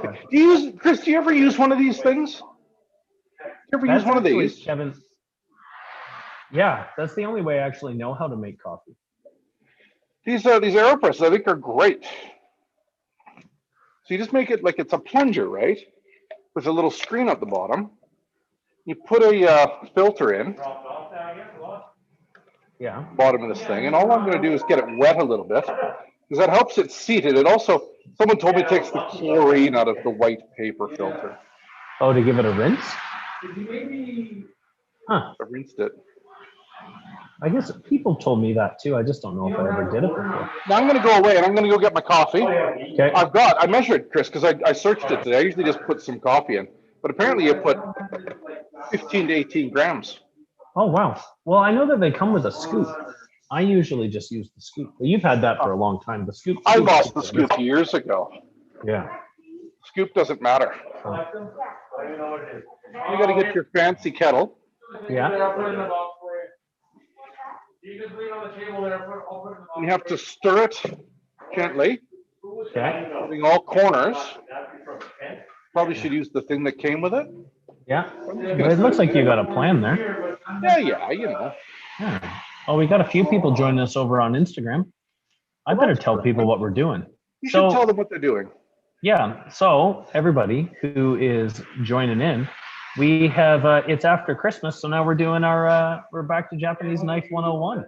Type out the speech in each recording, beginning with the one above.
coffee. Do you use, Chris? Do you ever use one of these things? You ever use one of these? Kevin. Yeah, that's the only way I actually know how to make coffee. These AeroPresses, I think, are great. So you just make it like it's a plunger, right? With a little screen at the bottom. You put a filter in. Yeah. Bottom of this thing, and all I'm going to do is get it wet a little bit, because that helps it seat it. It also, someone told me it takes the chlorine out of the white paper filter. Oh, to give it a rinse? Huh. I rinsed it. I guess people told me that too. I just don't know if I ever did it before. Now I'm going to go away and I'm going to go get my coffee. Okay. I measured, Chris, because I searched it today. I usually just put some coffee in, but apparently you put 15 to 18 grams. Oh, wow. Well, I know that they come with a scoop. I usually just use the scoop. Well, you've had that for a long time. The scoop. I lost the scoop years ago. Yeah. Scoop doesn't matter. Oh. You got to get your fancy kettle. Yeah. You have to stir it gently. Okay. Putting all corners. Probably should use the thing that came with it. Yeah. It looks like you got a plan there. Yeah, you know. Yeah. Oh, we got a few people joining us over on Instagram. I better tell people what we're doing. You should tell them what they're doing. Yeah. So everybody who is joining in, we have, it's after Christmas. So now we're doing we're back to Japanese Knife 101.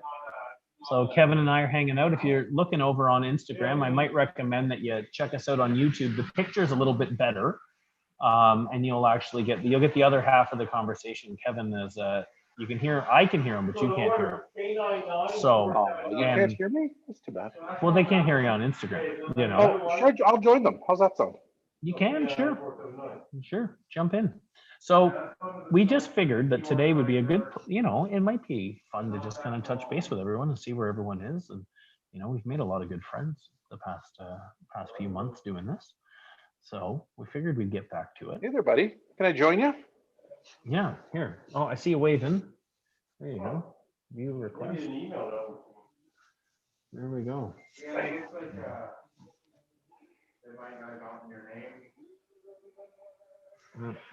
So Kevin and I are hanging out. If you're looking over on Instagram, I might recommend that you check us out on YouTube. The picture's a little bit better. And you'll actually get the other half of the conversation. Kevin is, you can hear, I can hear him, but you can't hear him. So, you can't hear me? That's too bad. Well, they can't hear you on Instagram, you know. Oh, sure, I'll join them. How's that sound? You can, sure, jump in. So we just figured that today would be a good, you know, it might be fun to just kind of touch base with everyone and see where everyone is. And, you know, we've made a lot of good friends the past few months doing this. So we figured we'd get back to it. Hey there, buddy. Can I join you? Yeah, here. Oh, I see you waving. There you go. View request. There we go.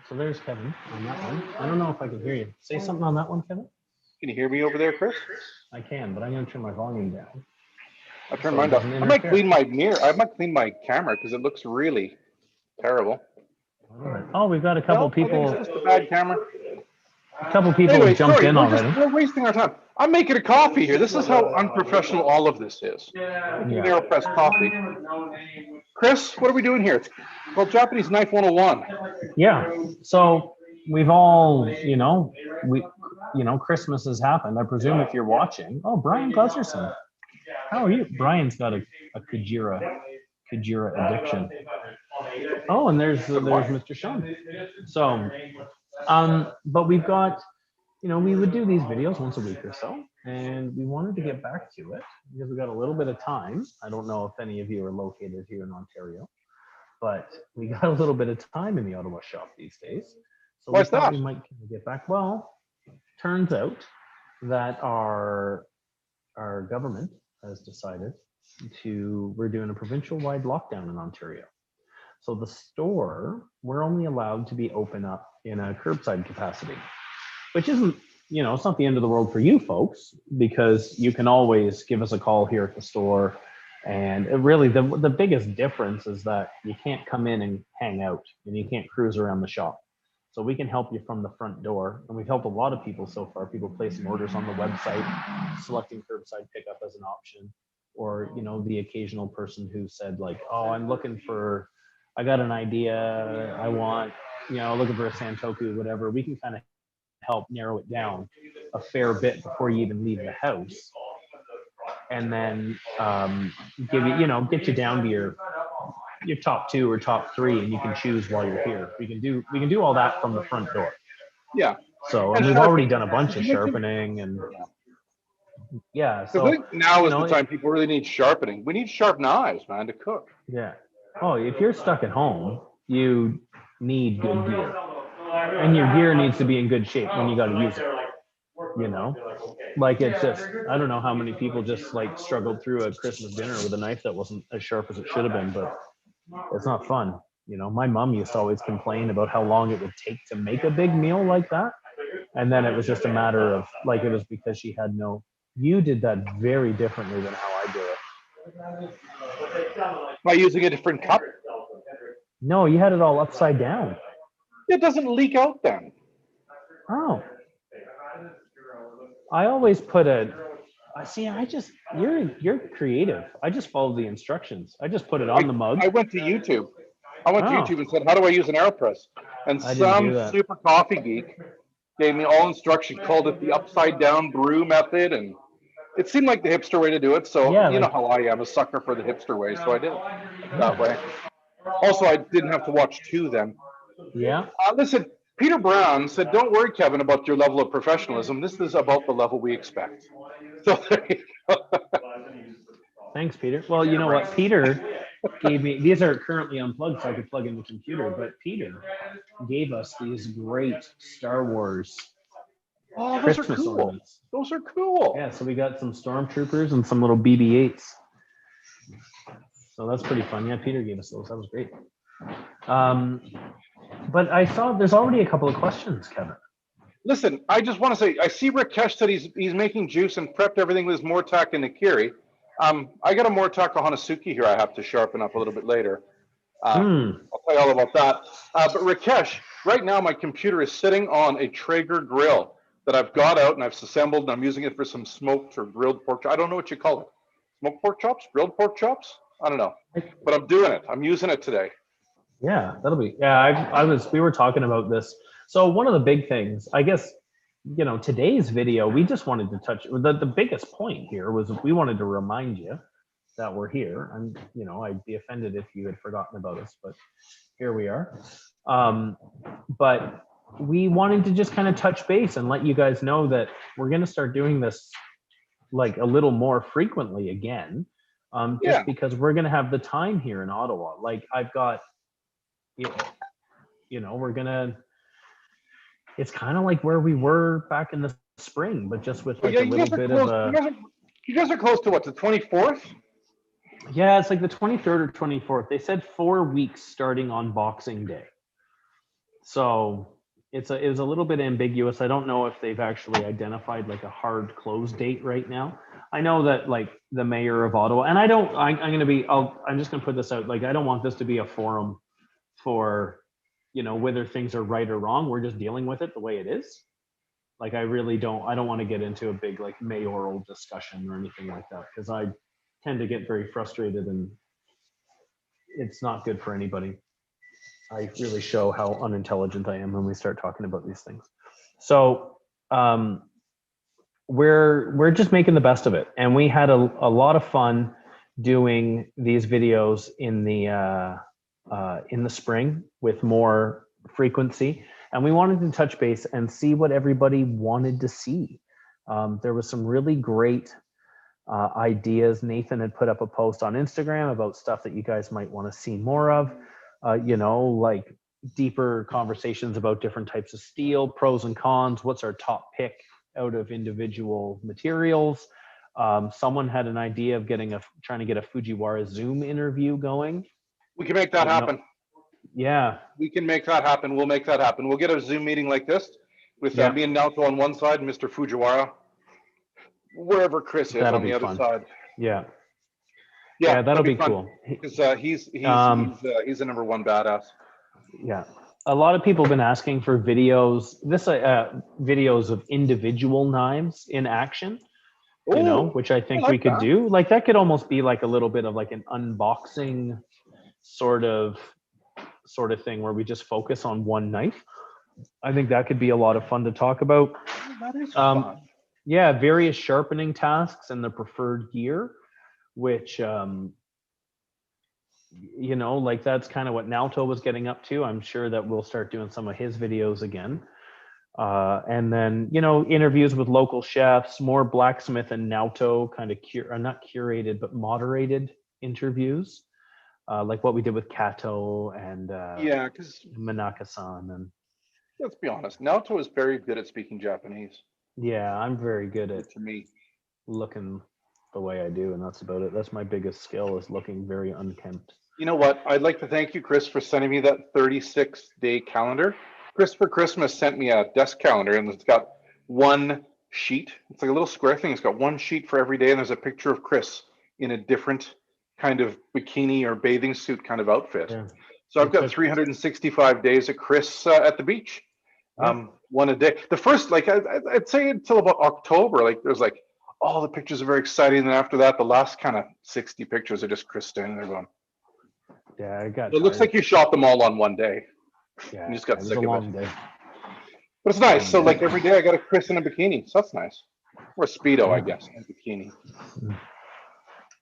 So there's Kevin on that one. I don't know if I can hear you. Say something on that one, Kevin. Can you hear me over there, Chris? I can, but I'm going to turn my volume down. I'll turn mine down. I might clean my mirror. I might clean my camera because it looks really terrible. Oh, we've got a couple people. It's just a bad camera. A couple people have jumped in already. We're wasting our time. I'm making a coffee here. This is how unprofessional all of this is. AeroPress coffee. Chris, what are we doing here? It's called Japanese Knife 101. Yeah. So we've all, Christmas has happened. I presume if you're watching. Oh, Brian Gutterson. How are you? Brian's got a Kujira addiction. Oh, and there's Mr. Sean. So, but we've got, we would do these videos once a week or so, and we wanted to get back to it because we got a little bit of time. I don't know if any of you are located here in Ontario, but we got a little bit of time in the Ottawa shop these days. So we thought we might get back. Well, turns out that our government has decided we're doing a provincial-wide lockdown in Ontario. So the store, we're only allowed to be open up in a curbside capacity, which isn't, it's not the end of the world for you folks, because you can always give us a call here at the store. And really the biggest difference is that you can't come in and hang out and you can't cruise around the shop. So we can help you from the front door. And we've helped a lot of people so far, people placing orders on the website, selecting curbside pickup as an option, or, the occasional person who said like, oh, I got an idea, I want, looking for a Santoku, whatever. We can kind of help narrow it down a fair bit before you even leave the house. And then get you down to your top 2 or top 3, and you can choose while you're here. We can do all that from the front door. Yeah. So, and we've already done a bunch of sharpening and yeah. So I think now is the time people really need sharpening. We need sharp knives, man, to cook. Yeah. Oh, if you're stuck at home, you need good gear, and your gear needs to be in good shape when you got to use it. Like it's just, I don't know how many people just like struggled through a Christmas dinner with a knife that wasn't as sharp as it should have been, but it's not fun. You know, my mom used to always complain about how long it would take to make a big meal like that. And then it was just a matter of like, it was because she had no, you did that very differently than how I do it. By using a different cup? No, you had it all upside down. It doesn't leak out then. Oh. I always put you're creative. I just follow the instructions. I just put it on the mug. I went to YouTube. I went to YouTube and said, how do I use an AeroPress? And I didn't do some that. super coffee geek gave me all instructions, called it the upside down brew method. And it seemed like the hipster way to do it. So Yeah, you know how I am, a sucker for the hipster way. So I did it that way. Also, I didn't have to watch two then. Yeah. Listen, Peter Brown said, don't worry, Kevin, about your level of professionalism. This is about the level we expect. So there you go. Thanks, Peter. Well, you know what? Peter gave me, these are currently unplugged so I could plug in the computer, but Peter gave us these great Star Wars Oh, those Christmas are cool. ornaments. Those are cool. Yeah, so we got some stormtroopers and some little BB-8s. So that's pretty fun. Yeah, Peter gave us those. That was great. But I saw there's already a couple of questions, Kevin. Listen, I just want to say, I see Rakesh said he's making juice and prepped everything with his Mortak and Nikiri. I got a Mortak Hanazuki here I have to sharpen up a little bit later. I'll tell you all about that. But Rakesh, right now my computer is sitting on a Traeger grill that I've got out and I've assembled, and I'm using it for some smoked or grilled pork chops. I don't know what you call it. Smoked pork chops? Grilled pork chops? I don't know. But I'm doing it. I'm using it today. Yeah, that'll be, yeah, we were talking about this. So one of the big things, I guess, you know, today's video, we just wanted to touch, the biggest point here was we wanted to remind you that we're here. And, you know, I'd be offended if you had forgotten about us, but here we are. But we wanted to just kind of touch base and let you guys know that we're going to start doing this like a little more frequently again, just because we're going to have the time here in Ottawa. Like I've got, you know, we're going to, it's kind of like where we were back in the spring, but just with like a little bit of a. You guys are close to what, the 24th? Yeah, it's like the 23rd or 24th. They said 4 weeks starting on Boxing Day. So it was a little bit ambiguous. I don't know if they've actually identified like a hard close date right now. I know that like the mayor of Ottawa, and I'm just gonna put this out. Like I don't want this to be a forum for, you know, whether things are right or wrong. We're just dealing with it the way it is. Like I don't want to get into a big like mayoral discussion or anything like that, because I tend to get very frustrated and it's not good for anybody. I really show how unintelligent I am when we start talking about these things. So we're just making the best of it, and we had a lot of fun doing these videos in the spring with more frequency, and we wanted to touch base and see what everybody wanted to see. There was some really great ideas. Nathan had put up a post on Instagram about stuff that you guys might want to see more of. You know, like deeper conversations about different types of steel, pros and cons, what's our top pick out of individual materials. Someone had an idea of trying to get a Fujiwara Zoom interview going. We can make that happen. Yeah. We can make that happen. We'll make that happen. We'll get a Zoom meeting like this with me and Naoto on one side and Mr. Fujiwara, wherever Chris is on the other side. Yeah. Yeah, that'll be cool. Because he's the number one badass. Yeah, a lot of people have been asking for videos. Videos of individual knives in action. Ooh, you know, which I think we could do. Like that could almost be like a little bit of like an unboxing sort of thing where we just focus on one knife. I think that could be a lot of fun to talk about. That is fun. Yeah, various sharpening tasks and the preferred gear, which you know, like that's kind of what Naoto was getting up to. I'm sure that we'll start doing some of his videos again. And then, you know, interviews with local chefs, more blacksmith and Naoto kind of not curated, but moderated interviews, like what we did with Kato and because Manaka-san. And let's be honest, Naoto is very good at speaking Japanese. Yeah, I'm very good at looking the way I do, and that's about it. That's my biggest skill, is looking very unkempt. You know what? I'd like to thank you, Chris, for sending me that 36-day calendar. Chris for Christmas sent me a desk calendar, and it's got one sheet. It's like a little square thing. It's got one sheet for every day, and there's a picture of Chris in a different kind of bikini or bathing suit kind of outfit. Yeah. So I've got 365 days of Chris at the beach, one a day. The first, like I'd say until about October, like there's like all the pictures are very exciting, and then after that, the last kind of 60 pictures are just Chris standing there going. Yeah, I got. It looks like you shot them all on one day. Yeah, You just got sick of it. Day. But it's nice. So like every day I got a Chris in a bikini. So that's nice. Or a Speedo, I guess, a bikini.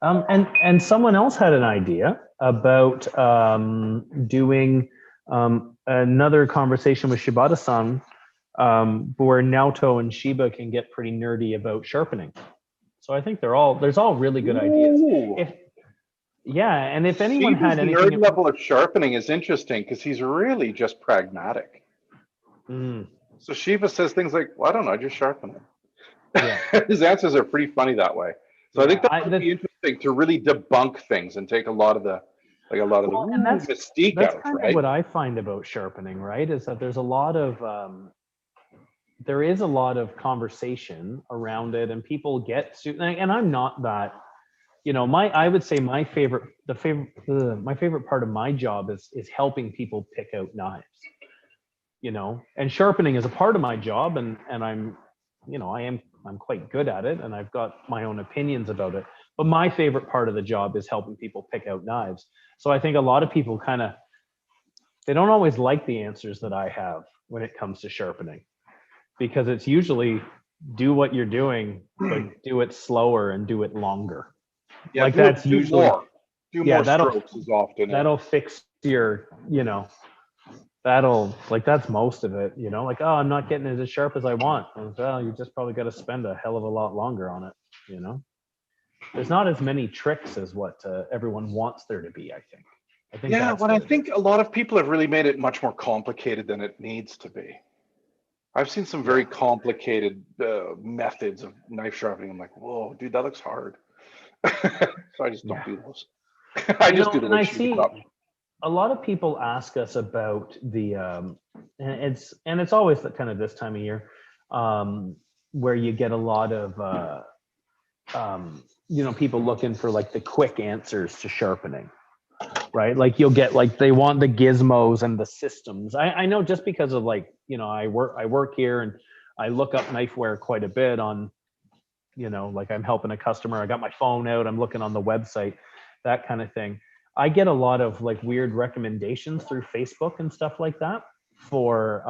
And someone else had an idea about doing another conversation with Shibata-san where Naoto and Shiba can get pretty nerdy about sharpening. So I think there's all really good ideas. And if anyone Shiba's had anything, nerd level of sharpening is interesting because he's really just pragmatic. So Shiba says things like, "Well, I don't know, just sharpen it." Yeah. His answers are pretty funny that way. So I think that would be interesting to really debunk things and take a lot of the mystique that's out, kind right? of what I find about sharpening, right? Is that there's a lot of there is a lot of conversation around it, and people get and I'm not that, I would say my favorite part of my job is helping people pick out knives, and sharpening is a part of my job, and I'm I'm quite good at it, and I've got my own opinions about it. But my favorite part of the job is helping people pick out knives. So I think a lot of people they don't always like the answers that I have when it comes to sharpening, because it's usually do what you're doing, but do it slower and do it longer. Yeah, like that's usually more. Do more strokes as often. That'll fix your, that's most of it, like, oh, I'm not getting it as sharp as I want. Well, you just probably got to spend a hell of a lot longer on it, There's not as many tricks as what everyone wants there to be, I think. I think a lot of people have really made it much more complicated than it needs to be. I've seen some very complicated methods of knife sharpening. I'm like, whoa, dude, that looks hard. So I just don't do those. I just do the way she up. A lot of people ask us about the and it's always kind of this time of year where you get a lot of people looking for like the quick answers to sharpening, right? Like you'll get like they want the gizmos and the systems. I know, just because of I work here and I look up knifeware quite a bit on, like I'm helping a customer. I got my phone out. I'm looking on the website, that kind of thing. I get a lot of like weird recommendations through Facebook and stuff like that for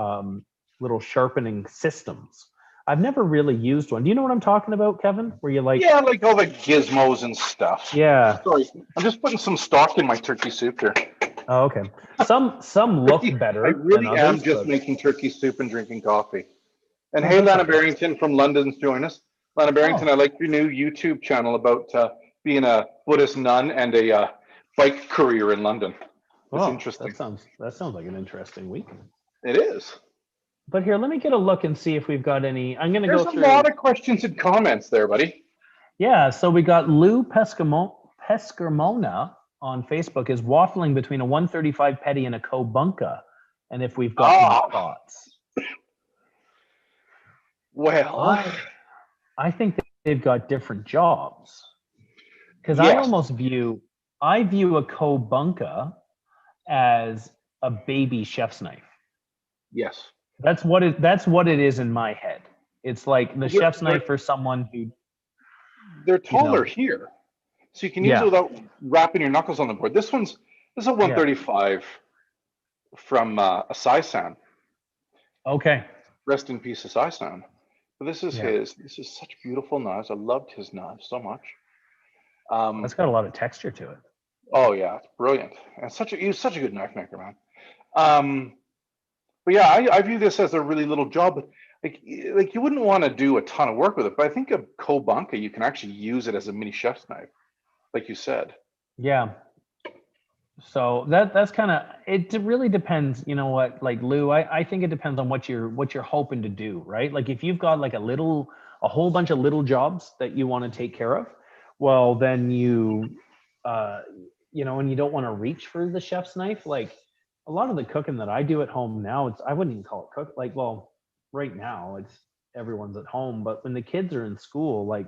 little sharpening systems. I've never really used one. Do you know what I'm talking about, Kevin? Where you like all the gizmos and stuff. Yeah. Sorry, I'm just putting some stock in my turkey soup here. Oh, okay. Some look better. I really am just making turkey soup and drinking coffee. And hey, Lana Barrington from London's join us. Lana Barrington, I like your new YouTube channel about being a Buddhist nun and a bike courier in London. It's interesting. That sounds like an interesting week. It is. But here, let me get a look and see if we've got any. I'm going to go through. There's a lot of questions and comments there, buddy. Yeah, so we got Lou Pescarmona on Facebook is waffling between a 135 petty and a Kobunka, and if we've got any thoughts. Well, I think they've got different jobs, because I view a Kobunka as a baby chef's knife. Yes. That's what it is in my head. It's like the chef's knife for someone who. They're taller here, so you can use it without wrapping your knuckles on the board. This is a 135 from Asai-san. Okay. Rest in peace, Asai-san. But this is his. This is such beautiful knives. I loved his knives so much. That's got a lot of texture to it. Oh yeah, it's brilliant. And he was such a good knife maker, man. But yeah, I view this as a really little job. But like you wouldn't want to do a ton of work with it. But I think a Kobunka, you can actually use it as a mini chef's knife, like you said. Yeah. So that's kind of, it really depends. You know what, like Lou, I think it depends on what you're hoping to do, right? Like if you've got like a whole bunch of little jobs that you want to take care of, well, then you know, and you don't want to reach for the chef's knife. Like a lot of the cooking that I do at home now, I wouldn't even call it cook. Like, well, right now it's everyone's at home, but when the kids are in school, like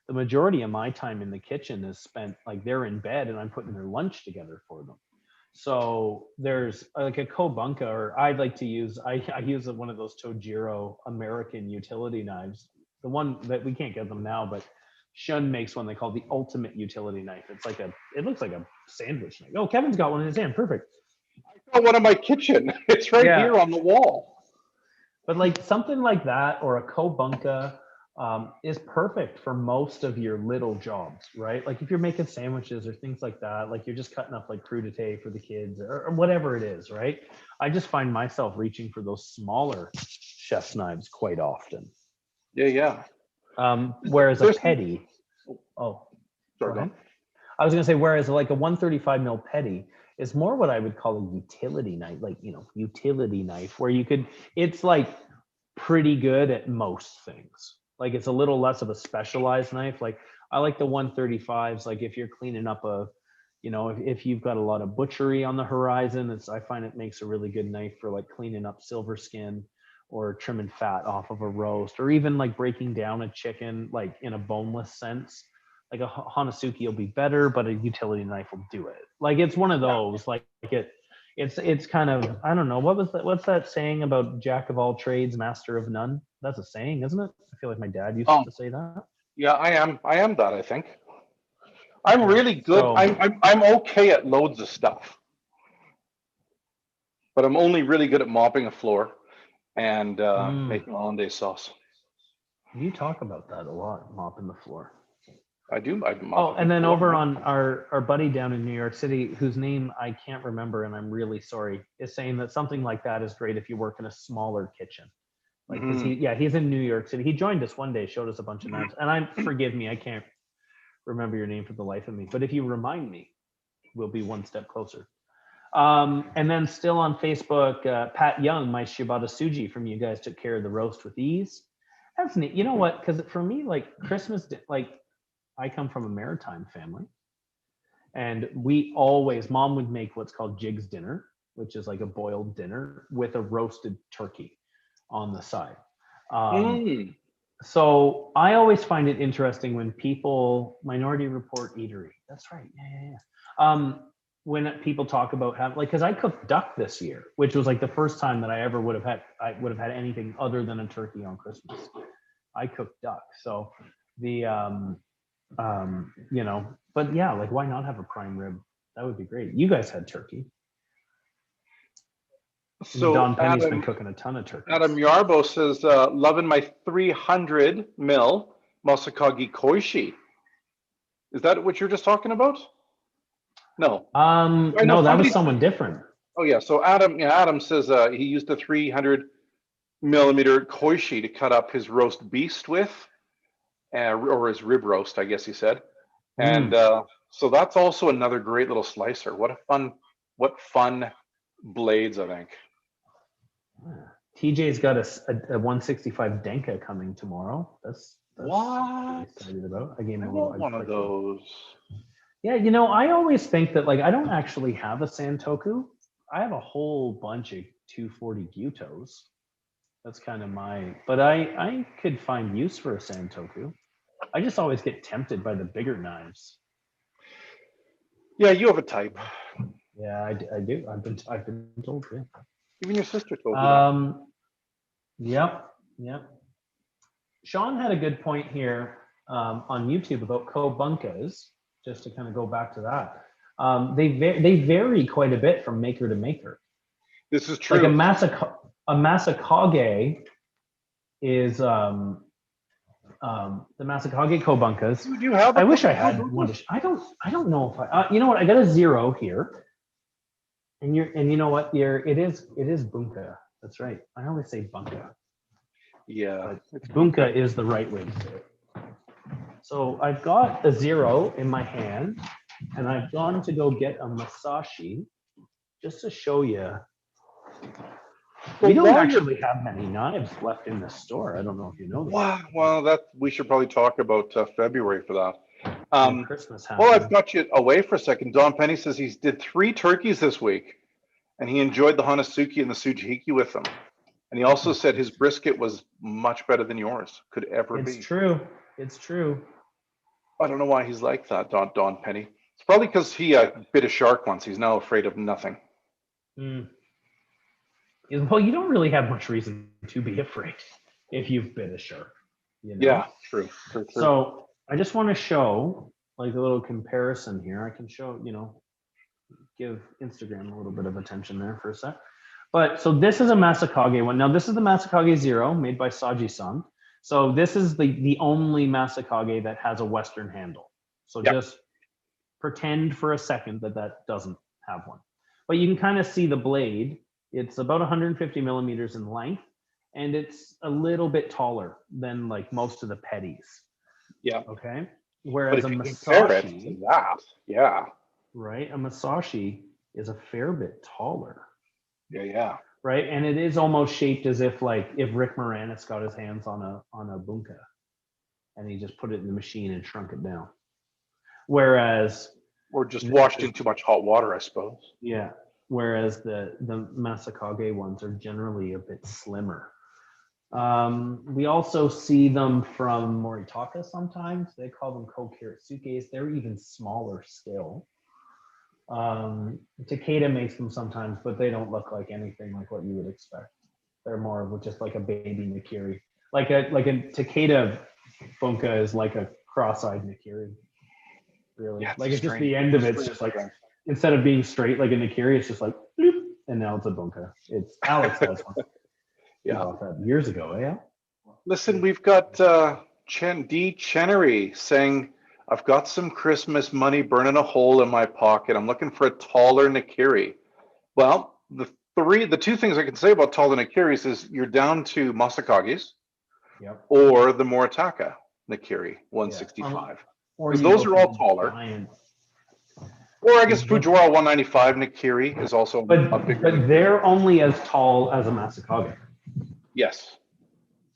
the majority of my time in the kitchen is spent like they're in bed and I'm putting their lunch together for them. So there's like a kobunka, or I like to use, I use one of those Tojiro American utility knives. The one that we can't get them now, but Shun makes one they call the ultimate utility knife. It's like it looks like a sandwich knife. Oh, Kevin's got one in his hand. Perfect. I got one in my kitchen. It's right here on the wall. But like something like that, or a kobunka, is perfect for most of your little jobs, right? Like if you're making sandwiches or things like that, like you're just cutting up like crudité for the kids or whatever it is, right? I just find myself reaching for those smaller chef's knives quite often. Yeah. Whereas a petty, sorry, go ahead. I was gonna say, whereas like a 135 mil petty is more what I would call a utility knife, like, you know, utility knife, where it's like pretty good at most things. Like it's a little less of a specialized knife. Like I like the 135s, like if you're cleaning up you know, if you've got a lot of butchery on the horizon, I find it makes a really good knife for like cleaning up silver skin or trimming fat off of a roast, or even like breaking down a chicken, like in a boneless sense. Like a Hanasuki will be better, but a utility knife will do it. Like it's one of those, like it's kind of, I don't know, what's that saying about jack of all trades, master of none? That's a saying, isn't it? I feel like my dad used to say that. Yeah, I am that, I think. I'm really good. So, I'm okay at loads of stuff, but I'm only really good at mopping a floor and making hollandaise sauce. You talk about that a lot, mopping the floor. I do. And then over on our buddy down in New York City, whose name I can't remember, and I'm really sorry, is saying that something like that is great if you work in a smaller kitchen. Like, he's in New York City. He joined us one day, showed us a bunch of knives, and forgive me, I can't remember your name for the life of me, but if you remind me, we'll be one step closer. And then still on Facebook, Pat Young, my Shibata Suji from You Guys Took Care of the Roast with Ease. That's neat. You know what? Because for me, like Christmas, like I come from a maritime family, and mom would make what's called Jig's dinner, which is like a boiled dinner with a roasted turkey on the side. So I always find it interesting when people, Minority Report Eatery, that's right, yeah. When people talk about because I cooked duck this year, which was like the first time that I would have had anything other than a turkey on Christmas. I cooked duck, so the you know, but yeah, like why not have a prime rib? That would be great. You guys had turkey. So Don Penny's been cooking a ton of turkey. Adam Yarbo says, loving my 300 mil Masakagi Koishi. Is that what you're just talking about? No. No, that was someone different. Oh yeah. So Adam says he used a 300 millimeter Koishi to cut up his roast beast with. Or his rib roast, I guess he said. And so that's also another great little slicer. What fun blades, I think. TJ's got a 165 Denka coming tomorrow. That's what excited about. I gave him one of those. Yeah, you know, I always think that like I don't actually have a Santoku. I have a whole bunch of 240 Gyutos. That's kind of but I could find use for a Santoku. I just always get tempted by the bigger knives. Yeah, you have a type. Yeah, I do. I've been told. Yeah. Even your sister told you that. Yep. Sean had a good point here on YouTube about kobunkas. Just to kind of go back to that, they vary quite a bit from maker to maker. This is true. Like a Masakage is the Masakage kobunkas. You have. I wish I had one. I don't know if I. You know what? I got a Zero here, and you know what? It is bunka. That's right. I always say bunka. Yeah. Bunka is the right way to say it. So I've got a Zero in my hand, and I've gone to go get a Masashi just to show you. We don't actually have many knives left in the store. I don't know if you know that. Wow. Well, we should probably talk about February for that. Christmas Well, I've happened. got you away for a second. Don Penny says he did 3 turkeys this week, and he enjoyed the Hanasuki and the Sujihiki with them. And he also said his brisket was much better than yours could ever be. It's true. It's true. I don't know why he's like that, Don Penny. It's probably because he bit a shark once. He's now afraid of nothing. Mm. Well, you don't really have much reason to be afraid if you've bit a shark. You know? Yeah, true. So I just want to show like a little comparison here. I can show, give Instagram a little bit of attention there for a sec. But so this is a Masakagi one. Now this is the Masakagi Zero made by Saji-san. So this is the only Masakagi that has a Western handle. So just pretend for a second that doesn't have one. But you can kind of see the blade. It's about 150 millimeters in length, and it's a little bit taller than like most of the petties. Yeah. Okay. Whereas but a if you compare it Masashi, to that, yeah. right? A Masashi is a fair bit taller. Yeah. Right. And it is almost shaped as if like if Rick Moranis got his hands on a bunka and he just put it in the machine and shrunk it down. Whereas or just washed in too much hot water, I suppose. Yeah. Whereas the Masakage ones are generally a bit slimmer. We also see them from Moritaka sometimes. They call them Kokiritsuke's. They're even smaller still. Takeda makes them sometimes, but they don't look like anything like what you would expect. They're more of just like a baby Nikiri. Like a Takeda bunka is like a cross-eyed Nikiri. Really. Like it's just the end of it's just like instead of being straight like a Nikiri, it's just like bloop, and now it's a bunka. It's Alex has one. Yeah. Years ago, yeah. Listen, we've got D. Chenery saying, I've got some Christmas money burning a hole in my pocket. I'm looking for a taller Nikiri. Well, the two things I can say about taller Nikiris is you're down to Masakagi's or the Moritaka Nikiri 165. Or those are all taller. Giant. Or I guess Fujiwara 195 Nikiri is also a bigger. But they're only as tall as a Masakage. Yes.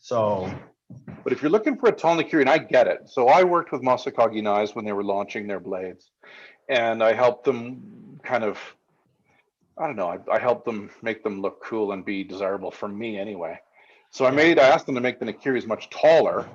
So. But if you're looking for a tall Nikiri, and I get it. So I worked with Masakagi knives when they were launching their blades. And I helped them kind of, I don't know, I helped them make them look cool and be desirable for me anyway. So I asked them to make the Nikiris much taller.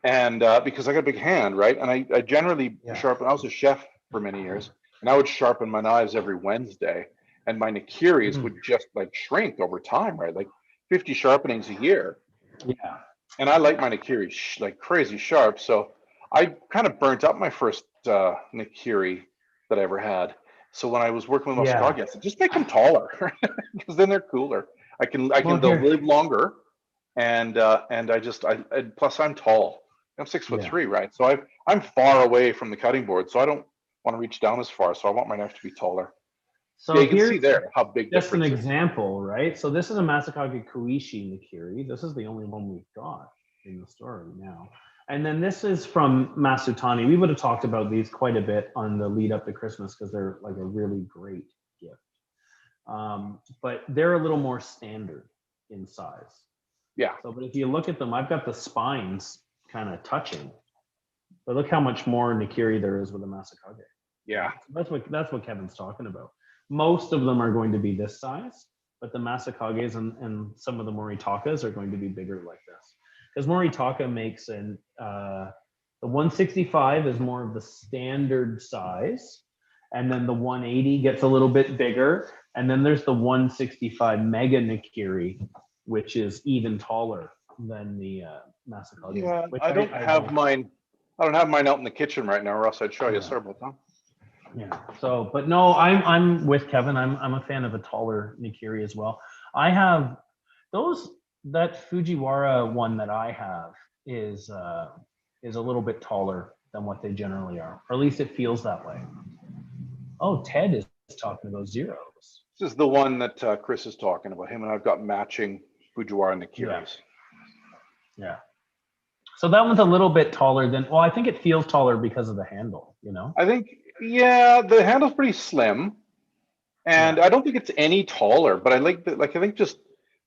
And because I got a big hand, right? And I generally sharpen, I was a chef for many years, and I would sharpen my knives every Wednesday. And my Nikiris would just like shrink over time, right? Like 50 sharpenings a year. Yeah. And I like my Nikiris like crazy sharp. So I kind of burnt up my first Nikiri that I ever had. So when I was working with Masakagi, I said, just make them taller because then they're cooler. They'll live longer. And plus I'm tall. I'm 6'3", right? So I'm far away from the cutting board. So I don't want to reach down as far. So I want my knife to be taller. So you can see there how big just an example, right? So this is a Masakagi Kuishi Nikiri. This is the only one we've got in the store now. And then this is from Masutani. We would have talked about these quite a bit on the lead up to Christmas because they're like a really great gift. But they're a little more standard in size. Yeah. So, but if you look at them, I've got the spines kind of touching. But look how much more Nikiri there is with a Masakage. Yeah. That's what Kevin's talking about. Most of them are going to be this size, but the Masakages and some of the Moritakas are going to be bigger like this. Because Moritaka makes the 165 is more of the standard size, and then the 180 gets a little bit bigger, and then there's the 165 Mega Nikiri, which is even taller than the Masakage. Yeah, I don't have mine out in the kitchen right now, or else I'd show you. Sorry about that. Yeah. So, but no, I'm with Kevin. I'm a fan of a taller Nikiri as well. I have that Fujiwara one that I have is a little bit taller than what they generally are, or at least it feels that way. Oh, Ted is talking about zeros. This is the one that Chris is talking about. Him and I've got matching Fujiwara Nikiris. Yeah. So that one's a little bit taller than. Well, I think it feels taller because of the handle. I think. Yeah, the handle's pretty slim, and I don't think it's any taller. But I like I think just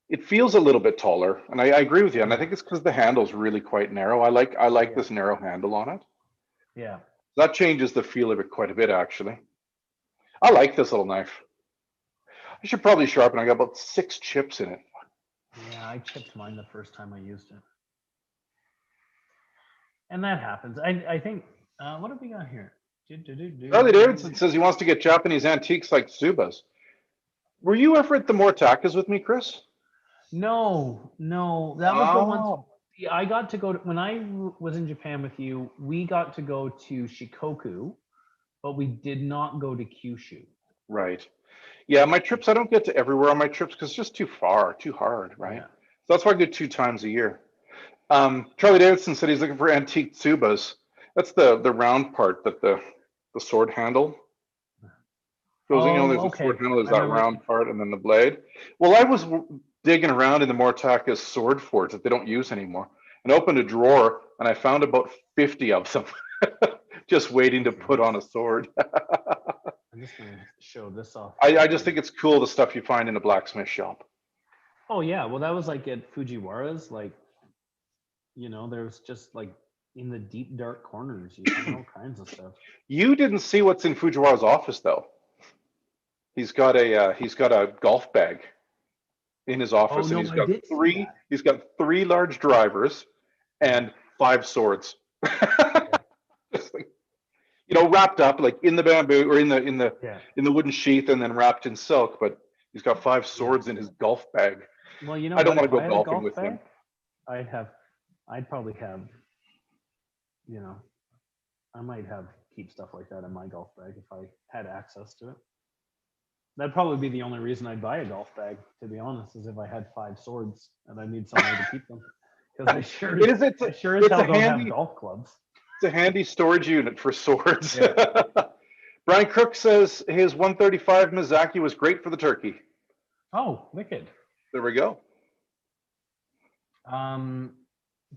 it feels a little bit taller, and I agree with you. And I think it's because the handle's really quite narrow. I like this narrow handle on it. Yeah. That changes the feel of it quite a bit, actually. I like this little knife. I should probably sharpen. I got about 6 chips in it. Yeah, I chipped mine the first time I used it. And that happens. I think, what have we got here? Charlie Davidson says he wants to get Japanese antiques like Tsubas. Were you ever at the Mortakas with me, Chris? No, that was the one. Yeah, I got to go to, when I was in Japan with you, we got to go to Shikoku, but we did not go to Kyushu. Right. Yeah, my trips, I don't get to everywhere on my trips because it's just too far, too hard, right? Yeah. So that's why I go 2 times a year. Charlie Davidson said he's looking for antique Tsubas. That's the round part that the sword handle goes in. You know, there's a sword handle, there's that round part, and then the blade. Well, I was digging around in the Mortaka's sword forts that they don't use anymore, and opened a drawer, and I found about 50 of them, just waiting to put on a sword. I'm just going to show this off. I just think it's cool, the stuff you find in a blacksmith shop. Oh yeah, well that was like at Fujiwara's, like, you know, there's just like in the deep dark corners, you find all kinds of stuff. You didn't see what's in Fujiwara's office though. He's got a golf bag in his office, and he's got 3 large drivers and 5 swords. Just like, you know, wrapped up like in the bamboo or in the wooden sheath, and then wrapped in silk. But he's got 5 swords in his golf bag. Well, you know, I don't want to go if I had a golfing golf with bag, him. I'd probably have, you know, I might keep stuff like that in my golf bag if I had access to it. That'd probably be the only reason I'd buy a golf bag, to be honest, is if I had 5 swords and I need somewhere to keep them. Because I sure as hell don't have golf clubs. It's a handy storage unit for swords. Yeah. Brian Crook says his 135 Masakagi was great for the turkey. Oh, wicked. There we go.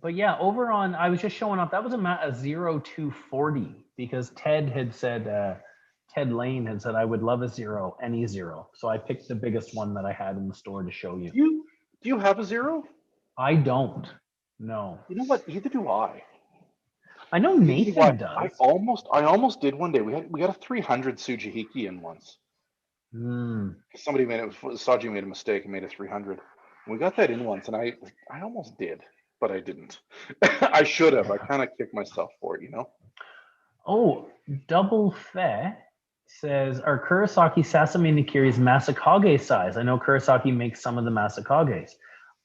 But yeah, over on, I was just showing up, that was a 0240, because Ted Lane had said, I would love a Zero, any Zero. So I picked the biggest one that I had in the store to show you. Do you have a Zero? I don't. No. You know what? Either do I. I know Nathan does. I almost did one day. We got a 300 Tsujihiki in once. Somebody Saji made a mistake and made a 300. We got that in once, and I almost did, but I didn't. I should have. I kind of kicked myself for it, you know. Oh, Double Fe says, are Kurosaki Sasame Nikiris Masakage size? I know Kurosaki makes some of the Masakages.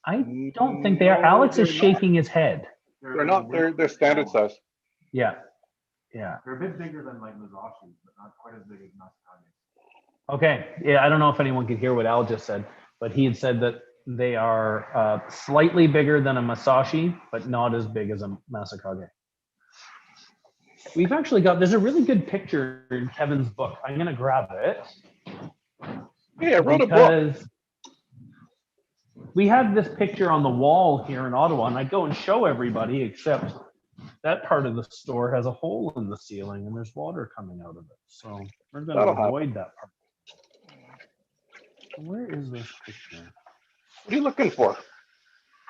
I don't think they are. Alex is shaking his head. They're not. They're standard size. Yeah. They're a bit bigger than like Masashi, but not quite as big as Masakage. Okay. Yeah, I don't know if anyone could hear what Al just said, but he had said that they are slightly bigger than a Masashi, but not as big as a Masakage. We've actually there's a really good picture in Kevin's book. I'm going to grab it. Yeah, I wrote a book. We have this picture on the wall here in Ottawa, and I go and show everybody, except that part of the store has a hole in the ceiling and there's water coming out of it. So we're going to avoid that part. Where is this picture? What are you looking for?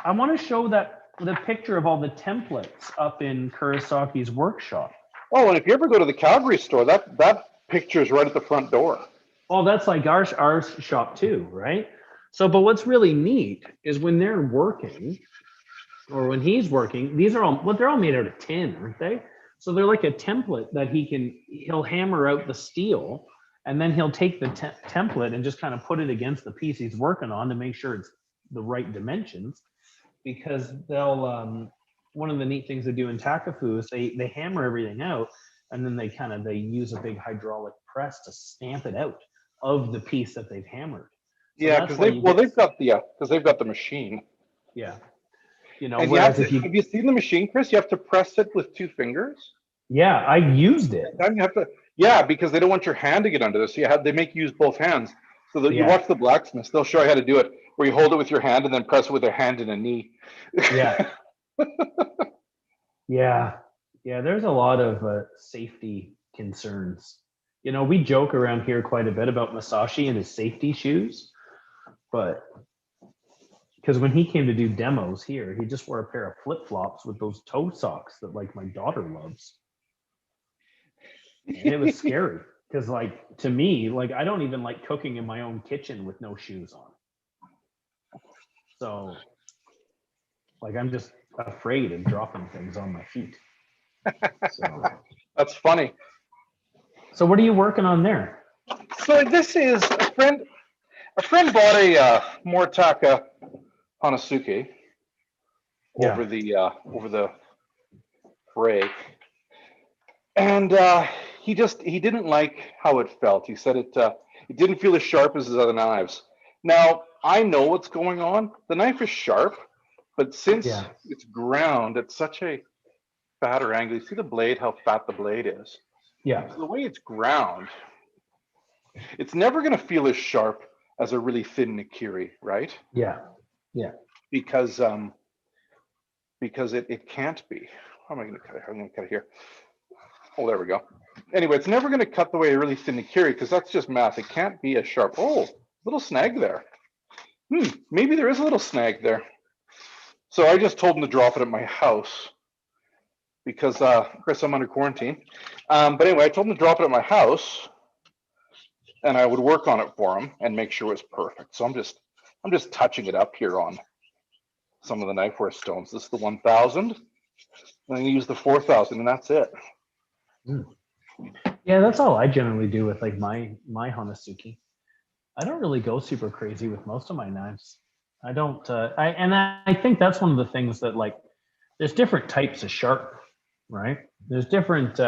I want to show the picture of all the templates up in Kurosaki's workshop. Oh, and if you ever go to the Calgary store, that picture is right at the front door. Oh, that's like our shop too, right? So, but what's really neat is when they're working, or when he's working, they're all made out of tin, aren't they? So they're like a template that he'll hammer out the steel, and then he'll take the template and just kind of put it against the piece he's working on to make sure it's the right dimensions. Because they'll, one of the neat things they do in Takafu is they hammer everything out, and then they use a big hydraulic press to stamp it out of the piece that they've hammered. So yeah, because they've got the machine. Yeah. You know, and have you seen the machine, Chris? You have to press it with 2 fingers. Yeah, I used it. And you have to, because they don't want your hand to get under this. So they make you use both hands. So that you watch the blacksmiths, they'll show you how to do it, where you hold it with your hand and then press it with your hand and a knee. Yeah. Yeah. There's a lot of safety concerns. You know, we joke around here quite a bit about Masashi and his safety shoes, but because when he came to do demos here, he just wore a pair of flip-flops with those toe socks that like my daughter loves. And it was scary because, like, to me, like, I don't even like cooking in my own kitchen with no shoes on. So, like, I'm just afraid of dropping things on my feet. So, That's funny. so what are you working on there? So this is a friend. A friend bought a Moritaka Hanazuki over the break, and he didn't like how it felt. He said it didn't feel as sharp as his other knives. Now I know what's going on. The knife is sharp, but since it's ground at such a fatter angle, you see the blade, how fat the blade is. Yeah. So the way it's ground, it's never going to feel as sharp as a really thin Nikiri, right? Yeah. Yeah. Because it can't be. How am I going to cut it? I'm going to cut it here. Oh, there we go. Anyway, it's never going to cut the way a really thin Nikiri because that's just math. It can't be as sharp. Oh, little snag there. Maybe there is a little snag there. So I just told him to drop it at my house because, Chris, I'm under quarantine. But anyway, I told him to drop it at my house, and I would work on it for him and make sure it was perfect. So I'm just touching it up here on some of the knifeware stones. This is the 1000. I'm going to use the 4000, and that's it. Yeah, that's all I generally do with like my Hanazuki. I don't really go super crazy with most of my knives. I don't. I think that's one of the things that, like, there's different types of sharp, right? There's different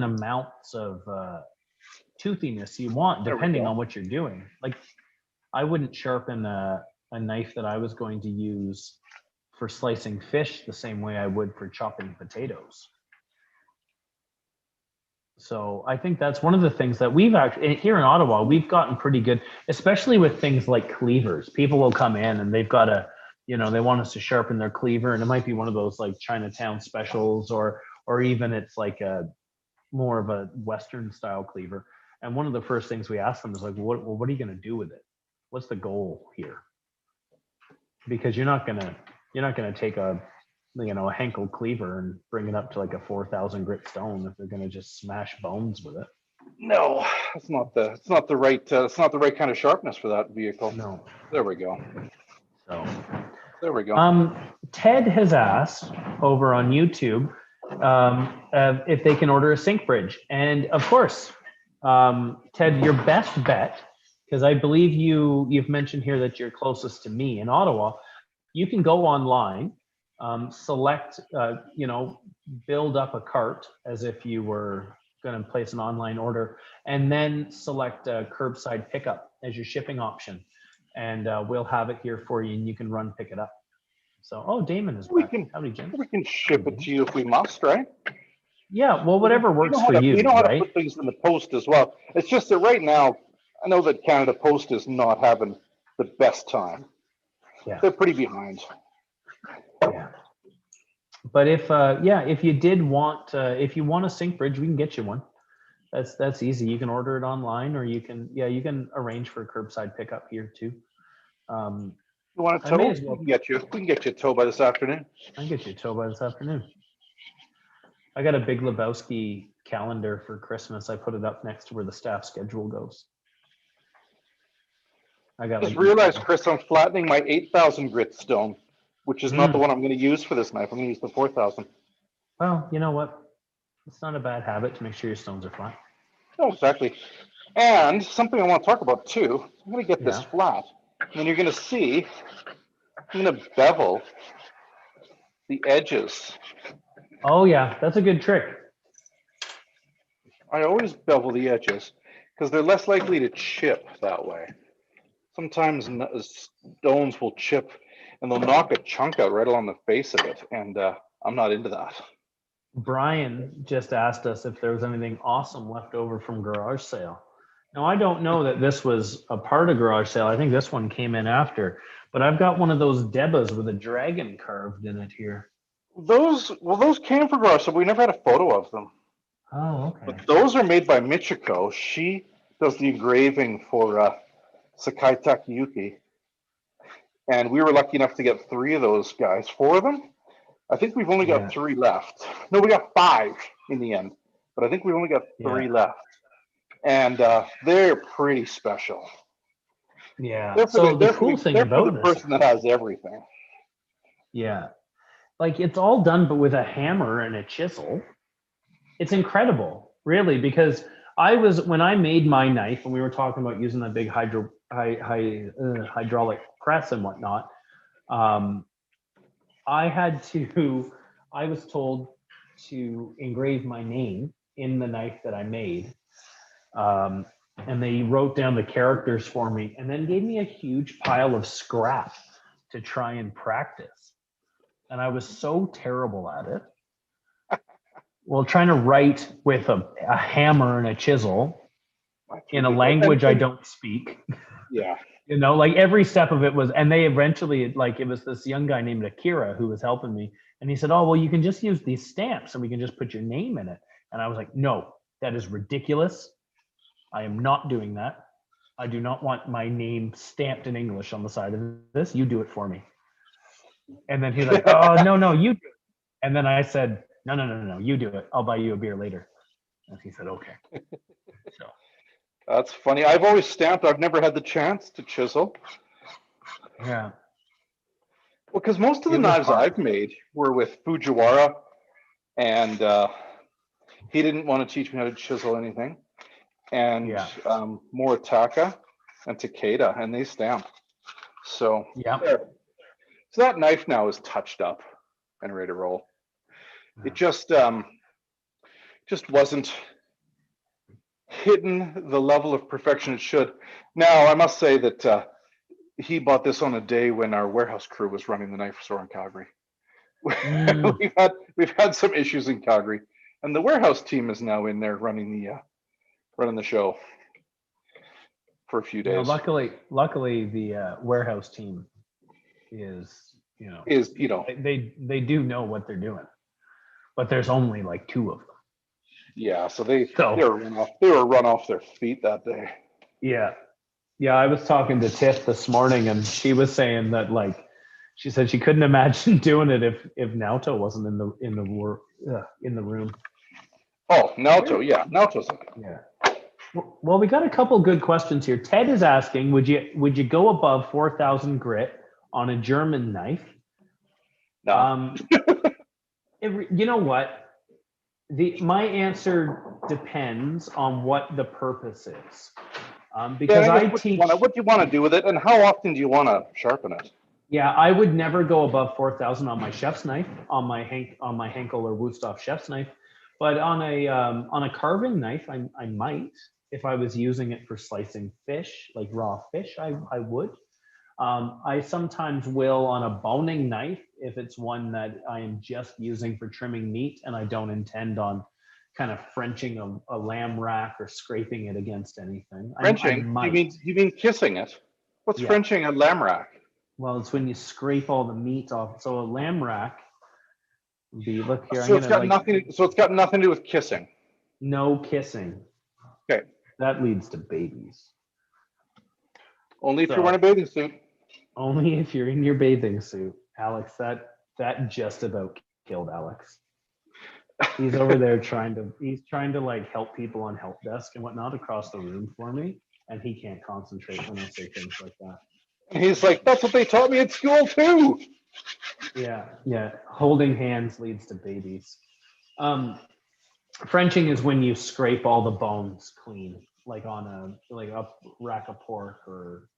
amounts of toothiness you want depending on what you're doing. Like, I wouldn't sharpen a knife that I was going to use for slicing fish the same way I would for chopping potatoes. So I think that's one of the things that we've actually, here in Ottawa, we've gotten pretty good, especially with things like cleavers. People will come in and they've got they want us to sharpen their cleaver, and it might be one of those like Chinatown specials, or even it's like a more of a Western style cleaver. And one of the first things we ask them is like, what are you going to do with it? What's the goal here? Because you're not gonna take a Henkel cleaver and bring it up to like a 4000 grit stone if they're gonna just smash bones with it. No, it's not the right kind of sharpness for that vehicle. No. There we go. So there we go. Ted has asked over on YouTube if they can order a sink bridge, and of course, Ted, your best bet, because I believe you've mentioned here that you're closest to me in Ottawa. You can go online, select, build up a cart as if you were going to place an online order, and then select curbside pickup as your shipping option, and we'll have it here for you, and you can run pick it up. So, Damon is back. Howdy, Jim. We can ship it to you if we must, right? Yeah, well, whatever works for you. We know how right? to put things in the post as well. It's just that right now, I know that Canada Post is not having the best time. Yeah. They're pretty behind. Yeah. But if you did want, if you want a sink bridge, we can get you one. That's easy. You can order it online, or you can arrange for a curbside pickup here too. You want a tow? We can get you a tow by this afternoon. I can get you a tow by this afternoon. I got a Big Lebowski calendar for Christmas. I put it up next to where the staff schedule goes. I just realized, Chris, I'm flattening my 8,000 grit stone, which is not the one I'm going to use for this knife. I'm going to use the 4,000. Well, you know what? It's not a bad habit to make sure your stones are flat. No, exactly. And something I want to talk about too. I'm going to get this flat, and then you're going to see. I'm going to bevel the edges. Oh yeah, that's a good trick. I always bevel the edges because they're less likely to chip that way. Sometimes stones will chip and they'll knock a chunk out right along the face of it, and I'm not into that. Brian just asked us if there was anything awesome left over from garage sale. Now, I don't know that this was a part of garage sale. I think this one came in after, but I've got one of those Debas with a dragon carved in it here. Those came from garage, so we never had a photo of them. Oh, okay. But those are made by Michiko. She does the engraving for Sakai Takayuki. And we were lucky enough to get 3 of those guys. 4 of them? I think we've only got 3 left. No, we got 5 in the end. but I think we've only got 3 Yeah. left, and they're pretty special. Yeah. They're for So the they're cool thing they're for about the this, person that has everything. yeah, like it's all done, but with a hammer and a chisel. It's incredible, really, because when I made my knife, and we were talking about using that big hydraulic press and whatnot. I was told to engrave my name in the knife that I made. And they wrote down the characters for me and then gave me a huge pile of scrap to try and practice. And I was so terrible at it. Well, trying to write with a hammer and a chisel in a language I don't speak. Yeah. Like every step of it was, and they eventually, like, it was this young guy named Akira who was helping me. And he said, oh, well, you can just use these stamps and we can just put your name in it. And I was like, no, that is ridiculous. I am not doing that. I do not want my name stamped in English on the side of this. You do it for me. And then he's like, oh, no, you do it. And then I said, no, you do it. I'll buy you a beer later. And he said, okay. So That's funny. I've always stamped. I've never had the chance to chisel. yeah. Well, because most of the It was knives hard. I've made were with Fujiwara, and he didn't want to teach me how to chisel anything. And Yeah. Moritaka and Takeda, and they stamp. So Yeah. So that knife now is touched up and ready to roll. It just wasn't hitting the level of perfection it should. Now, I must say that he bought this on a day when our warehouse crew was running the knife store in Calgary. We've had some issues in Calgary, and the warehouse team is now in there running the show for a few days. Luckily, the warehouse team is they do know what they're doing, but there's only like 2 of them. Yeah, so they were run off their feet that day. Yeah. I was talking to Tiff this morning, and she was saying that, like, she said she couldn't imagine doing it if Naoto wasn't in the room. Oh, Naoto, yeah, Naoto's in it. Yeah. Well, we got a couple good questions here. Ted is asking, would you go above 4,000 grit on a German knife? No. You know what? My answer depends on what the purpose is. Because I teach. What do you want to do with it, and how often do you want to sharpen it? Yeah, I would never go above 4,000 on my chef's knife, on my Henkel or Wusthof chef's knife. But on a carving knife, I might, if I was using it for slicing fish, like raw fish, I would. I sometimes will on a boning knife if it's one that I am just using for trimming meat and I don't intend on kind of Frenching a lamb rack or scraping it against anything. Frenching? You mean kissing it? What's Frenching a lamb rack? Well, it's when you scrape all the meat off. So a lamb rack would be, look here. So it's got nothing to do with kissing. No kissing. Okay. That leads to babies. Only if you're wearing a bathing suit. Only if you're in your bathing suit, Alex. That just about killed Alex. He's over there trying to like help people on help desk and whatnot across the room for me, and he can't concentrate when I say things like that. And he's like, that's what they taught me at school too. Yeah. Holding hands leads to babies. Frenching is when you scrape all the bones clean, like on a rack of pork, or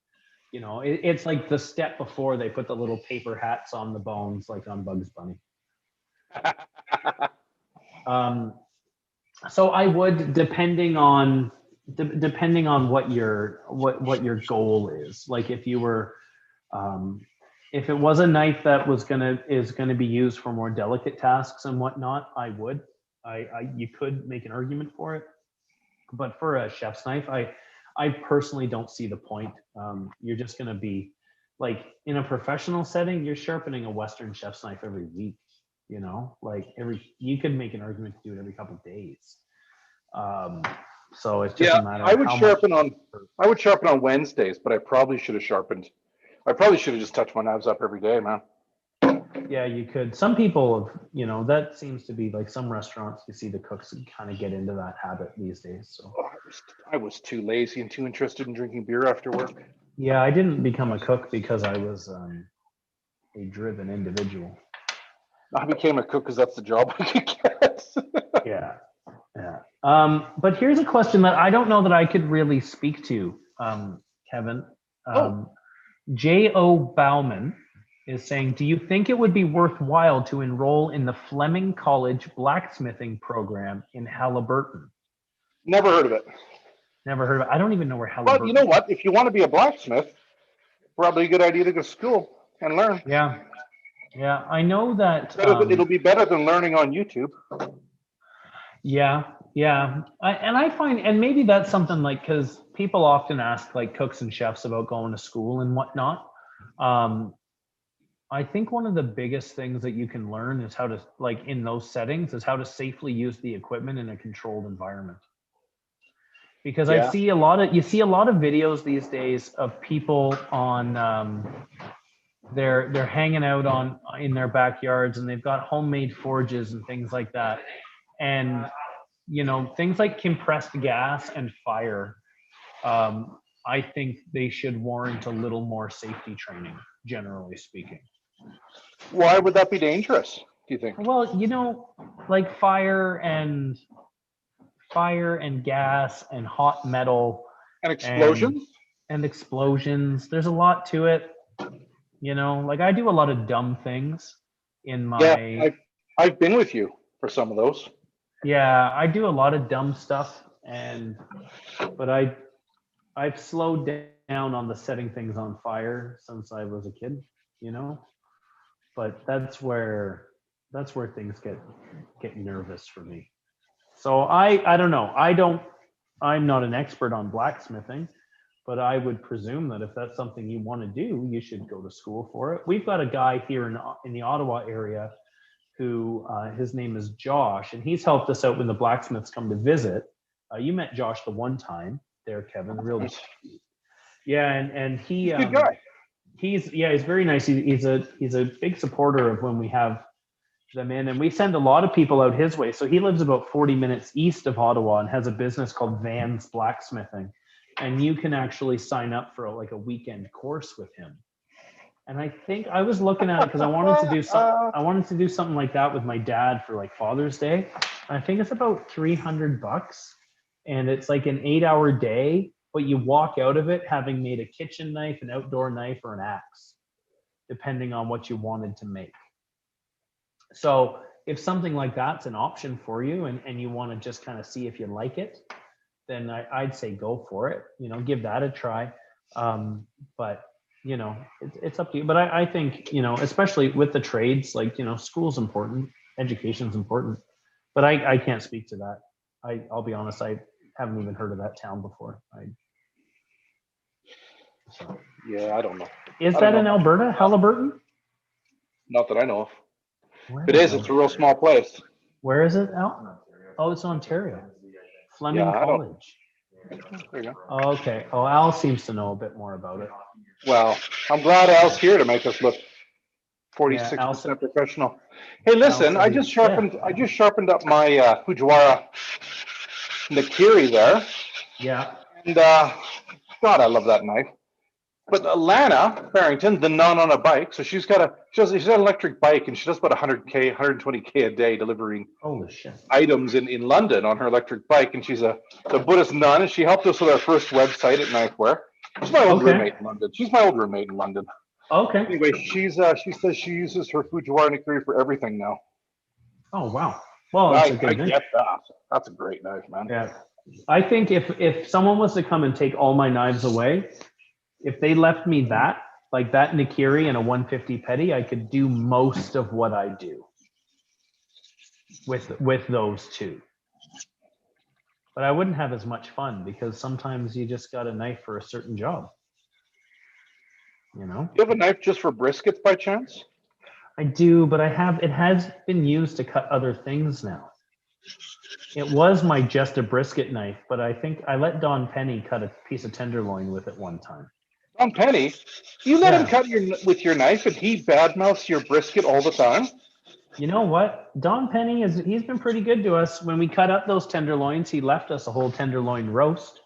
it's like the step before they put the little paper hats on the bones, like on Bugs Bunny. So I would, depending on what your goal is. Like if you were, if it was a knife that is gonna be used for more delicate tasks and whatnot, I would. You could make an argument for it, but for a chef's knife, I personally don't see the point. You're just gonna be like in a professional setting, you're sharpening a Western chef's knife every week. You could make an argument to do it every couple of days. So it's just a matter of I would sharpen on Wednesdays, but I probably should have just touched my knives up every day, man. Yeah, you could. Some people have, that seems to be like some restaurants, you see the cooks kind of get into that habit these days. So Oh, I was too lazy and too interested in drinking beer after work. yeah, I didn't become a cook because I was a driven individual. I became a cook because that's the job I could get. Yeah. But here's a question that I don't know that I could really speak to, Kevin. J.O. Bauman is saying, do you think it would be worthwhile to enroll in the Fleming College blacksmithing program in Halliburton? Never heard of it. Never heard of it. I don't even know where Halliburton. Well, you know what? If you want to be a blacksmith, probably a good idea to go to school and learn. Yeah. Yeah, I know that. It'll be better than learning on YouTube. Yeah. I find, and maybe that's something like, because people often ask like cooks and chefs about going to school and whatnot. I think one of the biggest things that you can learn is how to, like in those settings, is how to safely use the equipment in a controlled environment. Because you see a lot of videos these days of people on, they're hanging out in their backyards and they've got homemade forges and things like that. And, things like compressed gas and fire, I think they should warrant a little more safety training, generally speaking. Why would that be dangerous, do you think? Well, like fire and gas and hot metal. And explosions? And explosions. There's a lot to it. Like I do a lot of dumb things in my... Yeah, I've been with you for some of those. Yeah, I do a lot of dumb stuff, but I've slowed down on the setting things on fire since I was a kid, but that's where things get nervous for me. So I don't know. I'm not an expert on blacksmithing, but I would presume that if that's something you want to do, you should go to school for it. We've got a guy here in the Ottawa area who his name is Josh, and he's helped us out when the blacksmiths come to visit. You met Josh the one time there, Kevin. Really, yeah, and he good guy. He's very nice. He's a big supporter of when we have them in, and we send a lot of people out his way. So he lives about 40 minutes east of Ottawa and has a business called Van's Blacksmithing, and you can actually sign up for like a weekend course with him. And I think I was looking at it because I wanted to do something like that with my dad for like Father's Day. I think it's about $300, and it's like an 8-hour day, but you walk out of it having made a kitchen knife, an outdoor knife, or an axe, depending on what you wanted to make. So if something like that's an option for you, and you want to just kind of see if you like it, then I'd say go for it. Give that a try. But it's up to you. But I think, especially with the trades, like, school's important, education's important. But I can't speak to that. I'll be honest, I haven't even heard of that town before. Yeah, I don't know. Is that in Alberta, Halliburton? Not that I know of. If it is, it's a real small place. Where is it, Al? Oh, it's Ontario. Fleming College. There you go. Oh, okay. Oh, Al seems to know a bit more about it. Well, I'm glad Al's here to make us look 46% professional. Hey, listen, I just sharpened up my Fujiwara Nakiri there. Yeah. And God, I love that knife. But Lana Barrington, the nun on a bike, so she's got an electric bike, and she does about 120K a day delivering items in London on her electric bike. And she's the Buddhist nun, and she helped us with our first website at Knifeware. She's my old roommate in London. Okay. Anyway, she says she uses her Fujiwara Nakiri for everything now. Oh wow! Well, that's a good thing. Get that. That's a great knife, man. Yeah, I think if someone was to come and take all my knives away, if they left me that Nakiri and a 150 Petty, I could do most of what I do with those two. But I wouldn't have as much fun because sometimes you just got a knife for a certain job. Do you have a knife just for briskets by chance? I do, but it has been used to cut other things now. It was just a brisket knife, but I think I let Don Penny cut a piece of tenderloin with it one time. Tom Penny, you let him Yeah. cut with your knife, and he badmouths your brisket all the time. You know what? Don Penny he's been pretty good to us. When we cut up those tenderloins, he left us a whole tenderloin roast,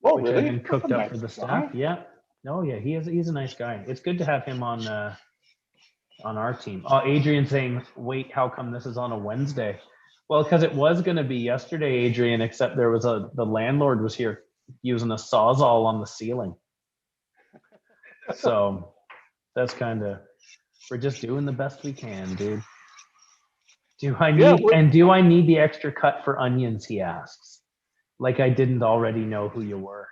Oh, which had really? been That's a cooked up for nice the guy. staff. Yeah. Oh yeah, he's a nice guy. It's good to have him on our team. Oh, Adrian saying, wait, how come this is on a Wednesday? Well, because it was going to be yesterday, Adrian, except the landlord was here using a Sawzall on the ceiling. So that's we're just doing the best we can, dude. Do I need the extra cut for onions? He asks. Like I didn't already know who you were.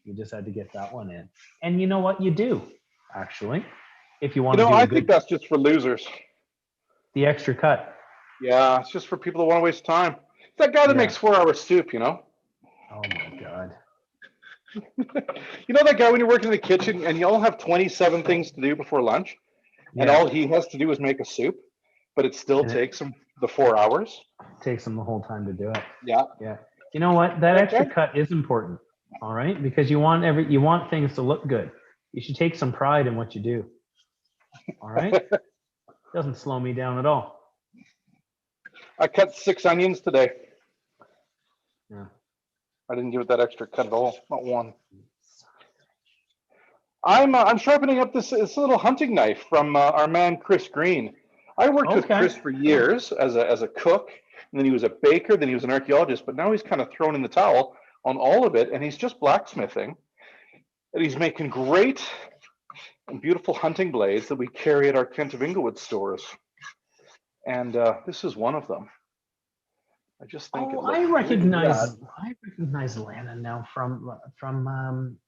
You just had to get that one in. And you know what? You do, actually. If you want to do I think that's just for losers. The extra cut. Yeah, it's just for people that want to waste time. It's that guy that makes 4-hour soup, Oh my God. You know that guy when you're working in the kitchen and you all have 27 things to do before lunch, and all he has to do is make a soup, but it still takes him the 4 hours? Takes him the whole time to do it. Yeah. Yeah. You know what? That extra cut is important. All right, because you want things to look good. You should take some pride in what you do. All right. Doesn't slow me down at all. I cut 6 onions today. Yeah. I didn't give it that extra cut at all. Not one. I'm sharpening up this little hunting knife from our man Chris Green. I worked with Chris for years as a cook, and then he was a baker, then he was an archaeologist, but now he's kind of thrown in the towel on all of it, and he's just blacksmithing. And he's making great and beautiful hunting blades that we carry at our Kent of Inglewood stores. And this is one of them. I just think it looks I recognize really Lana now from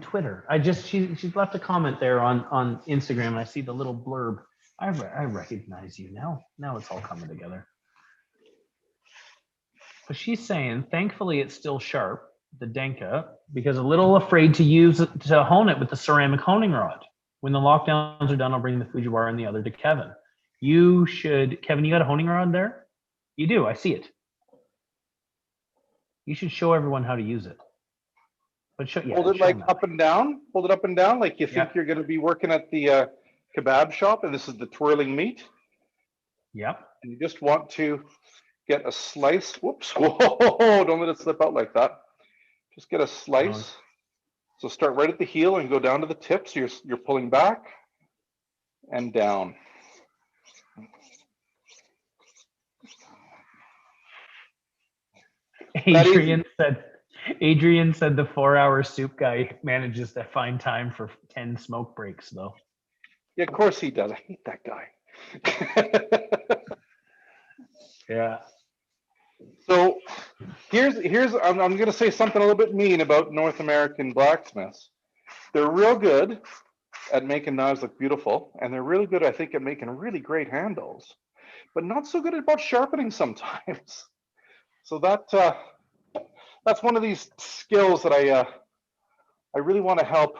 Twitter. She's left a comment there on Instagram. I see the little blurb. I recognize you now. Now it's all coming together. But she's saying, thankfully it's still sharp, the Denka, because a little afraid to hone it with the ceramic honing rod. When the lockdowns are done, I'll bring the Fujiwara and the other to Kevin. Kevin, you got a honing rod there? You do, I see it. You should show everyone how to use it. But hold it like up and down. Hold it up and down like you think you're going to be working at the kebab shop, and this is the twirling meat. Yep. And you just want to get a slice. Whoops! Whoa! Don't let it slip out like that. Just get a slice. So start right at the heel and go down to the tip. So you're pulling back and down. Adrian said the 4-hour soup guy manages to find time for 10 smoke breaks, though. Yeah, of course he does. I hate that guy. Yeah. So here's I'm going to say something a little bit mean about North American blacksmiths. They're real good at making knives look beautiful, and they're really good, I think, at making really great handles, but not so good about sharpening sometimes. So that's one of these skills that I really want to help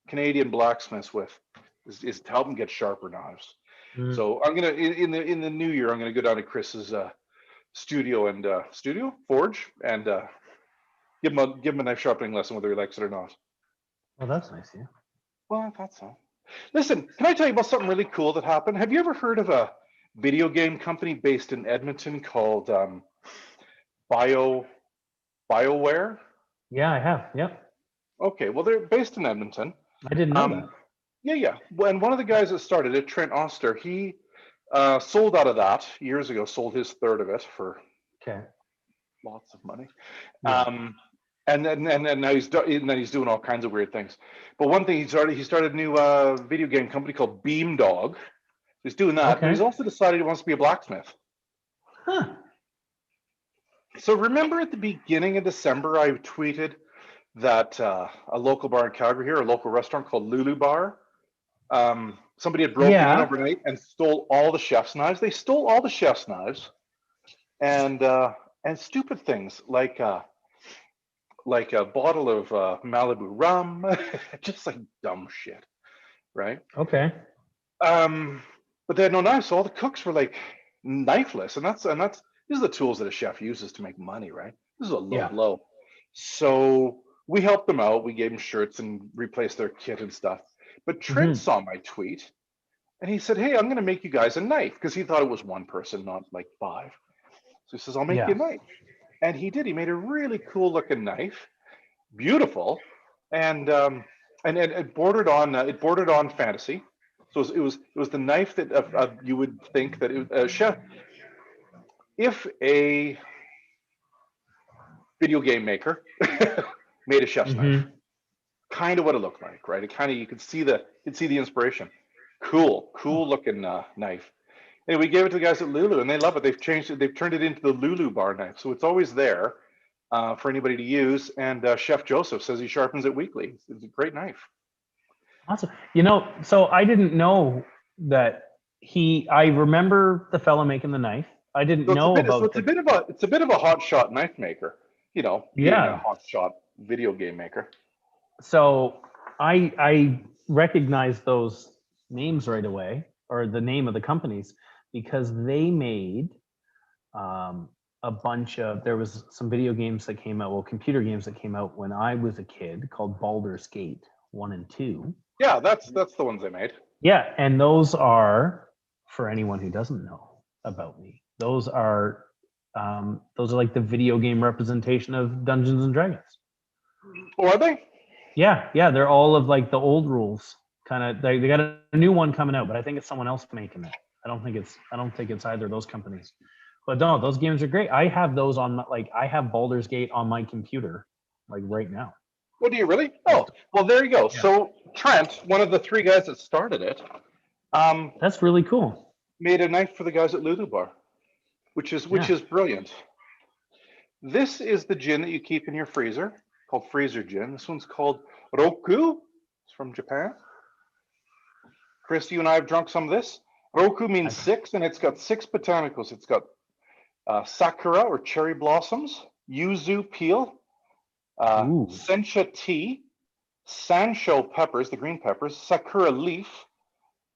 Canadian blacksmiths with, is to help them get sharper knives. So I'm gonna in the new year, I'm gonna go down to Chris's studio forge and give him a knife sharpening lesson, whether he likes it or not. Well, that's nice, yeah. Well, I thought so. Listen, can I tell you about something really cool that happened? Have you ever heard of a video game company based in Edmonton called BioWare? Yeah, I have. Yep. Okay, well, they're based in Edmonton. I didn't know that. Yeah. And one of the guys that started it, Trent Oster, he sold out of that years ago, sold his third of it for lots of money. Yeah. And now he's doing all kinds of weird things. But one thing he started a new video game company called Beamdog. He's doing that, but he's also decided he wants to be a blacksmith. Huh. So remember at the beginning of December, I tweeted that a local bar in Calgary here, a local restaurant called Lulu Bar, somebody had broken in overnight and stole all the chef's knives. They stole all the chef's knives and stupid things like a bottle of Malibu rum, just like dumb shit, right? Okay. But they had no knives, so all the cooks were like knifeless, and these are the tools that a chef uses to make money, right? This is a low blow. So we helped them out. We gave them shirts and replaced their kit and stuff. But Trent saw my tweet and he said, "Hey, I'm going to make you guys a knife," because he thought it was one person, not like 5. So he says, "I'll make Yeah. you a knife." And he did. He made a really cool looking knife, beautiful, and it bordered on fantasy. So it was the knife that you would think that chef, if a video game maker made a chef's knife, kind of what it looked like, right? It kind of, you could see the inspiration. Cool looking knife. And we gave it to the guys at Lulu, and they love it. They've changed it. They've turned it into the Lulu bar knife, so it's always there for anybody to use. And Chef Joseph says he sharpens it weekly. It's a great knife. Awesome. So I didn't know that I remember the fellow making the knife. I didn't know about it's a bit of a hot shot knife maker, being a hot shot video game maker. So I recognized those names right away, or the name of the companies, because they made a bunch of, there was some video games that came out, computer games that came out when I was a kid called Baldur's Gate 1 and 2. Yeah, that's the ones they made. Yeah, and those are, for anyone who doesn't know about me, those are like the video game representation of Dungeons and Dragons. Oh, are they? Yeah, they're all of like the old rules. Kind of, they got a new one coming out, but I think it's someone else making it. I don't think it's either of those companies. But no, those games are great. I have those on I have Baldur's Gate on my computer, like right now. Oh, do you really? Oh, well, there you go. Yeah. So Trent, one of the 3 guys that started it, that's really cool. Made a knife for the guys at Lulu Bar, which is brilliant. This is the gin that you keep in your freezer, called freezer gin. This one's called Roku. It's from Japan. Chris, you and I have drunk some of this. Roku means 6, and it's got 6 botanicals. It's got sakura or cherry blossoms, yuzu peel, sencha tea, sansho peppers, the green peppers, sakura leaf,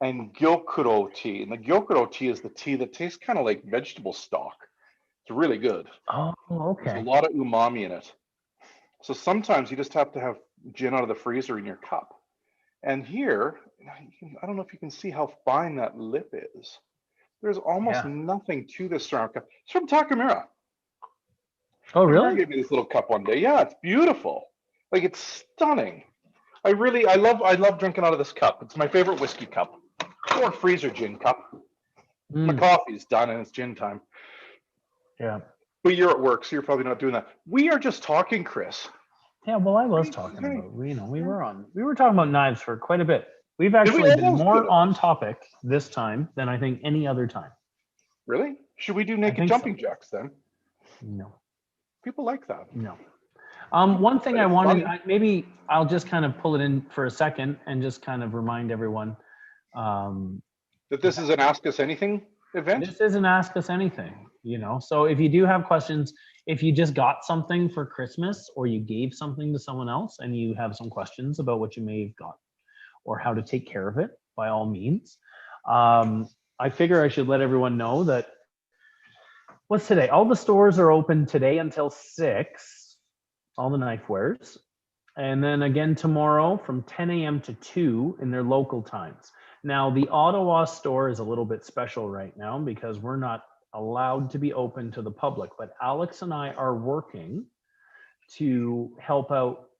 and gyokuro tea. And the gyokuro tea is the tea that tastes kind of like vegetable stock. It's really good. Oh, okay. There's a lot of umami in it. So sometimes you just have to have gin out of the freezer in your cup. And here, I don't know if you can see how fine that lip is. There's almost nothing to this ceramic cup. It's from Takamura. Oh, really? Takamura gave me this little cup one day. Yeah, it's beautiful. Like, it's stunning. I love drinking out of this cup. It's my favorite whiskey cup or freezer gin cup. My coffee's done and it's gin time. Yeah. But you're at work, so you're probably not doing that. We are just talking, Chris. Yeah, well, I was talking about, we were talking about knives for quite a bit. We've actually been more on topic this time than I think any other time. Really? Should we do naked jumping jacks then? No. People like that. No. One thing I wanted, maybe I'll just kind of pull it in for a second and just kind of remind everyone that this is an Ask Us Anything event. This is an Ask Us Anything, So if you do have questions, if you just got something for Christmas or you gave something to someone else and you have some questions about what you may have got or how to take care of it, by all means. I figure I should let everyone know that, what's today? All the stores are open today until 6, all the knife wares. And then again tomorrow from 10 a.m. to 2 in their local times. Now, the Ottawa store is a little bit special right now because we're not allowed to be open to the public, but Alex and I are working to help out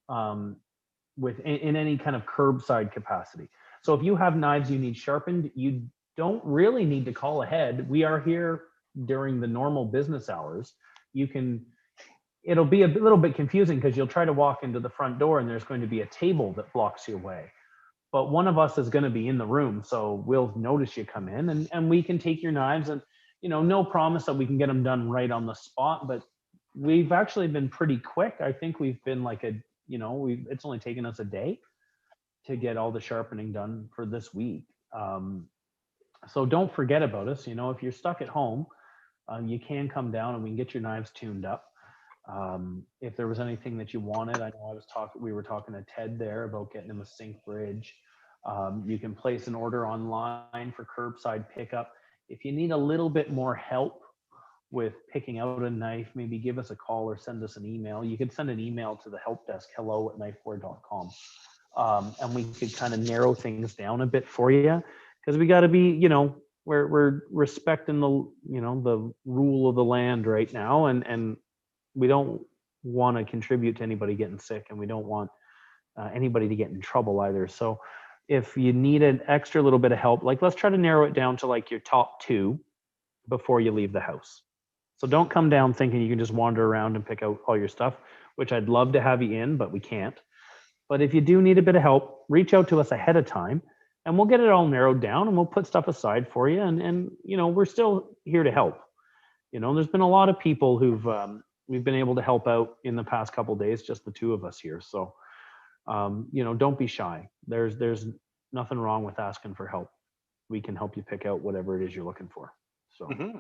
with in any kind of curbside capacity. So if you have knives you need sharpened, you don't really need to call ahead. We are here during the normal business hours. It'll be a little bit confusing because you'll try to walk into the front door and there's going to be a table that blocks your way. But one of us is going to be in the room, so we'll notice you come in and we can take your knives and, no promise that we can get them done right on the spot, but we've actually been pretty quick. I think we've been like it's only taken us a day to get all the sharpening done for this week. So don't forget about us. If you're stuck at home, you can come down and we can get your knives tuned up. If there was anything that you wanted, I know we were talking to Ted there about getting him a sink bridge. You can place an order online for curbside pickup. If you need a little bit more help with picking out a knife, maybe give us a call or send us an email. You could send an email to the help desk, hello@knifeware.com. And we could kind of narrow things down a bit for you, because we got to be, we're respecting the rule of the land right now, and we don't want to contribute to anybody getting sick, and we don't want anybody to get in trouble either. So if you need an extra little bit of help, like, let's try to narrow it down to like your top 2 before you leave the house. So don't come down thinking you can just wander around and pick out all your stuff, which I'd love to have you in, but we can't. But if you do need a bit of help, reach out to us ahead of time, and we'll get it all narrowed down, and we'll put stuff aside for you. And we're still here to help. There's been a lot of people who've we've been able to help out in the past couple of days, just the 2 of us here. So don't be shy. There's nothing wrong with asking for help. We can help you pick out whatever it is you're looking for. So. Mm-hmm.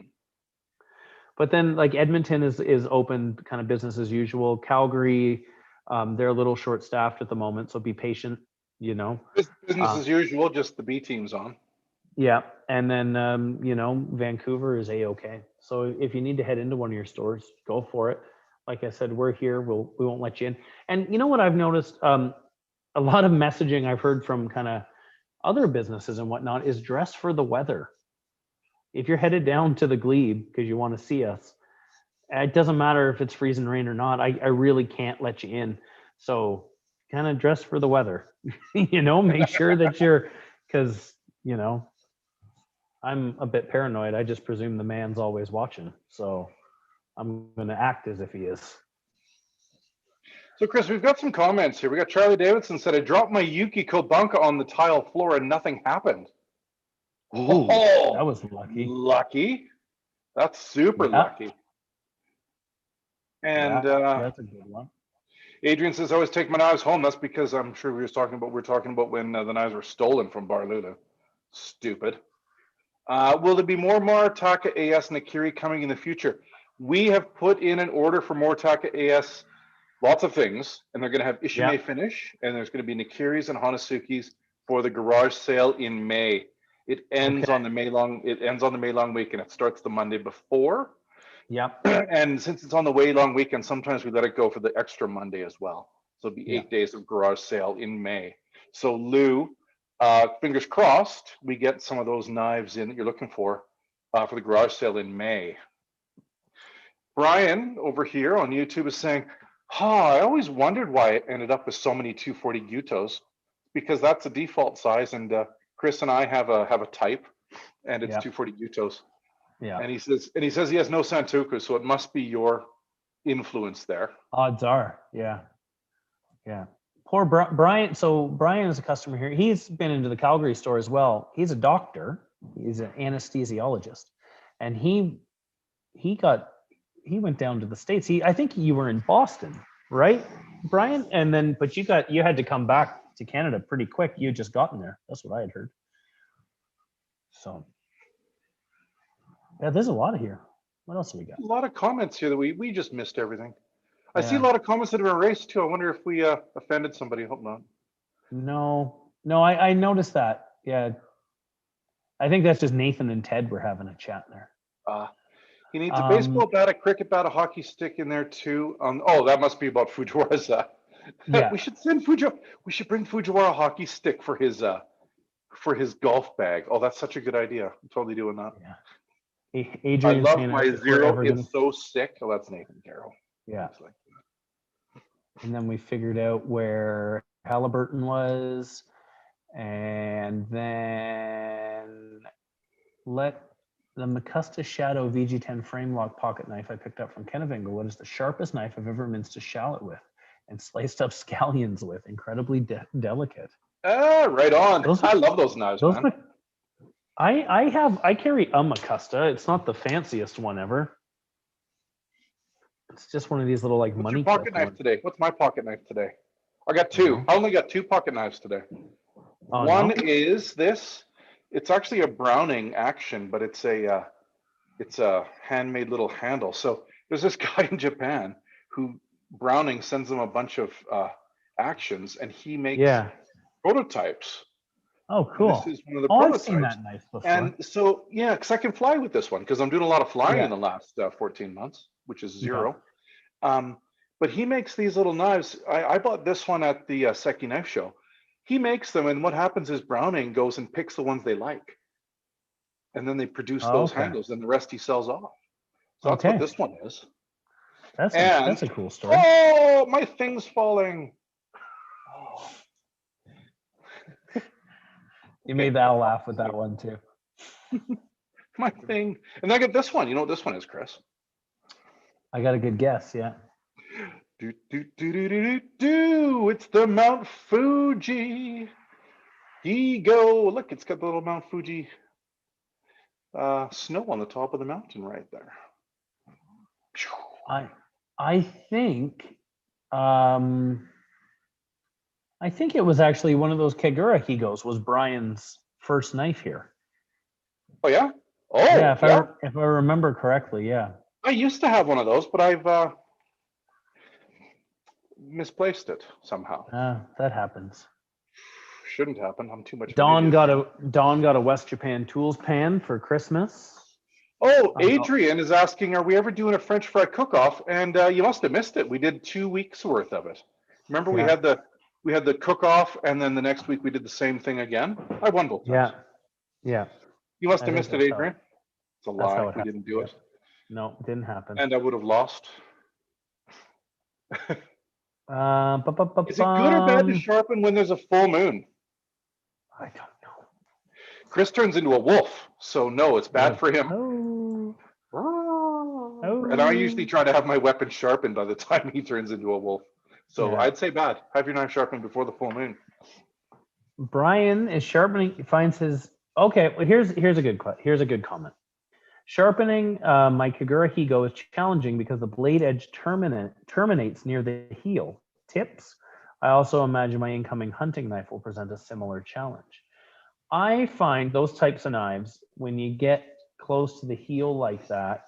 But then, like, Edmonton is open, kind of business as usual. Calgary, they're a little short-staffed at the moment, so be patient. Business as usual, just the B team's on. Yeah, and then Vancouver is a-okay. So if you need to head into one of your stores, go for it. Like I said, we're here. We won't let you in. And you know what I've noticed? A lot of messaging I've heard from kind of other businesses and whatnot is dress for the weather. If you're headed down to the Glebe because you want to see us, it doesn't matter if it's freezing rain or not. I really can't let you in. So kind of dress for the weather, make sure that because, I'm a bit paranoid. I just presume the man's always watching. So I'm going to act as if he is. So Chris, we've got some comments here. We got Charlie Davidson said, I dropped my Yuki Kobanka on the tile floor and nothing happened. Ooh, that was lucky. Lucky. That's super lucky. And that's a good one. Adrian says, I always take my knives home. That's because I'm sure we're talking about when the knives were stolen from Bar Luna. Stupid. Will there be more Moritaka AS Nakiri coming in the future? We have put in an order for Moritaka AS, lots of things, and they're going to have Ishime finish, and there's going to be Nakiris and Hanasukis for the garage sale in May. It ends on the May long. It ends on the May long weekend. It starts the Monday before. Yep. And since it's on the way long weekend, sometimes we let it go for the extra Monday as well. So it'll be 8 days of garage sale in May. So Lou, fingers crossed, we get some of those knives in that you're looking for the garage sale in May. Brian over here on YouTube is saying, I always wondered why it ended up with so many 240 Gyutos, because that's a default size, and Chris and I have a type, and it's 240 Gyutos. Yeah. And he says he has no Santoku, so it must be your influence there. Odds are, yeah. Poor Brian. So Brian is a customer here. He's been into the Calgary store as well. He's a doctor. He's an anesthesiologist, and he went down to the States. I think you were in Boston, right, Brian? And then, but you had to come back to Canada pretty quick. You had just gotten there. That's what I had heard. So, yeah, there's a lot of here. What else have we got? A lot of comments here that we just missed everything. I see a lot of comments that have been erased too. I wonder if we offended somebody. Hope not. No, I noticed that. Yeah, I think that's just Nathan and Ted were having a chat there. He needs a baseball bat, a cricket bat, a hockey stick in there too. That must be about Fujiwara's. Yeah. We should bring Fujiwara a hockey stick for his golf bag. Oh, that's such a good idea. I'm totally doing that. Yeah. Adrian's I love my Zero. It's so sick. Oh, that's Nathan Carroll. Yeah. And then we figured out where Halliburton was, and then let the Macusta Shadow VG10 frame lock pocket knife I picked up from Kennevingle. What is the sharpest knife I've ever minced a shallot with and sliced up scallions with? Incredibly delicate. Right on. I love those knives, man. I carry a Macusta. It's not the fanciest one ever. It's just one of these little like What's money. Your pocket knife today? What's my pocket knife today? I got two. I only got two pocket knives today. One is this. It's actually a Browning action, but it's a handmade little handle. So there's this guy in Japan who Browning sends him a bunch of actions, and he makes prototypes. Oh, And cool. this is one of the Oh, I've prototypes. seen that knife before. And so, yeah, because I can fly with this one because I'm doing a lot of flying Yeah. in the last 14 months, which is zero. But he makes these little knives. I bought this one at the Seki Knife Show. He makes them, and what happens is Browning goes and picks the ones they like, and then they produce Oh, those okay. handles, and the rest he sells off. So that's what this one is. That's And a cool story. oh, my thing's falling. You made Val laugh with that one too. My thing. And I got this one. You know what this one is, Chris? I got a good guess. Yeah. Do, do, do, do, do, do, do. It's the Mount Fuji. Ego. Look, it's got the little Mount Fuji snow on the top of the mountain right there. I think it was actually one of those Kagura Higos was Brian's first knife here. Oh yeah? Oh yeah, yeah. If I remember correctly, yeah. I used to have one of those, but I've misplaced it somehow. That happens. Shouldn't happen. I'm too much. Don got a West Japan Tools pan for Christmas. Oh, Adrian is asking, are we ever doing a French fry cook-off? And you must have missed it. We did 2 weeks worth of it. Remember, we had the cook-off, and then the next week we did the same thing again. I won both times. Yeah. You must have missed it, Adrian. It's a lie. We didn't do it. No, it didn't happen. And I would have lost. Is it good or bad to sharpen when there's a full moon? I don't know. Chris turns into a wolf, so no, it's bad for him. And I usually try to have my weapon sharpened by the time he turns into a wolf. So I'd say bad. Have your knife sharpened before the full moon. Brian is sharpening. He finds his. Okay, well, here's a good comment. Sharpening my Kagura Higo is challenging because the blade edge terminates near the heel tips. I also imagine my incoming hunting knife will present a similar challenge. I find those types of knives, when you get close to the heel like that,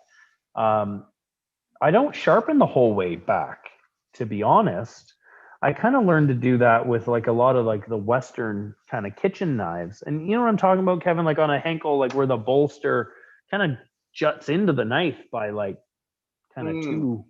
I don't sharpen the whole way back, to be honest. I kind of learned to do that with like a lot of like the Western kind of kitchen knives. And you know what I'm talking about, Kevin? Like on a Henkel, like where the bolster kind of juts into the knife by like kind of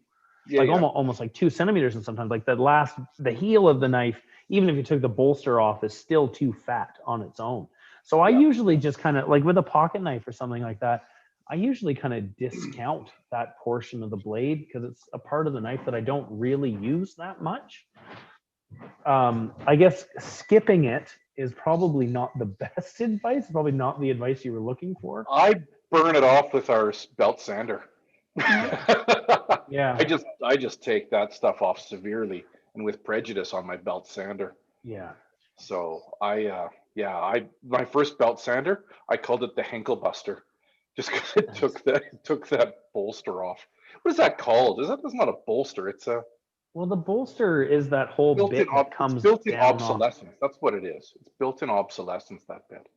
almost like 2 centimeters, and sometimes like the heel of the knife, even if you took the bolster off, is still too fat on its own. So I usually just kind of like with a pocket knife or something like that, I usually kind of discount that portion of the blade because it's a part of the knife that I don't really use that much. I guess skipping it is probably not the best advice, probably not the advice you were looking for. I burn it off with our belt sander. Yeah. I just take that stuff off severely and with prejudice on my belt sander. Yeah. So my first belt sander, I called it the Henkel Buster, just because it took that bolster off. What is that called? That's not a bolster. It's a the bolster is that whole bit that comes built-in down obsolescence. Off. That's what it is. It's built-in obsolescence, that bit.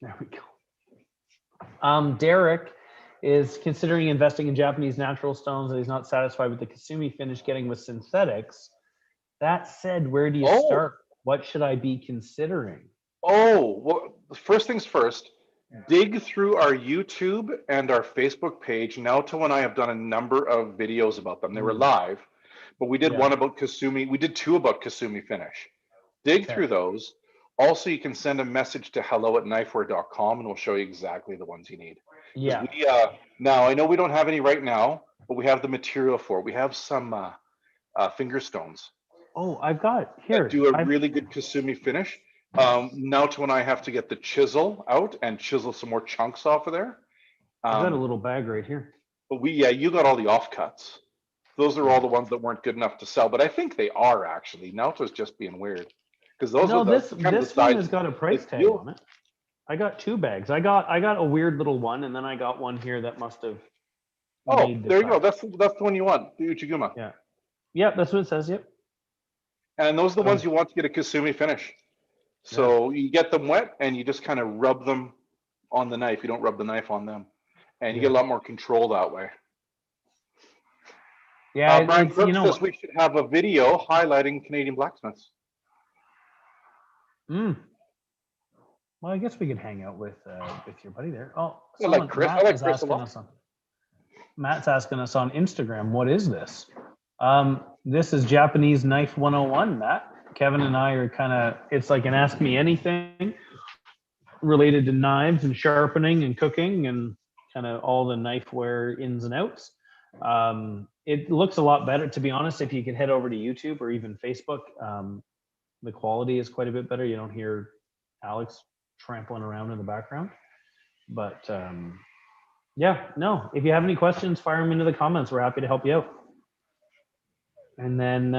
There we go. Derek is considering investing in Japanese natural stones, and he's not satisfied with the Kasumi finish getting with synthetics. That said, where do you start? What should I be considering? Oh, well, first things first, dig through our YouTube and our Facebook page. Naoto and I have done a number of videos about them. They were live, but we did one about Kasumi. We did 2 about Kasumi finish. Dig through those. Also, you can send a message to hello@knifeware.com and we'll show you exactly the ones you need. Yeah. Now, I know we don't have any right now, but we have the material for it. We have some finger stones. Oh, I've got here. Do a really good Kasumi finish. Naoto and I have to get the chisel out and chisel some more chunks off of there. I've got a little bag right here. But you got all the offcuts. Those are all the ones that weren't good enough to sell, but I think they are actually. Naoto's just being weird because those are this one has got a price tag on it. I got 2 bags. I got a weird little one, and then I got one here that must have. Oh, there you go. That's the one you want, the Uchiguma. Yeah. Yeah, that's what it says. Yep. And those are the ones you want to get a Kasumi finish. So you get them wet and you just kind of rub them on the knife. You don't rub the knife on them, and you get a lot more control that way. Yeah, Brian Brooks says we should have a video highlighting Canadian blacksmiths. Well, I guess we could hang out with your buddy there. Oh, I like Chris. I like Chris a lot. Matt's asking us on Instagram, what is this? This is Japanese Knife 101, Matt. Kevin and I are kind of, it's like an Ask Me Anything related to knives and sharpening and cooking and kind of all the knifeware ins and outs. It looks a lot better, to be honest, if you can head over to YouTube or even Facebook. The quality is quite a bit better. You don't hear Alex trampling around in the background. But yeah, no, if you have any questions, fire them into the comments. We're happy to help you out. And then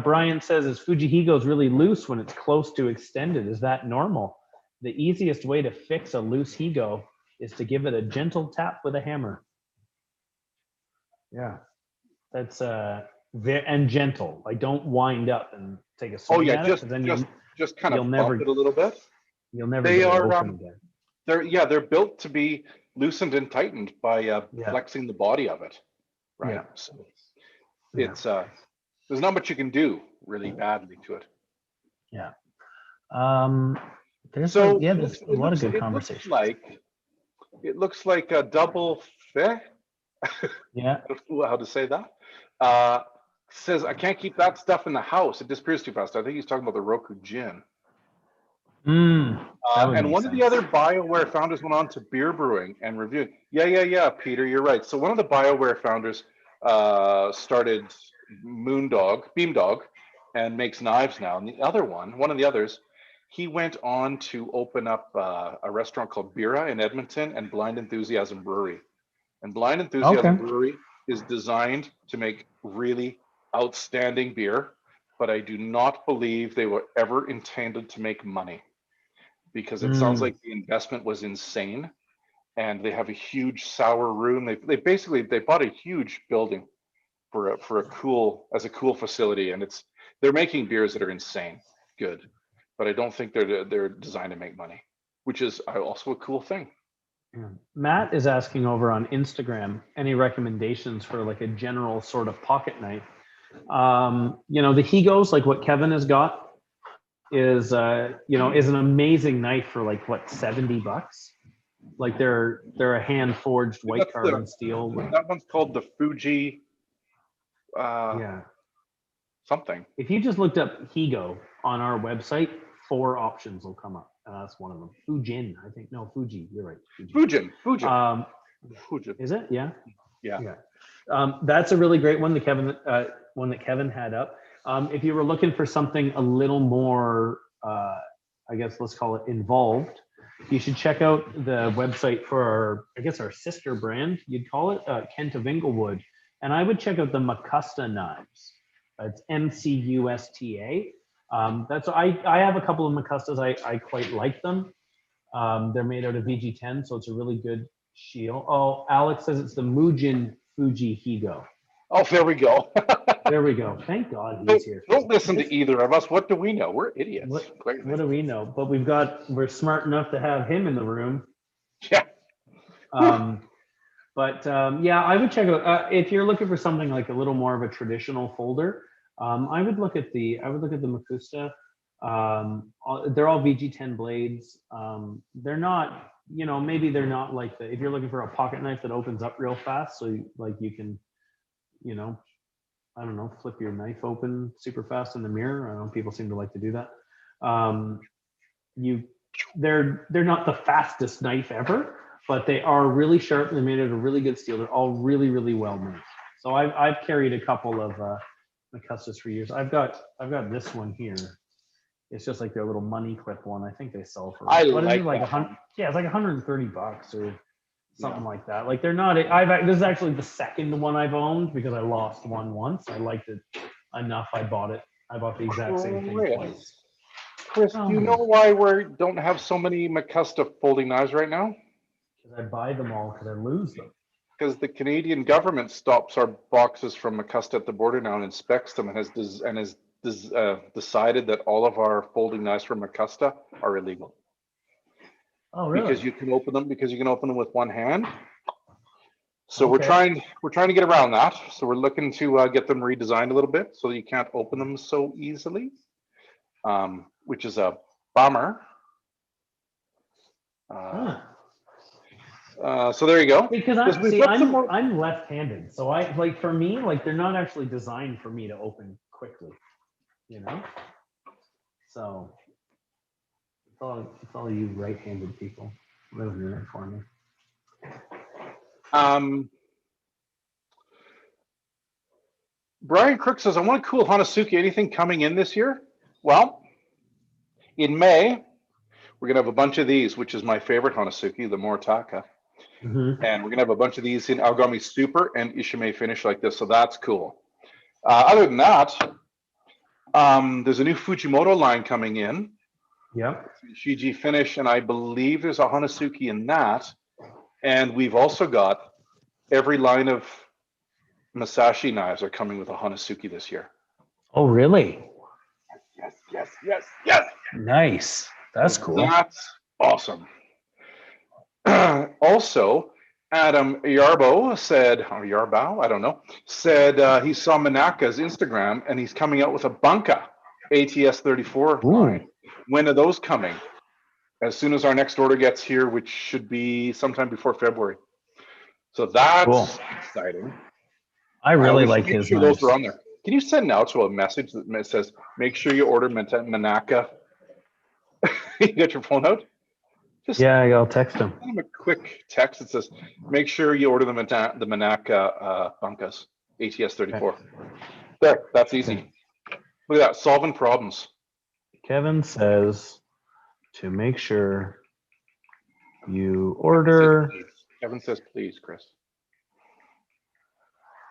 Brian says, is Fujihigos really loose when it's close to extended? Is that normal? The easiest way to fix a loose Higo is to give it a gentle tap with a hammer. Yeah, that's and gentle. Like, don't wind up and take a swing at it, just kind of bump it a little bit. You'll never get it open again. They're built to be loosened and tightened by flexing the body of it, right? Yeah. So it's there's not much you can do really badly to it. Yeah. There's a lot of good conversation. It looks like a double fe. Yeah. I don't know how to say that. Says I can't keep that stuff in the house. It disappears too fast. I think he's talking about the Roku Gin. And one of the other BioWare founders went on to beer brewing and reviewing. Yeah, Peter, you're right. So one of the BioWare founders started Beamdog, and makes knives now. And the other one of the others, he went on to open up a restaurant called Bira in Edmonton and Blind Enthusiasm Brewery. And Blind Enthusiasm Brewery is designed to make really outstanding beer, but I do not believe they were ever intended to make money, because it sounds like the investment was insane, and they have a huge sour room. They basically bought a huge building for a cool facility, and they're making beers that are insane good, but I don't think they're designed to make money, which is also a cool thing. Yeah. Matt is asking over on Instagram, any recommendations for like a general sort of pocket knife? The Higos, like what Kevin has got, is an amazing knife for like what, $70. Like they're a hand forged white carbon steel. That one's called the Fuji. Something. If you just looked up Higo on our website, 4 options will come up, and that's one of them. Fujin, I think. No, Fuji. You're right. Fujin. Fujin. Is it? Yeah. Yeah. That's a really great one. The one that Kevin had up. If you were looking for something a little more, I guess let's call it involved, you should check out the website for our sister brand, you'd call it, Kent of Inglewood. And I would check out the Makusta knives. It's MCUSTA. I have a couple of Makustas. I quite like them. They're made out of VG10, so it's a really good shield. Oh, Alex says it's the Mugen Fuji Higo. Oh, there we go. There we go. Thank God he's here. Don't listen to either of us. What do we know? We're idiots. What do we know? But we're smart enough to have him in the room. Yeah. I would check out if you're looking for something like a little more of a traditional folder. I would look at the Makusta. They're all VG10 blades. They're not, maybe they're not like if you're looking for a pocket knife that opens up real fast, so you can, I don't know, flip your knife open super fast in the mirror. I don't know, people seem to like to do that. They're not the fastest knife ever, but they are really sharp. They're made out of really good steel. They're all really, really well made. So I've carried a couple of Makustas for years. I've got this one here. It's just like their little money clip one. I think they sell for it's like $130 or something like that. Like they're not. This is actually the second one I've owned because I lost one once. I liked it enough. I bought it. I bought the exact same thing twice. Chris, do you know why we don't have so many Makusta folding knives right now? Because I buy them all because I lose them. Because the Canadian government stops our boxes from Makusta at the border now and inspects them and has decided that all of our folding knives from Makusta are illegal. Oh, really? Because you can open them with one hand. So we're trying to get around that. So we're looking to get them redesigned a little bit so that you can't open them so easily, which is a bummer. So there you go. Because I'm left-handed, so for me, they're not actually designed for me to open quickly, So it's all you right-handed people living it for me. Brian Crook says, I want a cool Hanazuki. Anything coming in this year? Well, in May, we're going to have a bunch of these, which is my favorite Hanazuki, the Moritaka. Mm-hmm. And we're going to have a bunch of these in Aogami Super and Ishime finish like this. So that's cool. Other than that, there's a new Fujimoto line coming in. Yep. Shiji finish, and I believe there's a Hanazuki in that. And we've also got every line of Masashi knives are coming with a Hanazuki this year. Oh, really? Yes. Nice. That's cool. That's awesome. Also, Adam Yarbo said, or Yarbao, I don't know, said he saw Manaka's Instagram and he's coming out with a Bunka ATS 34 line. When are those coming? As soon as our next order gets here, which should be sometime before February. So that's exciting. I really like his sure those are on there. Can you send now to a message that says, make sure you order Manaka? You got your phone out? I'll text him. Send him a quick text that says, make sure you order the Manaka Bunkas, ATS 34. Okay. There, that's easy. Okay. Look at that, solving problems. Kevin says to make sure you order. Kevin says, please, Chris.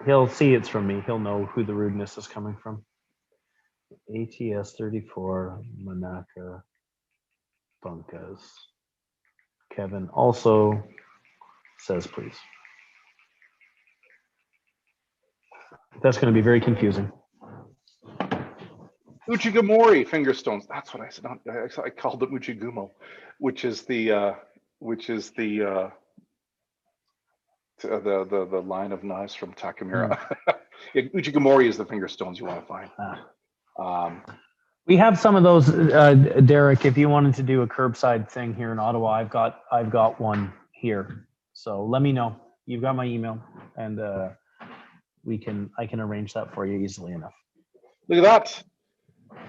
He'll see it's from me. He'll know who the rudeness is coming from. ATS 34 Manaka Bunkas. Kevin also says, please. That's going to be very confusing. Uchigomori finger stones. That's what I said. I called it Uchigumo, which is the line of knives from Takamura. Uchigomori is the finger stones you want to find. We have some of those, Derek. If you wanted to do a curbside thing here in Ottawa, I've got one here. So let me know. You've got my email, and I can arrange that for you easily enough. Look at that.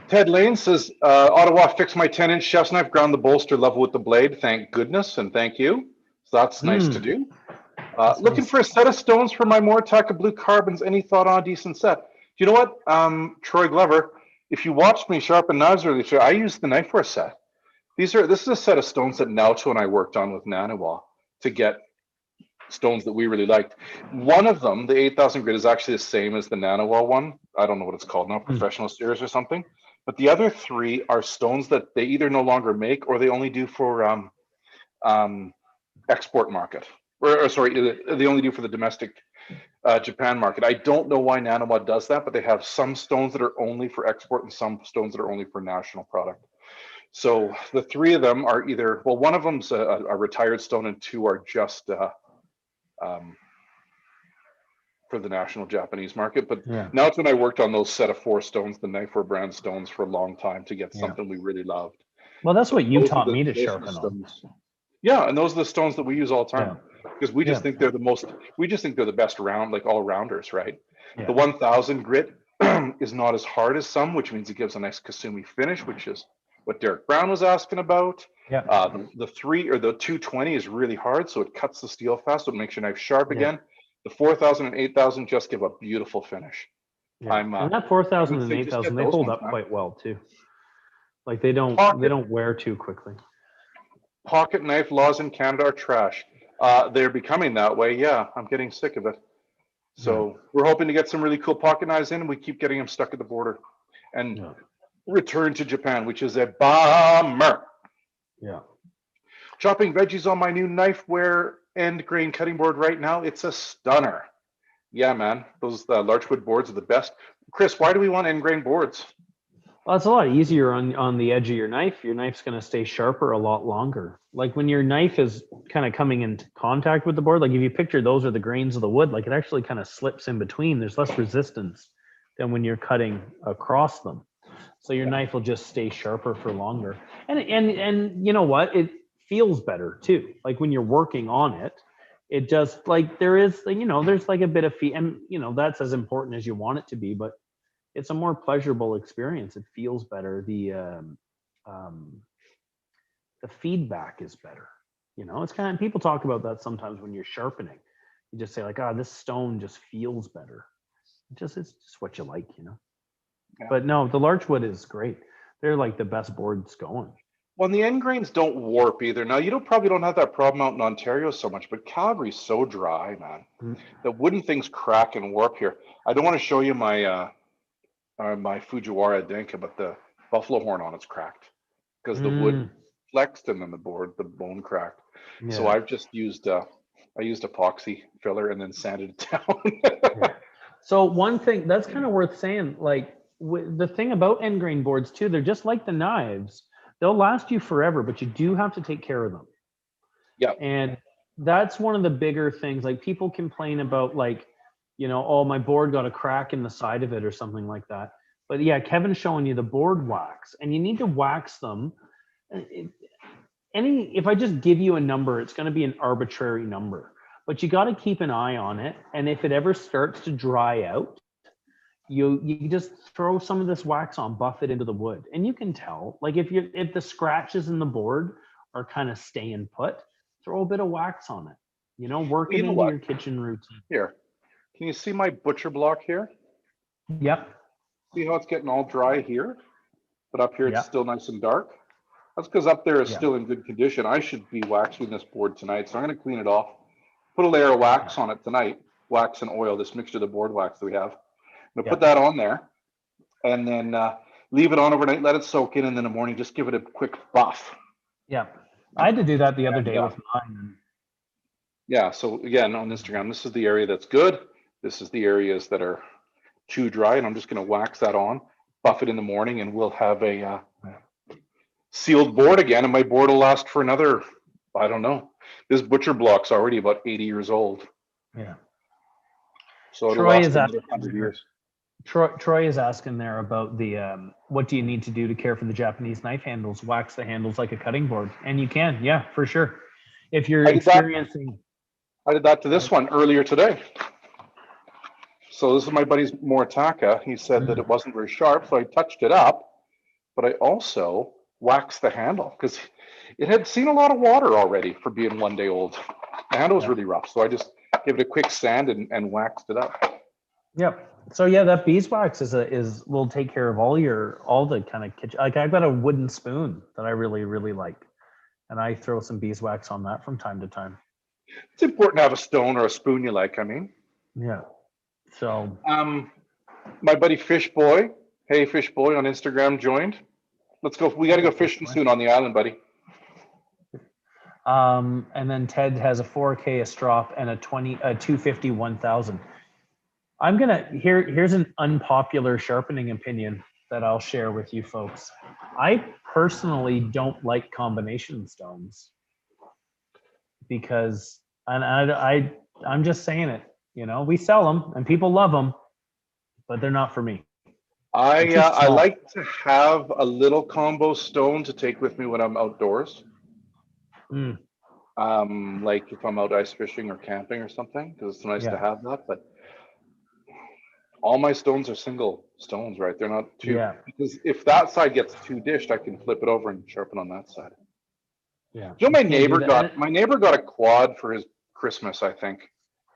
Ted Lane says, Ottawa, fix my 10-inch chef's knife, ground the bolster level with the blade. Thank goodness, and thank you. So that's nice to do. Looking for a set of stones for my Moritaka Blue Carbons. Any thought on a decent set? You know what, Troy Glover, if you watched me sharpen knives earlier today, I used the Knifeware set. This is a set of stones that Naoto and I worked on with Nanawa to get stones that we really liked. One of them, the 8,000 grit, is actually the same as the Nanawa one. I don't know what it's called now, Professional Series or something. But the other three are stones that they either no longer make or they only do for export market. Or sorry, they only do for the domestic Japan market. I don't know why Nanawa does that, but they have some stones that are only for export and some stones that are only for national product. So the three of them are either, well, one of them's a retired stone and two are just for the national Japanese market. But now it's when I worked on those set of 4 stones, the Knifeware brand stones, for a long time to get something we really loved. Well, that's what you taught me to sharpen on. Yeah, and those are the stones that we use all the time because we just think they're the most. We just think they're the best round, like all rounders, right? Yeah. The 1,000 grit is not as hard as some, which means it gives a nice Kasumi finish, which is what Derek Brown was asking about. Yeah. The 220 is really hard, so it cuts the steel fast, so it makes your knife sharp again. The 4,000 and 8,000 just give a beautiful finish. Yeah. And that 4,000 and 8,000, they hold up quite well too. Like they don't wear too quickly. Pocket knife laws in Canada are trash. They're becoming that way. Yeah, I'm getting sick of it. So we're hoping to get some really cool pocket knives in, and we keep getting them stuck at the border and return to Japan, which is a bummer. Yeah. Chopping veggies on my new Knifeware end grain cutting board right now. It's a stunner. Yeah, man. Those Larchwood boards are the best. Chris, why do we want end grain boards? Well, it's a lot easier on the edge of your knife. Your knife's going to stay sharper a lot longer. Like when your knife is kind of coming into contact with the board, like if you picture those are the grains of the wood, like it actually kind of slips in between. There's less resistance than when you're cutting across them. So your knife will just stay sharper for longer. And you know what? feels better too. Like when you're working on it, it just like there is, you know, there's like a bit of and you know, that's as important as you want it to be, but it's a more pleasurable experience. It feels better. The feedback is better. You know, it's kind of, people talk about that sometimes when you're sharpening. You just say like, oh, this stone just feels better. It's just what you like, you know. Yeah. But no, the larchwood is great. They're like the best boards going. Well, the end grains don't warp either. Now, you probably don't have that problem out in Ontario so much, but Calgary's so dry, man. The wooden things crack and warp here. I don't want to show you my my Fujiwara Denka, but the buffalo horn on it's cracked because the wood flexed and then the bone cracked. Yeah. So I've just used I used epoxy filler and then sanded it down. Yeah. So one thing that's kind of worth saying, like the thing about end grain boards too, they're just like the knives. They'll last you forever, but you do have to take care of them. Yeah. And that's one of the bigger things. Like people complain about like, you know, oh, my board got a crack in the side of it or something like that. But yeah, Kevin's showing you the board wax, and you need to wax them. If I just give you a number, it's going to be an arbitrary number, but you got to keep an eye on it. And if it ever starts to dry out, you just throw some of this wax on, buff it into the wood, and you can tell. Like if the scratches in the board are kind of staying put, throw a bit of wax on it. You know, work it into your kitchen routine. Here, can you see my butcher block here? Yep. See how it's getting all dry here, but up here it's still nice and dark. That's because up there is still in good condition. I should be waxing this board tonight, so I'm going to clean it off, put a layer of wax on it tonight, wax and oil, this mixture of the board wax that we have. I'm going to put that on there, and then leave it on overnight, let it soak in, and then in the morning just give it a quick buff. Yeah, I had to do that the other day with mine. Yeah, so again, on Instagram, this is the area that's good. This is the areas that are too dry, and I'm just going to wax that on, buff it in the morning, and we'll have a sealed board again, and my board will last for another, I don't know. This butcher block's already about 80 years old. Yeah. So it'll last another 100 years. Troy is asking there about the what do you need to do to care for the Japanese knife handles? Wax the handles like a cutting board, and you can, yeah, for sure. If you're experiencing, I did that to this one earlier today. So this is my buddy's Moritaka. He said that it wasn't very sharp, so I touched it up, but I also waxed the handle because it had seen a lot of water already for being 1 day old. The handle was really rough, so I just gave it a quick sand and waxed it up. Yep. So yeah, that beeswax will take care of all the kind of kitchen. Like I've got a wooden spoon that I really, really like, and I throw some beeswax on that from time to time. It's important to have a stone or a spoon you like. I mean, yeah. So my buddy Fish Boy, hey Fish Boy on Instagram joined. Let's go. We got to go fishing soon on the island, buddy. And then Ted has a 4K, a strop, and a 250 1000. I'm gonna here's an unpopular sharpening opinion that I'll share with you folks. I personally don't like combination stones because, and I'm just saying it. You know, we sell them and people love them, but they're not for me. I like to have a little combo stone to take with me when I'm outdoors. Like if I'm out ice fishing or camping or something, because it's nice to have that. But all my stones are single stones, right? They're not two. Yeah. Because if that side gets too dished, I can flip it over and sharpen on that side. Yeah. You know, my neighbor got a quad for his Christmas, I think,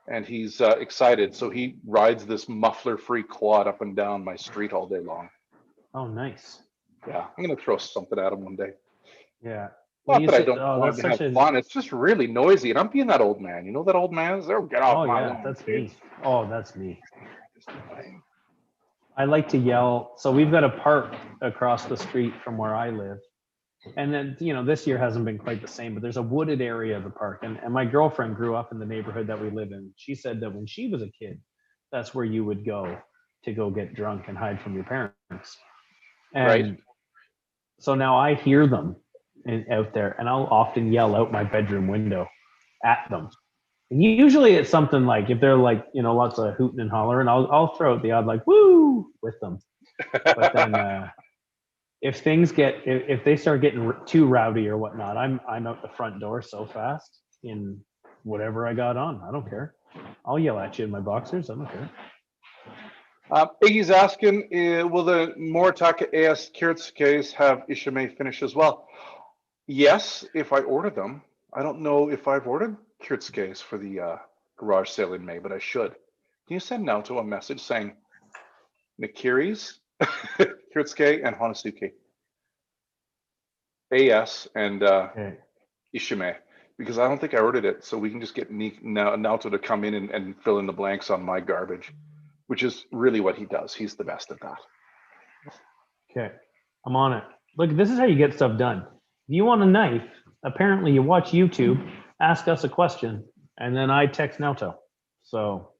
and he's excited. So he rides this muffler-free quad up and down my street all day long. Oh, nice. Yeah, I'm gonna throw something at him one day. Yeah. Not that I don't want to have fun. It's just really noisy, and I'm being that old man. You know that old man? Get off my lawn. That's me. Oh, that's me. I like to yell. So we've got a park across the street from where I live. And then, you know, this year hasn't been quite the same, but there's a wooded area of the park. And my girlfriend grew up in the neighborhood that we live in. She said that when she was a kid, that's where you would go to go get drunk and hide from your parents. And so now I hear them out there, and I'll often yell out my bedroom window at them. And usually it's something like, if they're like, you know, lots of hooting and hollering, I'll throw out the odd like, woo, with them. But then if things get if they start getting too rowdy or whatnot, I'm out the front door so fast in whatever I got on. I don't care. I'll yell at you in my boxers. I don't care. Iggy's asking, will the Moritaka AS Kiritsuke's have Ishime finish as well? Yes, if I order them. I don't know if I've ordered Kiritsuke's for the garage sale in May, but I should. Can you send Naoto a message saying Nakiri's, Kiritsuke, and Hanazuki? AS and Okay. Ishime, because I don't think I ordered it, so we can just get Naoto to come in and fill in the blanks on my garbage, which is really what he does. He's the best at that. Okay, I'm on it. Look, this is how you get stuff done. If you want a knife, apparently you watch YouTube, ask us a question, and then I text Naoto. So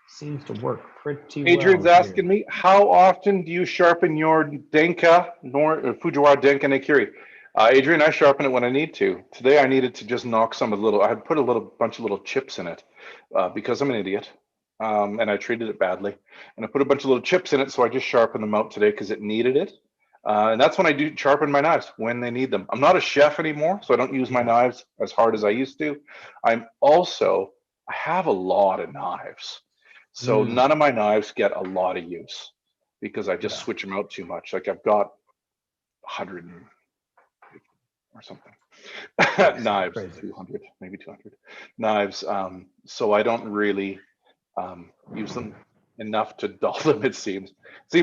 seems to work pretty Adrian's well asking me, how often do you sharpen your Denka, Fujiwara Denka Nikiri? Adrian, I sharpen it when I need to. Today I needed to just knock some of the little, I had put a bunch of little chips in it because I'm an idiot. And I treated it badly. And I put a bunch of little chips in it, so I just sharpened them out today because it needed it. And that's when I do sharpen my knives, when they need them. I'm not a chef anymore, so I don't use my knives as hard as I used to. I have a lot of knives. So none of my knives get a lot of use because I just switch them out too much. Like I've got 100 or something knives, crazy. 200, maybe 200 knives. So I don't really use them enough to dull them. It seems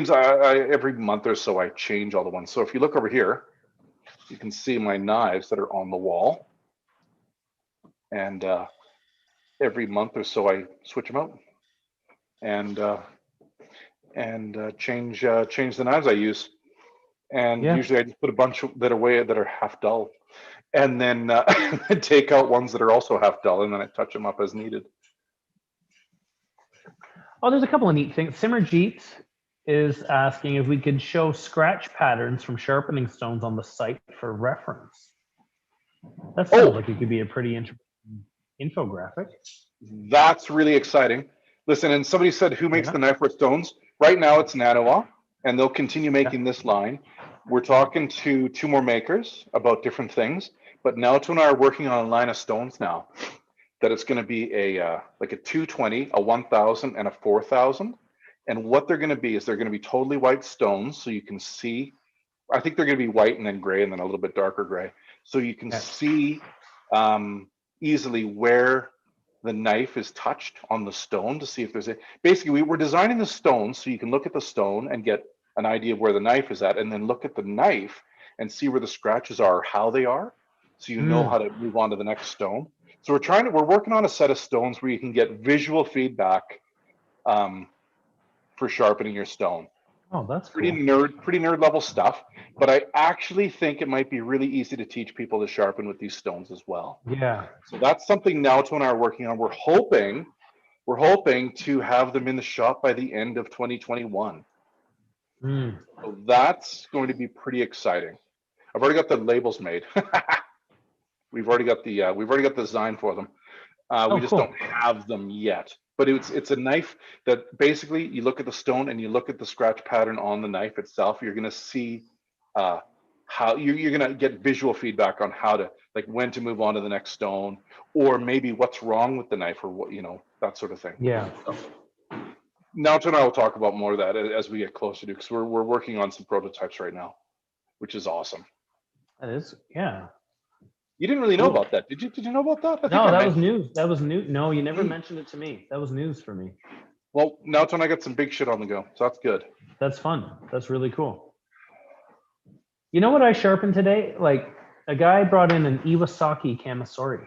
I every month or so I change all the ones. So if you look over here, you can see my knives that are on the wall, and every month or so I switch them out and change the knives I use. And usually I just put a bunch that are half dull, and then take out ones that are also half dull, and then I touch them up as needed. Oh, there's a couple of neat things. Simmerjeet is asking if we could show scratch patterns from sharpening stones on the site for reference. That sounds like it could be a pretty interesting infographic. That's really exciting. Listen, and somebody said, who makes the knife for stones? Right now it's Nanawa, and they'll continue making this line. We're talking to 2 more makers about different things, but Naoto and I are working on a line of stones now that it's going to be like a 220, a 1000, and a 4000. And what they're going to be is they're going to be totally white stones, so you can see. I think they're going to be white and then gray and then a little bit darker gray, so you can see easily where the knife is touched on the stone to see if there's a. Basically, we're designing the stone so you can look at the stone and get an idea of where the knife is at, and then look at the knife and see where the scratches are or how they are, so you know how to move on to the next stone. So we're working on a set of stones where you can get visual feedback for sharpening your stone. Oh, that's pretty cool. pretty nerd level stuff. But I actually think it might be really easy to teach people to sharpen with these stones as well. Yeah. So that's something Naoto and I are working on. We're hoping to have them in the shop by the end of 2021. So that's going to be pretty exciting. I've already got the labels made. We've already got the design for them. We just don't have them yet. But it's a knife that basically you look at the stone and you look at the scratch pattern on the knife itself. You're going to see how you're going to get visual feedback on how to, like, when to move on to the next stone, or maybe what's wrong with the knife, or what, that sort of thing. Yeah. So, Naoto and I will talk about more of that as we get closer to, because we're working on some prototypes right now, which is awesome. That is, yeah. You didn't really know about that, did you? Did you know about that? No, that was news. That was new. No, you never mentioned it to me. That was news for me. Well, Naoto and I got some big shit on the go, so that's good. That's fun. That's really cool. You know what I sharpened today? Like, a guy brought in an Iwasaki Kamasori.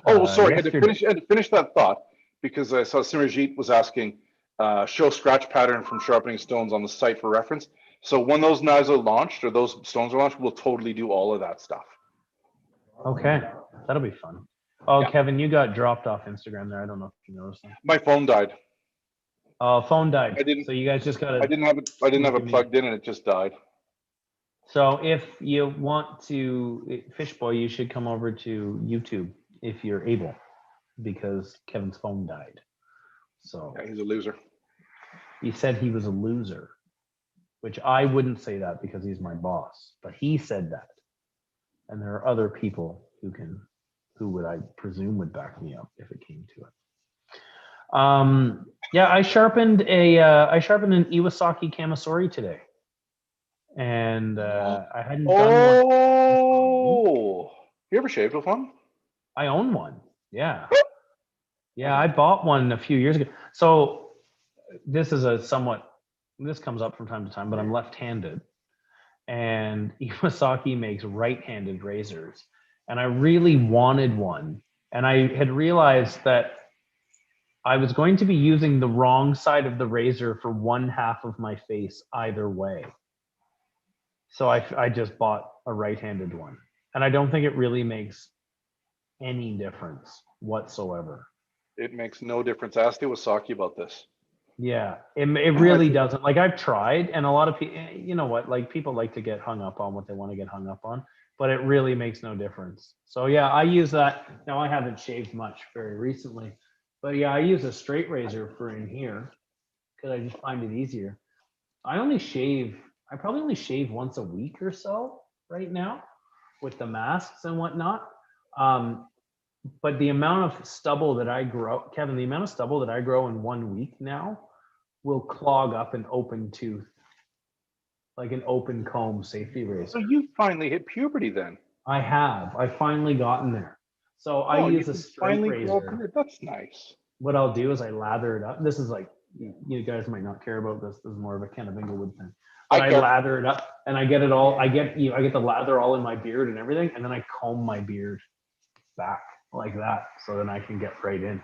Oh, sorry. And to finish that thought, because I saw Simmerjeet was asking, show scratch pattern from sharpening stones on the site for reference. So when those knives are launched, or those stones are launched, we'll totally do all of that stuff. Okay, that'll be fun. Oh, yeah. Kevin, you got dropped off Instagram there. I don't know if you noticed that. My phone died. Phone died. So you guys just got to. I didn't have it plugged in, and it just died. So if you want to, Fishboy, you should come over to YouTube if you're able, because Kevin's phone died. So yeah, he's a loser. He said he was a loser. which I wouldn't say that because he's my boss, but he said that. And there are other people who would, I presume, would back me up if it came to it. Yeah, I sharpened an Iwasaki Kamasori today. And I hadn't done one. Oh, you ever shaved with one? I own one. Yeah. Yeah, I bought one a few years ago. So this comes up from time to time, but I'm left-handed. And Iwasaki makes right-handed razors. And I really wanted one. And I had realized that I was going to be using the wrong side of the razor for one half of my face either way. So I just bought a right-handed one. And I don't think it really makes any difference whatsoever. It makes no difference. Ask Iwasaki about this. Yeah, it really doesn't. Like, I've tried, and a lot of people, you know what, like, people like to get hung up on what they want to get hung up on, but it really makes no difference. So yeah, I use that. Now, I haven't shaved much very recently, but yeah, I use a straight razor for in here because I just find it easier. I probably only shave once a week or so right now with the masks and whatnot. But the amount of stubble that I grow, Kevin, the amount of stubble that I grow in 1 week now will clog up an open tooth, like an open comb safety razor. So you finally hit puberty then? I've finally gotten there. So I use a straight razor. That's nice. What I'll do is I lather it up. This is like, you guys might not care about this. This is more of a Ken of Inglewood thing. But I lather it up and I get it all. I get the lather all in my beard and everything, and then I comb my beard back like that, so then I can get right in.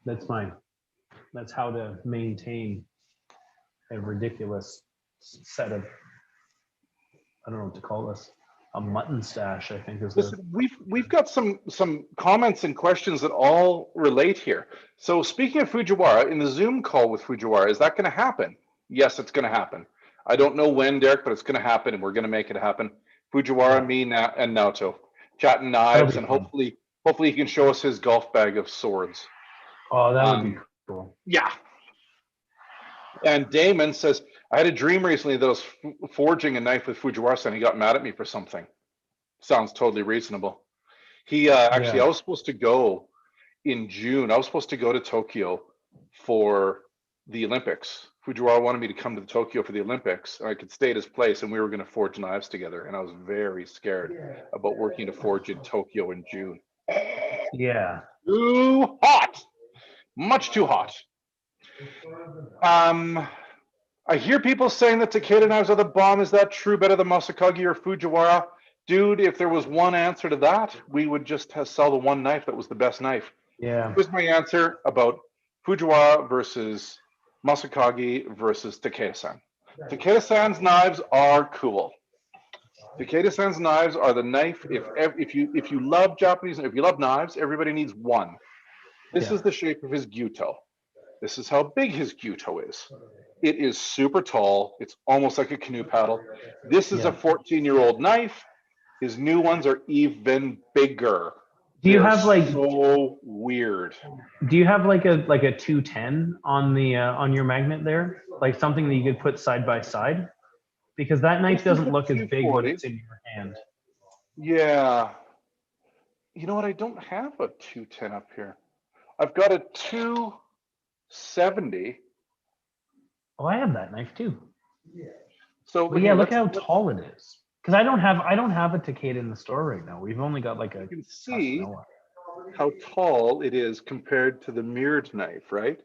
That's how to maintain a ridiculous set of, I don't know what to call this, a mutton stash, I think is. Listen, we've got some comments and questions that all relate here. So speaking of Fujiwara, in the Zoom call with Fujiwara, is that going to happen? Yes, it's going to happen. I don't know when, Derek, but it's going to happen, and we're going to make it happen. Fujiwara, me, and Naoto chatting knives, and hopefully he can show us his golf bag of swords. Oh, that would be cool. Yeah. And Damon says, I had a dream recently that I was forging a knife with Fujiwara, and he got mad at me for something. Sounds totally reasonable. He actually, I was supposed to go in June. I was supposed to go to Tokyo for the Olympics. Fujiwara wanted me to come to Tokyo for the Olympics, and I could stay at his place, and we were going to forge knives together. And I was very scared about working to forge in Tokyo in June. Yeah. Too hot. Much too hot. I hear people saying that Takeda knives are the bomb. Is that true? Better than Masakagi or Fujiwara? Dude, if there was one answer to that, we would just sell the one knife that was the best knife. Yeah. Here's my answer about Fujiwara versus Masakagi versus Takeda-san. Takeda-san's knives are cool. Takeda-san's knives are the knife. If you love Japanese, if you love knives, everybody needs one. This is the shape of his gyuto. This is how big his gyuto is. It is super tall. It's almost like a canoe paddle. This is a 14-year-old knife. His new ones are even bigger. Do you have like so weird? Do you have like a 210 on the on your magnet there? Like something that you could put side by side? Because that knife doesn't look as big when it's in your hand. Yeah. You know what? I don't have a 210 up here. I've got a 270. Oh, I have that knife too. So well, yeah, look how tall it is. Because I don't have a Takeda in the store right now. We've only got like a. You can see how tall it is compared to the mirrored knife, right?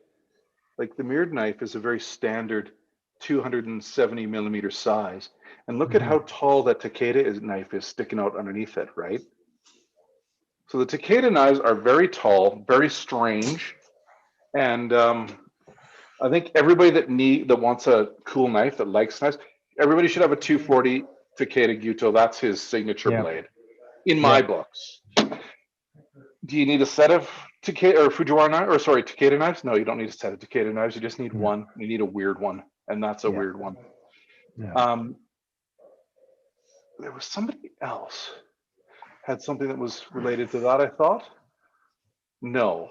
Like the mirrored knife is a very standard 270 millimeter size, and look at how tall that Takeda knife is sticking out underneath it, right? So the Takeda knives are very tall, very strange, and I think everybody that wants a cool knife, that likes knives, everybody should have a 240 Takeda Gyuto. That's his signature blade, in my books. Do you need a set of Takeda or Fujiwara knives, or sorry, Takeda knives? No, you don't need a set of Takeda knives. You just need one. You need a weird one, and that's a weird one. Yeah. There was somebody else had something that was related to that, I thought. No.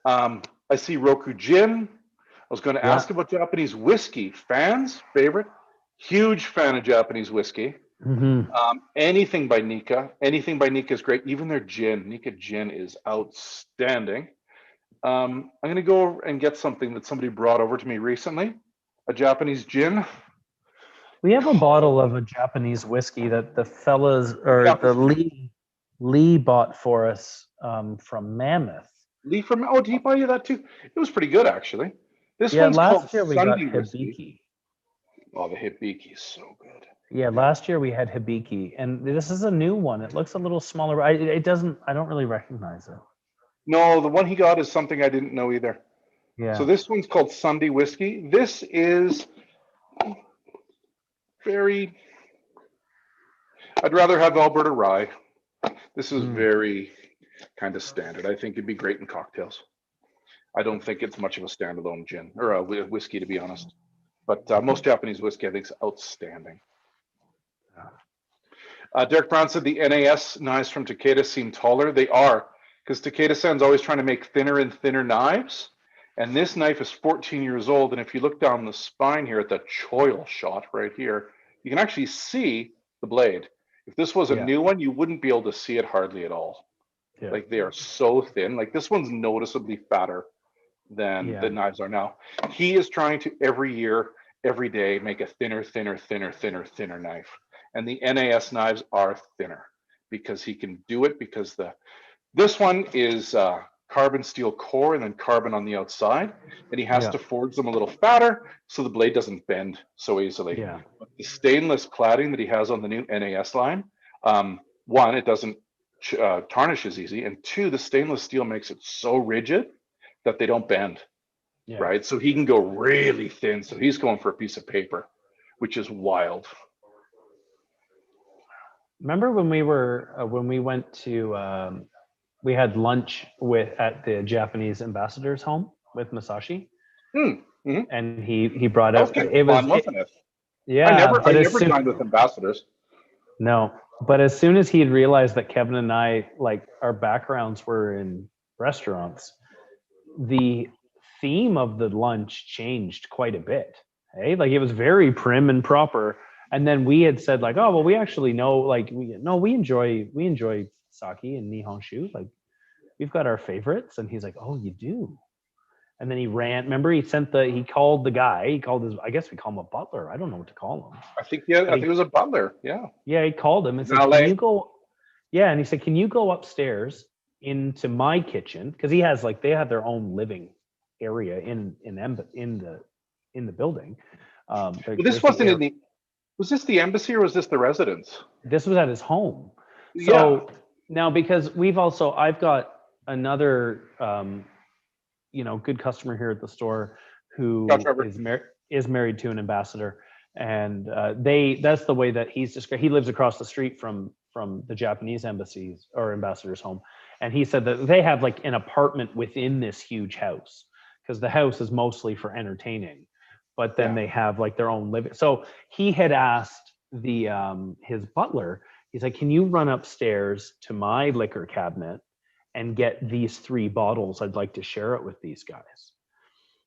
I see Roku Jin. was going to ask about Japanese whiskey. Favorite? Huge fan of Japanese whiskey. Anything by Nika. Anything by Nika is great. Even their gin. Nika gin is outstanding. I'm going to go and get something that somebody brought over to me recently. A Japanese gin. We have a bottle of a Japanese whiskey that the fellas or the Lee bought for us from Mammoth. Lee from did he buy you that too? It was pretty good actually. This one's last called year we got Sunday whiskey. Hibiki. Oh, the Hibiki is so good. Yeah, last year we had Hibiki, and this is a new one. It looks a little smaller. I don't really recognize it. No, the one he got is something I didn't know either. Yeah. So this one's called Sunday whiskey. This is very. I'd rather have Alberta rye. This is very kind of standard. I think it'd be great in cocktails. I don't think it's much of a standalone gin or a whiskey, to be honest. But most Japanese whiskey, I think, is outstanding. Derek Brown said the NAS knives from Takeda seem taller. They are, because Takeda-san's always trying to make thinner and thinner knives. And this knife is 14 years old. And if you look down the spine here at the choil shot right here, you can actually see the blade. If this was a new one, you wouldn't be able to see it hardly at all. Yeah. Like they are so thin. Like this one's noticeably fatter than the knives are now. He is trying to every year, every day, make a thinner knife. And the NAS knives are thinner because he can do it because this one is carbon steel core and then carbon on the outside, and he has to forge them a little fatter so the blade doesn't bend so easily. Yeah. But the stainless cladding that he has on the new NAS line, one, it doesn't tarnish as easy, and two, the stainless steel makes it so rigid that they don't bend. Yeah. Right, so he can go really thin. So he's going for a piece of paper, which is wild. Remember when we went to we had lunch at the Japanese ambassador's home with Masashi, and he brought up wasn't it? Yeah, I never dined with ambassadors. No, but as soon as he had realized that Kevin and I, like, our backgrounds were in restaurants, the theme of the lunch changed quite a bit. Hey, like it was very prim and proper. And then we had said like, oh, well, we actually know, like, we enjoy sake and Nihonshu. Like, we've got our favorites. And he's like, oh, you do? And then he ran. Remember, he called the guy. I guess we call him a butler. I don't know what to call him. I think it was a butler. Yeah. Yeah, he called him and said, can you go? Yeah, and he said, can you go upstairs into my kitchen? Because they have their own living area in the building. This wasn't was this the embassy or was this the residence? This was at his home. So now, because I've got another good customer here at the store who is married to an ambassador, and that's the way that he's described. He lives across the street from the Japanese embassy's or ambassador's home, and he said that they have like an apartment within this huge house because the house is mostly for entertaining, but then they have like their own living. So he had asked his butler, he's like, can you run upstairs to my liquor cabinet and get these 3 bottles? I'd like to share it with these guys.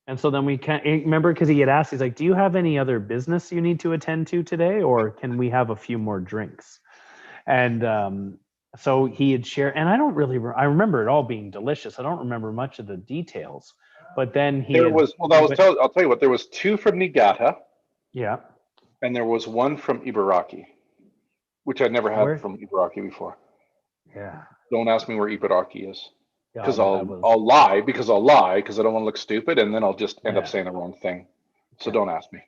And so then we can't remember, because he had asked, he's like, do you have any other business you need to attend to today, or can we have a few more drinks? And so he had shared, and I remember it all being delicious. I don't remember much of the details, but then I'll tell you what, there was 2 from Niigata. Yeah. And there was 1 from Ibaraki, which I'd never had from Ibaraki before. Yeah. Don't ask me where Ibaraki is, because I'll lie because I don't want to look stupid, and then I'll just end up saying the wrong thing. So don't ask me.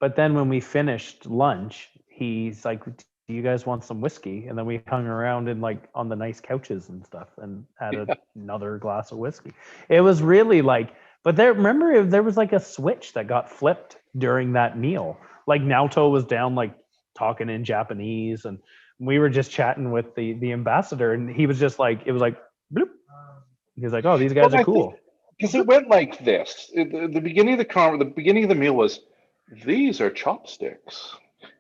But then when we finished lunch, he's like, do you guys want some whiskey? And then we hung around on the nice couches and stuff and had another glass of whiskey. It was really but there was like a switch that got flipped during that meal. Like Naoto was down talking in Japanese, and we were just chatting with the ambassador, and he was just like, it was like bloop. He was like, oh, these guys are cool. Because it went like this. The beginning of the meal was, these are chopsticks,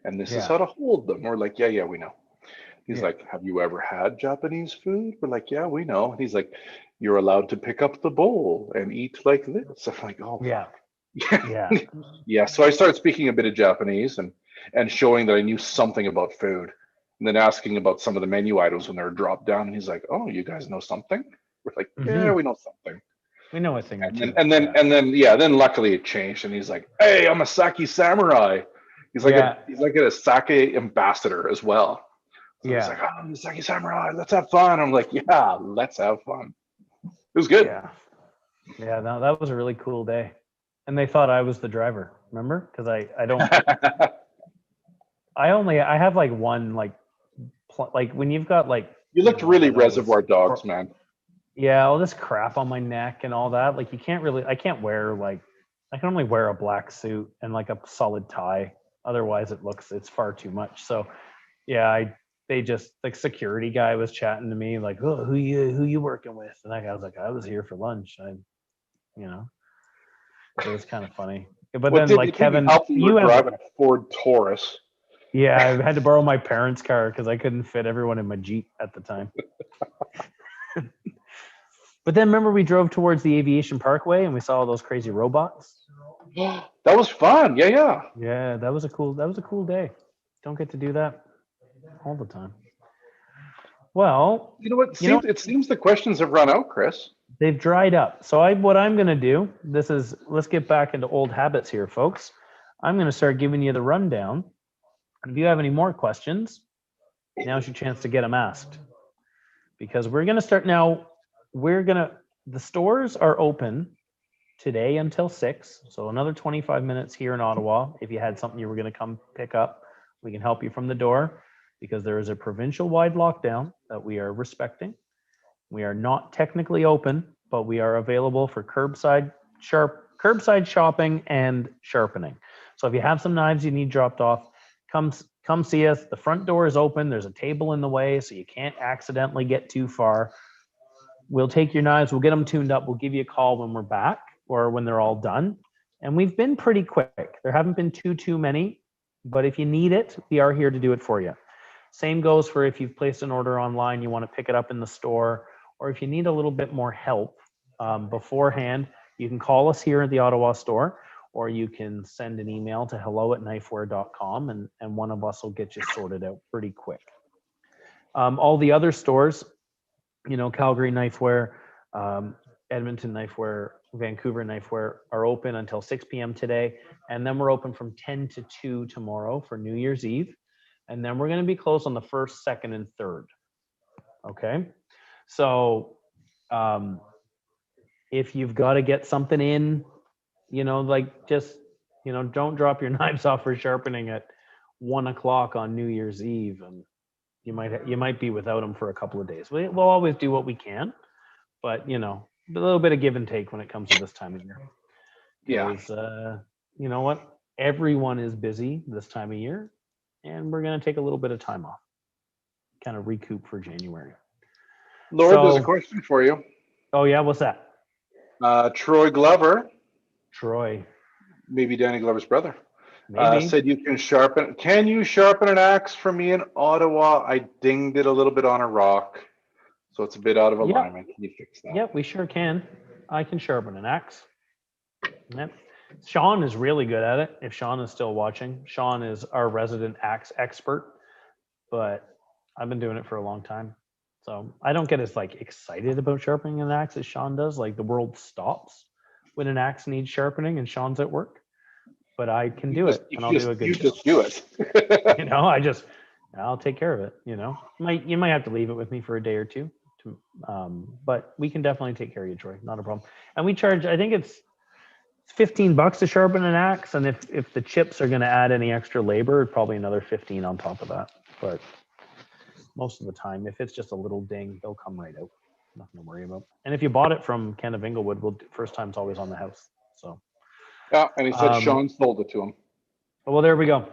and this is how to hold them. We're like, yeah, we know. He's like, have you ever had Japanese food? We're like, yeah, we know. And he's like, you're allowed to pick up the bowl and eat like this. I'm like, oh, yeah. Yeah. Yeah, so I started speaking a bit of Japanese and showing that I knew something about food, and then asking about some of the menu items when they were dropped down. And he's like, "Oh, you guys know something?" We're like, "Yeah, we know something." We know a thing or And two. then luckily it changed, and he's like, "Hey, I'm a sake samurai." He's like Yeah. a sake ambassador as well. So he's like, Yeah. "Oh, I'm a sake samurai. Let's have fun." I'm like, "Yeah, let's have fun." It was good. Yeah. Yeah. No, that was a really cool day. And they thought I was the driver. Remember? Because I don't. I have like one like when you've got like You looked I really don't know this Reservoir Dogs, man. yeah, all this crap on my neck and all that. Like I can't wear I can only wear a black suit and like a solid tie. Otherwise it's far too much. So yeah, they just like security guy was chatting to me like, oh, who you working with? And that guy was like, I was here for lunch. You know, it was kind of funny. But Well, then like it didn't Kevin, help that you were driving a Ford Taurus. yeah, I had to borrow my parents' car because I couldn't fit everyone in my Jeep at the time. But then remember we drove towards the Aviation Parkway and we saw all those crazy robots. That was fun. Yeah, yeah. Yeah, that was a cool day. Don't get to do that all the time. Well, You know what? It seems the questions have run out, Chris. they've dried up. So what I'm going to do, let's get back into old habits here, folks. I'm going to start giving you the rundown. And if you have any more questions, now's your chance to get them asked. Because we're going to start now. The stores are open today until 6. So another 25 minutes here in Ottawa. If you had something you were going to come pick up, we can help you from the door because there is a provincial-wide lockdown that we are respecting. We are not technically open, but we are available for curbside shopping and sharpening. So if you have some knives you need dropped off, come see us. The front door is open. There's a table in the way, so you can't accidentally get too far. We'll take your knives. We'll get them tuned up. We'll give you a call when we're back or when they're all done. And we've been pretty quick. There haven't been too many, but if you need it, we are here to do it for you. Same goes for if you've placed an order online, you want to pick it up in the store, or if you need a little bit more help beforehand, you can call us here at the Ottawa store, or you can send an email to hello@knifeware.com and one of us will get you sorted out pretty quick. All the other stores, Calgary Knifeware, Edmonton Knifeware, Vancouver Knifeware are open until 6 p.m. today. And then we're open from 10 to 2 tomorrow for New Year's Eve. And then we're going to be closed on the 1st, 2nd, and 3rd. Okay. So if you've got to get something in, don't drop your knives off for sharpening at 1 o'clock on New Year's Eve. And you might be without them for a couple of days. We'll always do what we can, but a little bit of give and take when it comes to this time of year. Yeah. You know what? Everyone is busy this time of year, and we're going to take a little bit of time off, kind of recoup for January. Lord, there's a question for you. Oh yeah, what's that? Troy Glover. Troy. Maybe Danny Glover's brother. Maybe. Said you can sharpen. Can you sharpen an axe for me in Ottawa? I dinged it a little bit on a rock, so it's a bit out of alignment. Can you fix that? Yep, we sure can. I can sharpen an axe. Yep. Sean is really good at it. If Sean is still watching, Sean is our resident axe expert, but I've been doing it for a long time. So I don't get as excited about sharpening an axe as Sean does. Like the world stops when an axe needs sharpening and Sean's at work. But I can do it, and I'll do a good job. You just do it. I'll take care of it. You might have to leave it with me for a day or two, but we can definitely take care of you, Troy. Not a problem. And we charge, I think it's $15 to sharpen an axe, and if the chips are going to add any extra labor, probably another 15 on top of that. But most of the time, if it's just a little ding, they'll come right out. Nothing to worry about. And if you bought it from Ken of Inglewood, first time's always on the house. So. Yeah, and he said Sean sold it to him. Well, there we go.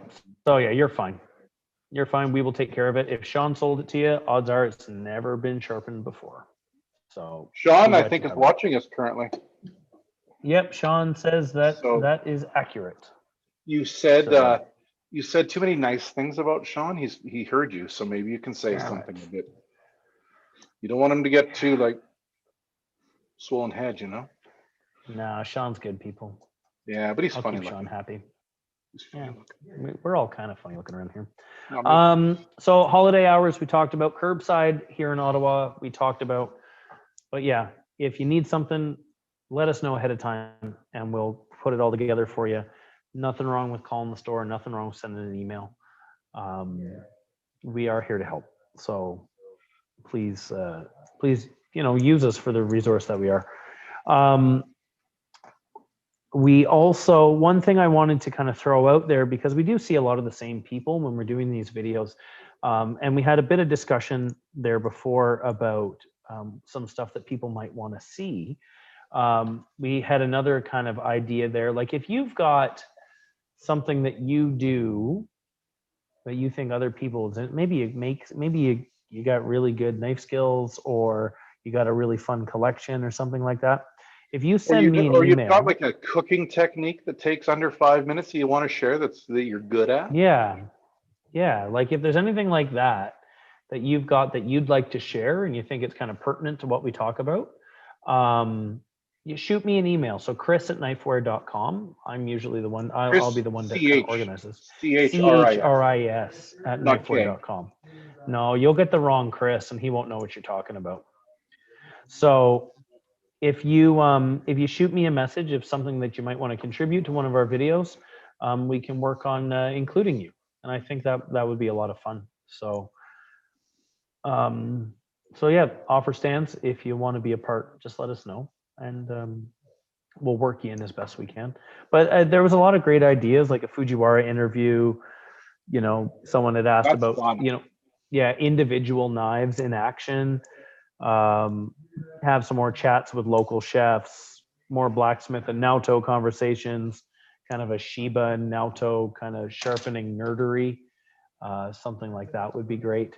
So yeah, you're fine. You're fine. We will take care of it. If Sean sold it to you, odds are it's never been sharpened before. So Sean, I think, is watching us currently. Yep, Sean says that is accurate. You said you said too many nice things about Sean. He heard you, so maybe you can say something a bit. You don't want him to get too swollen head, Nah, Sean's good, people. Yeah, but he's I'll funny keep Sean looking. happy. He's funny looking. We're all kind of funny looking around here. No, So holiday hours, we talked about curbside here in Ottawa. We talked about, but yeah, if you need something, let us know ahead of time and we'll put it all together for you. Nothing wrong with calling the store. Nothing wrong with sending an email. We are here to help. So please, use us for the resource that we are. We also, one thing I wanted to kind of throw out there, because we do see a lot of the same people when we're doing these videos, and we had a bit of discussion there before about some stuff that people might want to see. We had another kind of idea there, like if you've got something that you do that you think other people, maybe you got really good knife skills, or you got a really fun collection or something like that. If you send me an email, you've got like a cooking technique that takes under 5 minutes that you want to share that you're good at. Yeah. Like if there's anything like that you've got that you'd like to share and you think it's kind of pertinent to what we talk about, you shoot me an email. So chris@knifeware.com. I'm usually the one. I'll be the one that kind of organizes. CHRIS at knifeware.com. No, you'll get the wrong Chris, and he won't know what you're talking about. So if you shoot me a message of something that you might want to contribute to one of our videos, we can work on including you, and I think that would be a lot of fun. So yeah, offer stands. If you want to be a part, just let us know, and we'll work you in as best we can. But there was a lot of great ideas, like a Fujiwara interview. Someone had asked about individual knives in action. Have some more chats with local chefs, more blacksmith and Naoto conversations, kind of a Shiba and Naoto kind of sharpening nerdery. Something like that would be great.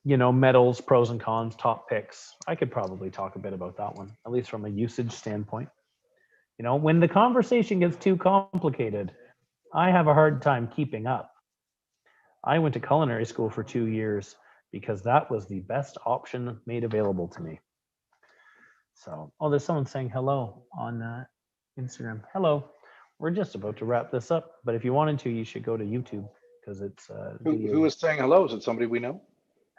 Metals, pros and cons, top picks. I could probably talk a bit about that one, at least from a usage standpoint. When the conversation gets too complicated, I have a hard time keeping up. I went to culinary school for 2 years because that was the best option made available to me. So, there's someone saying hello on Instagram. Hello. We're just about to wrap this up, but if you wanted to, you should go to YouTube because it's who is saying hello? Is it somebody we know?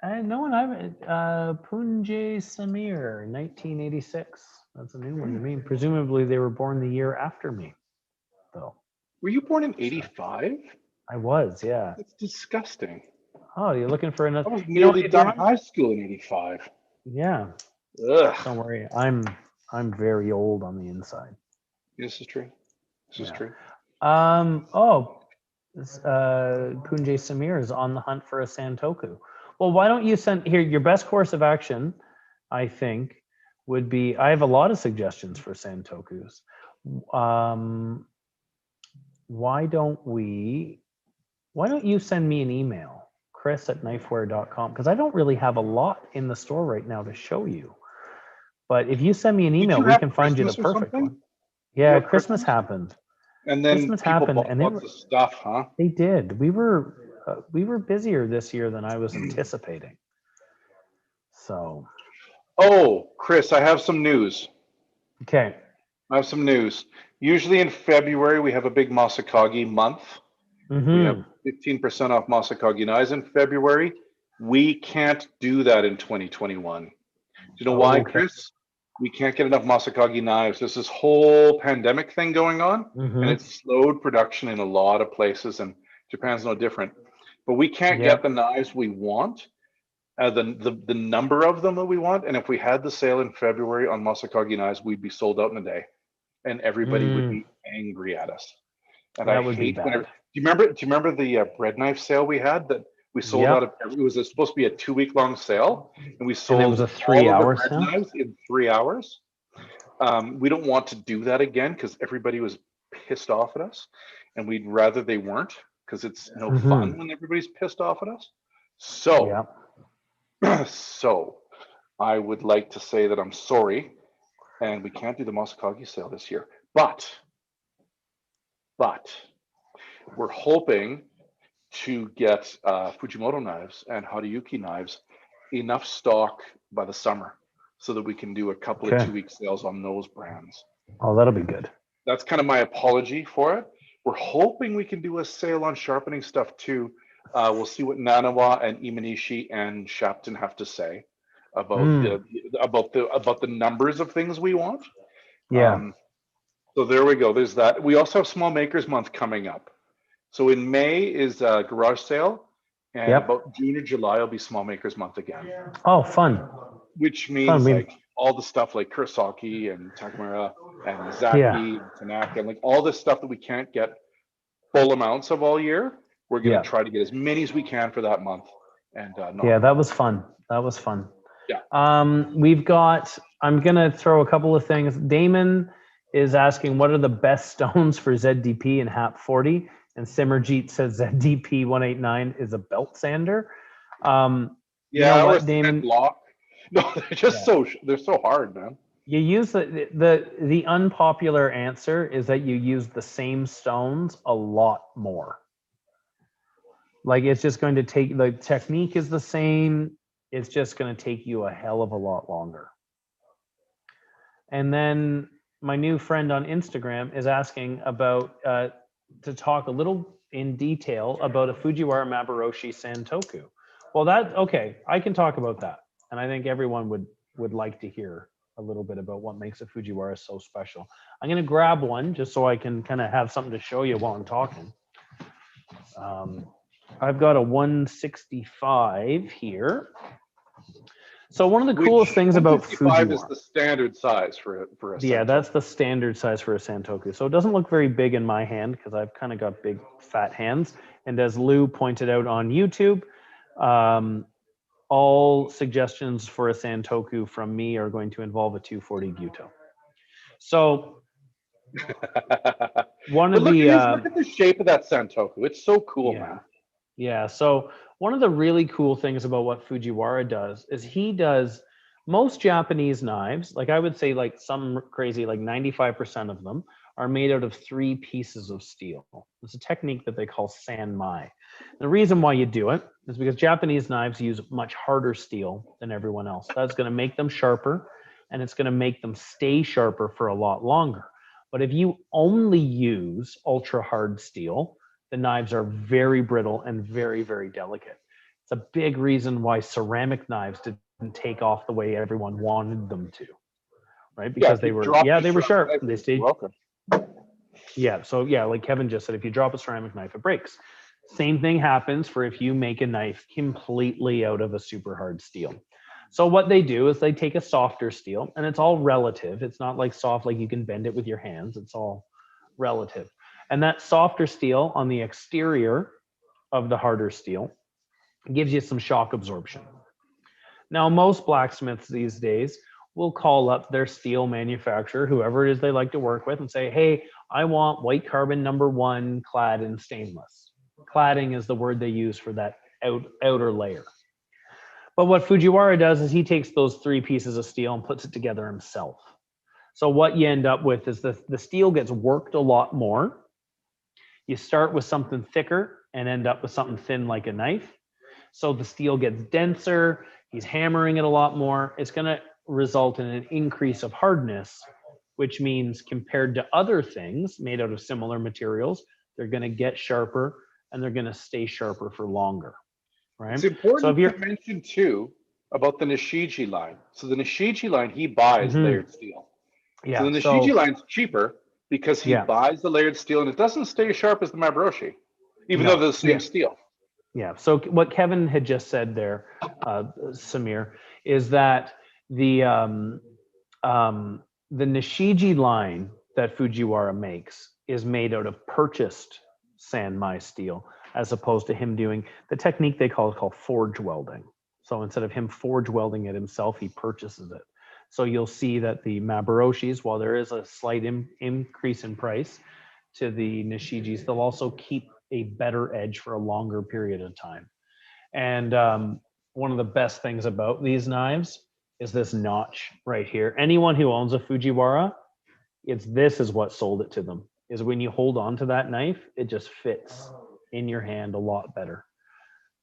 No one. Punjay Samir, 1986. That's a new one to me. Presumably, they were born the year after me, though. Were you born in 85? I was, yeah. That's disgusting. Oh, you're looking for another? I was nearly done high school in 85. Yeah. Ugh. Don't worry, I'm very old on the inside. This is true. This is true. Punjay Samir is on the hunt for a Santoku. Well, why don't you send here your best course of action? I think would be. I have a lot of suggestions for Santokus. Why don't you send me an email, chris@knifeware.com, because I don't really have a lot in the store right now to show you. But if you send me an email, we can find you the perfect one. Yeah, Christmas happened. And then Christmas happened, and lots of stuff, huh? They did. We were busier this year than I was anticipating. So. Oh, Chris, I have some news. Okay. I have some news. Usually in February, we have a big Masakagi month. Mm-hmm. We have 15% off Masakagi knives in February. We can't do that in 2021. Do you know why, Chris? We can't get enough Masakagi knives. There's this whole pandemic thing going on, and it's slowed production in a lot of places, and Japan's no different. But we can't get the knives we want, the number of them that we want. And if we had the sale in February on Masakagi knives, we'd be sold out in a day, and everybody would be angry at us. And I hate whenever. Do you remember the bread knife sale we had that we sold out of? It was supposed to be a 2-week-long sale, and we sold it was a 3-hour bread knives in 3 hours. We don't want to do that again because everybody was pissed off at us, and we'd rather they weren't because it's no fun when everybody's pissed off at us. So, so I would like to say that I'm sorry, and we can't do the Masakagi sale this year, but we're hoping to get Fujimoto knives and Hariyuki knives enough stock by the summer so that we can do a couple of 2-week sales on those brands. Oh, that'll be good. that's kind of my apology for it. We're hoping we can do a sale on sharpening stuff too. We'll see what Nanawa and Imanishi and Shapton have to say about the numbers of things we want. Yeah. So there we go. There's that. We also have Small Makers Month coming up. So in May is garage sale, and about June or July will be Small Makers Month again. Oh, fun. Which means like all the stuff like Kurosaki and Takamura and Zaki and Tanaka, and like all this stuff that we can't get full amounts of all year. We're going to try to get as many as we can for that month. And that was fun. That was fun. Yeah. We've got, I'm going to throw a couple of things. Damon is asking, what are the best stones for ZDP and HAP 40? And Simmerjeet says ZDP 189 is a belt sander. You know what, Damon? Block. No, they're just they're so hard, man. You use the unpopular answer is that you use the same stones a lot more. Like it's just going to take, the technique is the same. It's just going to take you a hell of a lot longer. And then my new friend on Instagram is asking about, to talk a little in detail about a Fujiwara Maboroshi Santoku. Well, okay, I can talk about that. And I think everyone would like to hear a little bit about what makes a Fujiwara so special. I'm going to grab one just so I can kind of have something to show you while I'm talking. I've got a 165 here. So one of the coolest things about Fujiwara is the standard size for a Santoku. Yeah, that's the standard size for a Santoku. So it doesn't look very big in my hand because I've kind of got big fat hands. And as Lou pointed out on YouTube, all suggestions for a Santoku from me are going to involve a 240 Gyuto. So one of look at the shape of that Santoku. It's so cool, man. Yeah, so one of the really cool things about what Fujiwara does is he does most Japanese knives, like I would say like some crazy, like 95% of them are made out of 3 pieces of steel. It's a technique that they call sanmai. The reason why you do it is because Japanese knives use much harder steel than everyone else. That's going to make them sharper, and it's going to make them stay sharper for a lot longer. But if you only use ultra hard steel, the knives are very brittle and very, very delicate. It's a big reason why ceramic knives didn't take off the way everyone wanted them to, right? Because they were sharp. They stayed. Welcome. Yeah, so yeah, like Kevin just said, if you drop a ceramic knife, it breaks. Same thing happens for if you make a knife completely out of a super hard steel. So what they do is they take a softer steel, and it's all relative. It's not like soft, like you can bend it with your hands. It's all relative. And that softer steel on the exterior of the harder steel gives you some shock absorption. Now, most blacksmiths these days will call up their steel manufacturer, whoever it is they like to work with, and say, hey, I want white carbon #1 clad in stainless. Cladding is the word they use for that outer layer. But what Fujiwara does is he takes those 3 pieces of steel and puts it together himself. So what you end up with is the steel gets worked a lot more. You start with something thicker and end up with something thin like a knife. So the steel gets denser. He's hammering it a lot more. It's going to result in an increase of hardness, which means compared to other things made out of similar materials, they're going to get sharper and they're going to stay sharper for longer. Right? It's important to mention too about the Nishiji line. So the Nishiji line, he buys layered steel. Yeah. So the Nishiji line's cheaper because he buys the layered steel and it doesn't stay as sharp as the Maboroshi, even though they're the same steel. Yeah. So what Kevin had just said there, Samir, is that the Nishiji line that Fujiwara makes is made out of purchased sanmai steel, as opposed to him doing the technique they call forge welding. So instead of him forge welding it himself, he purchases it. So you'll see that the Maboroshis, while there is a slight increase in price to the Nishijis, they'll also keep a better edge for a longer period of time. And one of the best things about these knives is this notch right here. Anyone who owns a Fujiwara, this is what sold it to them, is when you hold on to that knife, it just fits in your hand a lot better,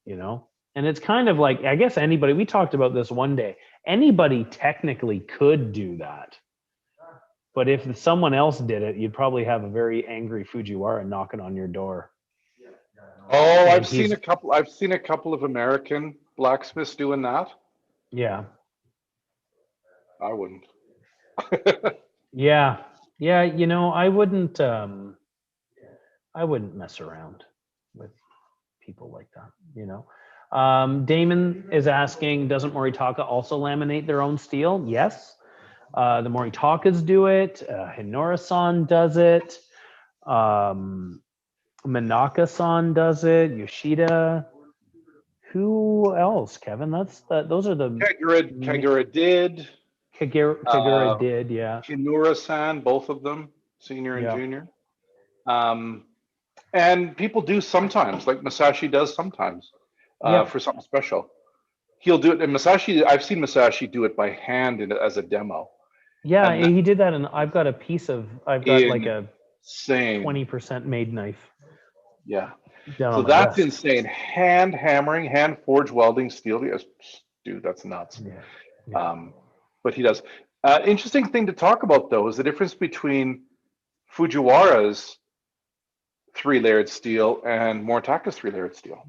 you know? And it's kind of like, I guess anybody, we talked about this one day, anybody technically could do that. But if someone else did it, you'd probably have a very angry Fujiwara knocking on your door. Oh, And I've seen a couple. I've seen a couple of American blacksmiths doing that. Yeah. I wouldn't. Yeah. Yeah, you know, I wouldn't mess around with people like that, you know. Damon is asking, doesn't Moritaka also laminate their own steel? Yes. The Moritakas do it. Hinora-san does it. Manaka-san does it. Yoshida. Who else, Kevin? Those are the Kagura did. Kagura did, yeah. Kinura-san, both of them, senior and Yeah. junior. And people do sometimes, like Masashi does sometimes, for something special. He'll do it. And Masashi, I've seen Masashi do it by hand as a demo. Yeah, And he did that, and I've got like a insane 20% made knife. Yeah. Down So on my that's desk. insane. Hand hammering, hand forged welding steel. Yes, dude, that's nuts. Yeah. But he does. Interesting thing to talk about though is the difference between Fujiwara's 3-layered steel and Moritaka's 3-layered steel.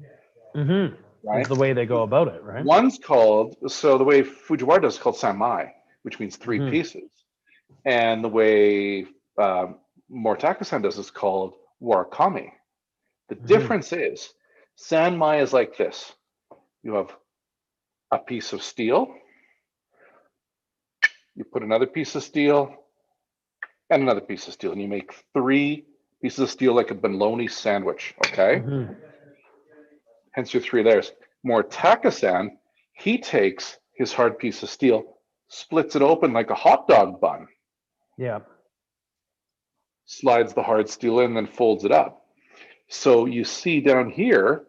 Mm-hmm. Right? It's the way they go about it, right? One's called, so the way Fujiwara does is called Sanmai, which means 3 Mhm. pieces. And the way Moritaka-san does is called Warakami. The difference is Sanmai is like this. You have a piece of steel, you put another piece of steel, and another piece of steel, and you make 3 pieces of steel like a bologna sandwich, okay? Mhm. Hence your 3 layers. Moritaka-san, he takes his hard piece of steel, splits it open like a hot dog bun, Yeah. slides the hard steel in, then folds it up. So you see down here,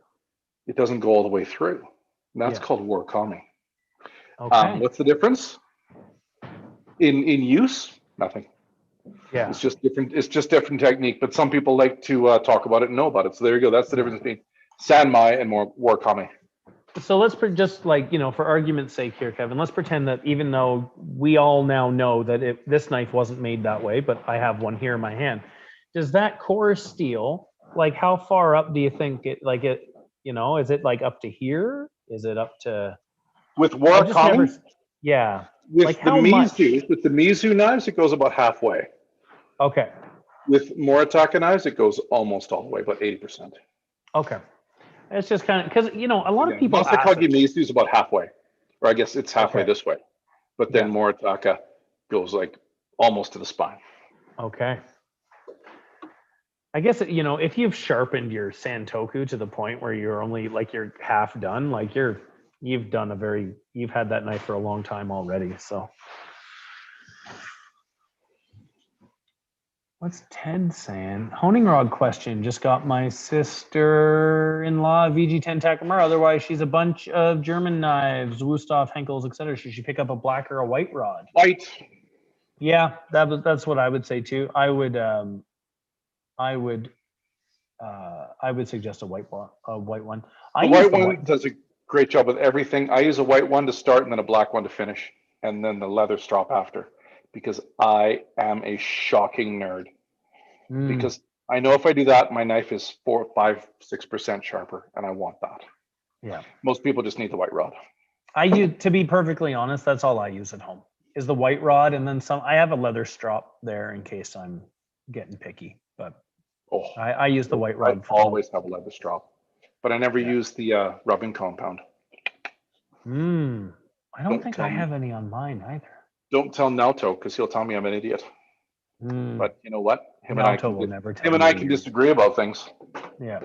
it doesn't go all the way through. And that's called Warakami. Okay. What's the difference? In use, nothing. Yeah. It's just different. It's just different technique. But some people like to talk about it and know about it. So there you go. That's the difference between Sanmai and Warakami. So let's just like, you know, for argument's sake here, Kevin, let's pretend that even though we all now know that this knife wasn't made that way, but I have one here in my hand. Does that core steel, like how far up do you think you know, is it like up to here? Is it up to? With Warakami, yeah. with like the how much? with the Mizu knives, it goes about halfway. Okay. With Moritaka knives, it goes almost all the way, about 80%. Okay. It's just kind of because, you know, a lot of people ask Masakagi Mizu is about halfway, or I guess it's halfway this way, but then Moritaka goes like almost to the spine. Okay. I guess, you know, if you've sharpened your Santoku to the point where you're only like you're half done, like you've had that knife for a long time already. So what's Ted saying? Honing rod question. Just got my sister-in-law VG10 Takamura. Otherwise, she's a bunch of German knives, Wusthof, Henkels, etc. Should she pick up a black or a white rod? White. Yeah, that's what I would say too. I would suggest a white one. The white one does a great job with everything. I use a white one to start and then a black one to finish, and then the leather strop after, because I am a shocking nerd. Because I know if I do that, my knife is 4, 5, 6% sharper, and I want that. Yeah. Most people just need the white rod. To be perfectly honest, that's all I use at home is the white rod, and then some. I have a leather strop there in case I'm getting picky, but I use the white rod. I always have a leather strop, but I never use the rubbing compound. I don't think I have any on mine either. Don't tell Naoto, because he'll tell me I'm an idiot. But you know what? Him and I can disagree about things. Yeah.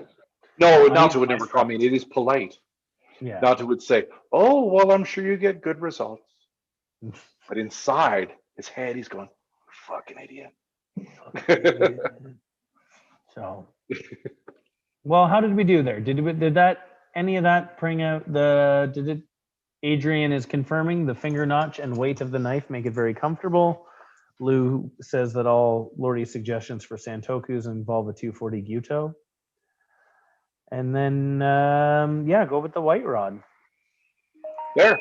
No, Naoto would never call me an idiot. He's polite. Yeah. Naoto would say, "Oh, well, I'm sure you get good results." But inside his head, he's going, "Fucking idiot." So, well, how did we do there? Did any of that bring out Adrian is confirming the finger notch and weight of the knife make it very comfortable. Lou says that all Lordy's suggestions for Santokus involve a 240 Gyuto. And then, go with the white rod. There.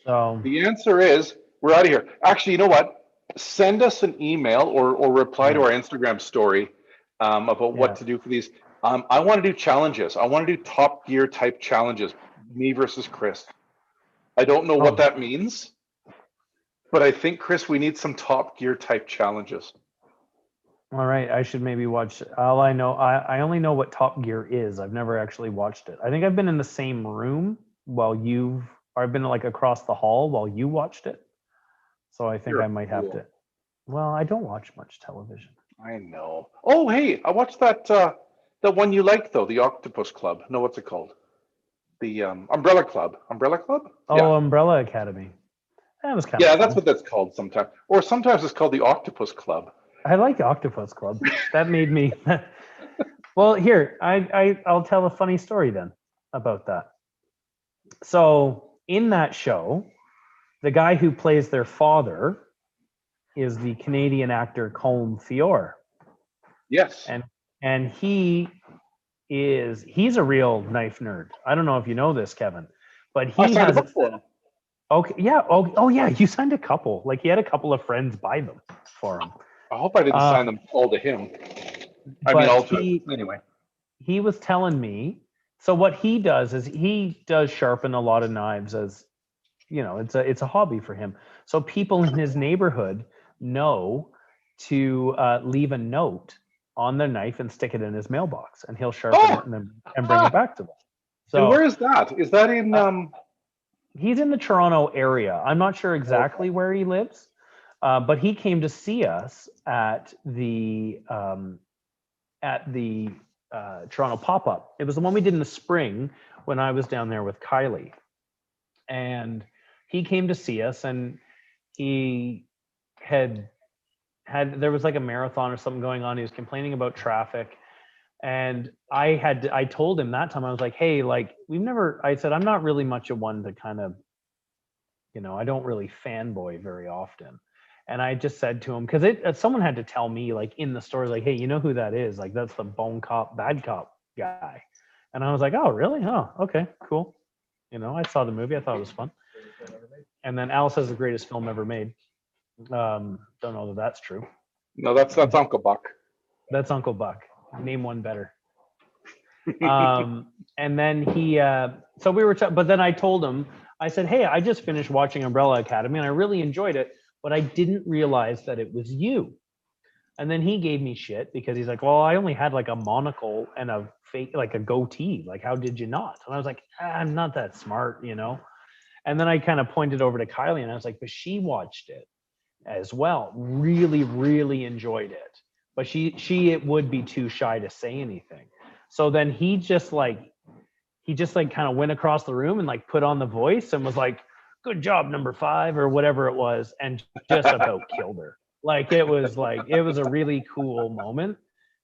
So the answer is we're out of here. Actually, you know what? send us an email or reply to our Instagram story about what to do for these. I want to do challenges. I want to do Top Gear type challenges. Me versus Chris. I don't know what that means, but I think, Chris, we need some Top Gear type challenges. All right, I should maybe watch. All I know, I only know what Top Gear is. I've never actually watched it. I think I've been in the same room while I've been like across the hall while you watched it. So I think I might have to. Well, I don't watch much television. I know. Oh, hey, I watched that one you like though, the Octopus Club. No, what's it called? The Umbrella Club. Umbrella Club? Oh, Umbrella Academy. That was kind of fun. That's what that's called sometimes. Or sometimes it's called the Octopus Club. I like the Octopus Club. That made me. Well, here I'll tell a funny story then about that. So in that show, the guy who plays their father is the Canadian actor Colm Feore. Yes. And he's a real knife nerd. I don't know if you know this, Kevin, but he has a book for him. Okay, yeah. Oh yeah, you signed a couple. Like he had a couple of friends buy them for him. I hope I didn't sign them all to him. Anyway. He was telling me, so what he does is he does sharpen a lot of knives as, you know, it's a hobby for him. So people in his neighborhood know to leave a note on their knife and stick it in his mailbox, and he'll sharpen it and bring it back to them. So and where is that? Is that in He's in the Toronto area. I'm not sure exactly where he lives, but he came to see us at the Toronto pop-up. It was the one we did in the spring when I was down there with Kylie, and he came to see us, and he had there was like a marathon or something going on. He was complaining about traffic. And I told him that time, I was like, hey, like I said, I'm not really much of one to kind of, you know, I don't really fanboy very often. And I just said to him, because someone had to tell me like in the story, like, hey, you know who that is? Like, that's the bone cop, bad cop guy. And I was like, oh, really? Oh, okay, cool. You know, I saw the movie. I thought it was fun. And then Al says the greatest film ever made. Don't know that that's true. No, that's Uncle Buck. That's Uncle Buck. Name one better. And then so we were, but then I told him, I said, hey, I just finished watching Umbrella Academy and I really enjoyed it, but I didn't realize that it was you. And then he gave me shit because he's like, well, I only had like a monocle and a fake, like a goatee. Like, how did you not? And I was like, I'm not that smart, you know? And then I kind of pointed over to Kylie and I was like, but she watched it as well. Really, really enjoyed it. But she would be too shy to say anything. So then he just like kind of went across the room and like put on the voice and was like, good job, number 5 or whatever it was, and just about killed her. Like it was a really cool moment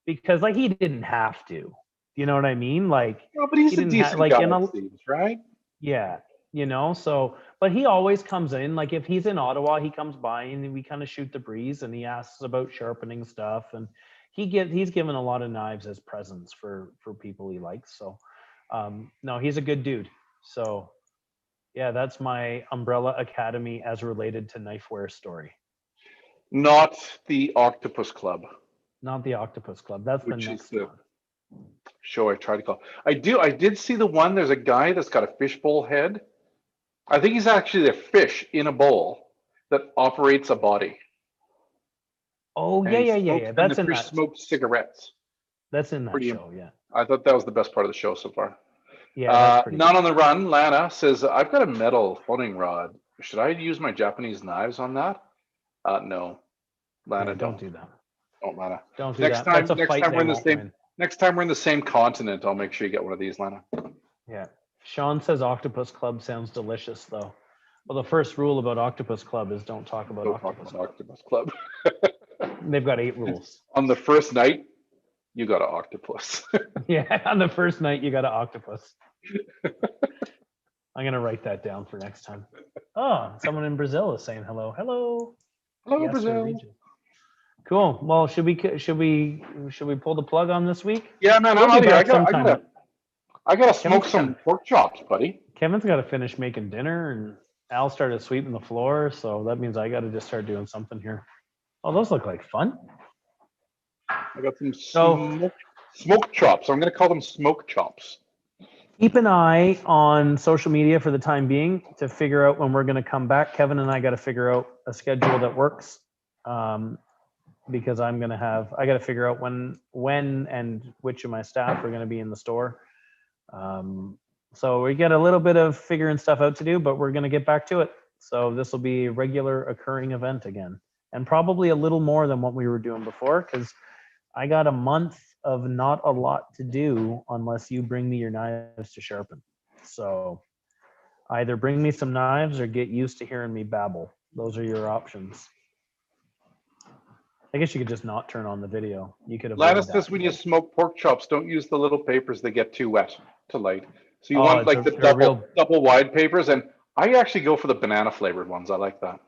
because like he didn't have to. You know what I mean? Like, no, but he's a decent guy, Steve, right? Yeah. You know, so, but he always comes in, like if he's in Ottawa, he comes by and we kind of shoot the breeze and he asks about sharpening stuff, and he's given a lot of knives as presents for people he likes. So, no, he's a good dude. So yeah, that's my Umbrella Academy as related to knifeware story. Not the Octopus Club. Not the Octopus Club. That's the next one. Show I tried to call. I did see the one, there's a guy that's got a fishbowl head. I think he's actually a fish in a bowl that operates a body. Oh, yeah. That's in that. Fish smokes cigarettes. That's in that show, yeah. I thought that was the best part of the show so far. Yeah, Not on the Run, Lana says, I've got a metal honing rod. Should I use my Japanese knives on that? No. Lana, don't do that. Don't, Lana. Don't do that. Next time we're in the same continent, I'll make sure you get one of these, Lana. Yeah. Sean says Octopus Club sounds delicious, though. Well, the first rule about Octopus Club is don't talk about Octopus Club. They've got 8 rules. On the first night, you got an octopus. Yeah, on the first night, you got an octopus. I'm going to write that down for next time. Oh, someone in Brazil is saying hello. Hello. Hello, Brazil. Cool. Well, should we pull the plug on this week? Yeah, man. I gotta smoke some pork chops, buddy. Kevin's got to finish making dinner, and Al started sweeping the floor, so that means I got to just start doing something here. Oh, those look like fun. I got some So- smoke chops. I'm going to call them smoke chops. Keep an eye on social media for the time being to figure out when we're going to come back. Kevin and I got to figure out a schedule that works, because I got to figure out when and which of my staff are going to be in the store. So we get a little bit of figuring stuff out to do, but we're going to get back to it. So this will be a regular occurring event again, and probably a little more than what we were doing before, because I got a month of not a lot to do unless you bring me your knives to sharpen. So either bring me some knives or get used to hearing me babble. Those are your options. I guess you could just not turn on the video. You could avoid Lannis that. says when you smoke pork chops, don't use the little papers. They get too wet to light. So you Oh, want like the they're real- double wide papers. And I actually go for the banana flavored ones. I like that.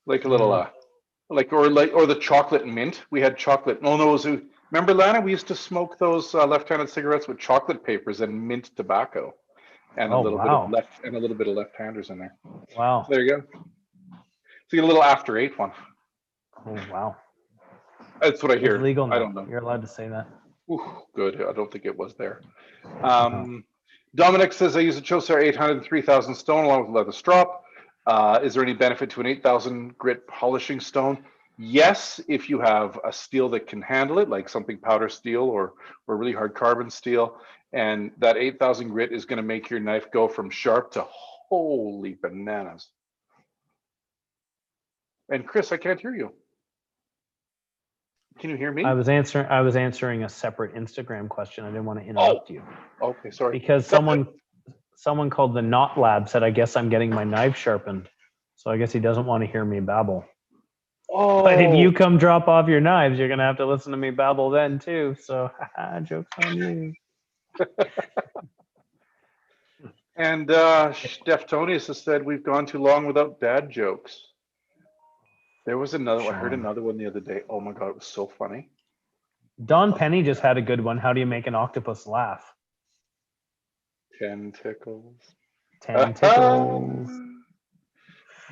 Like a little, or the chocolate mint. We had chocolate. Oh no, remember Lana? We used to smoke those left-handed cigarettes with chocolate papers and mint tobacco, and a Oh, little wow. bit of left-handers in there. Wow. So there you go. So you get a little after 8 one. Oh, wow. That's what I hear. It's legal now. I don't know. You're allowed to say that. Ooh, good. I don't think it was there. Dominic says I use a Chaucer 800 and 3000 stone along with leather strop. Is there any benefit to an 8,000 grit polishing stone? Yes, if you have a steel that can handle it, like something powder steel or really hard carbon steel, and that 8,000 grit is going to make your knife go from sharp to holy bananas. And Chris, I can't hear you. Can you hear me? I was answering a separate Instagram question. I didn't want to interrupt you. Okay, sorry. Because someone called the Knot Lab said, I guess I'm getting my knife sharpened. So I guess he doesn't want to hear me babble. Oh, But if you come drop off your knives, you're going to have to listen to me babble then too. So joke's on you. And Deftonius has said we've gone too long without dad jokes. There was another one. I heard another one the other day. Oh my God, it was so funny. Don Penny just had a good one. How do you make an octopus laugh? Tentacles. Tentacles.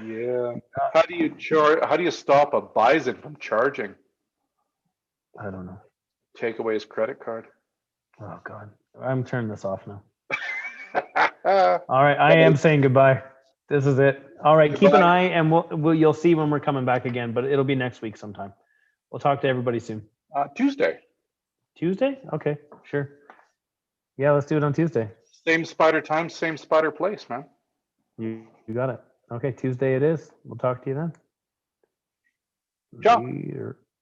Yeah. How do you stop a bison from charging? I don't know. Take away his credit card. Oh God. I'm turning this off now. All right. I am saying goodbye. This is it. All right. Keep an eye and you'll see when we're coming back again, but it'll be next week sometime. We'll talk to everybody soon. Tuesday. Tuesday? Okay. Sure. Yeah. Let's do it on Tuesday. Same spider time, same spider place, man. You got it. Okay. Tuesday it is. We'll talk to you then. Ciao. Later.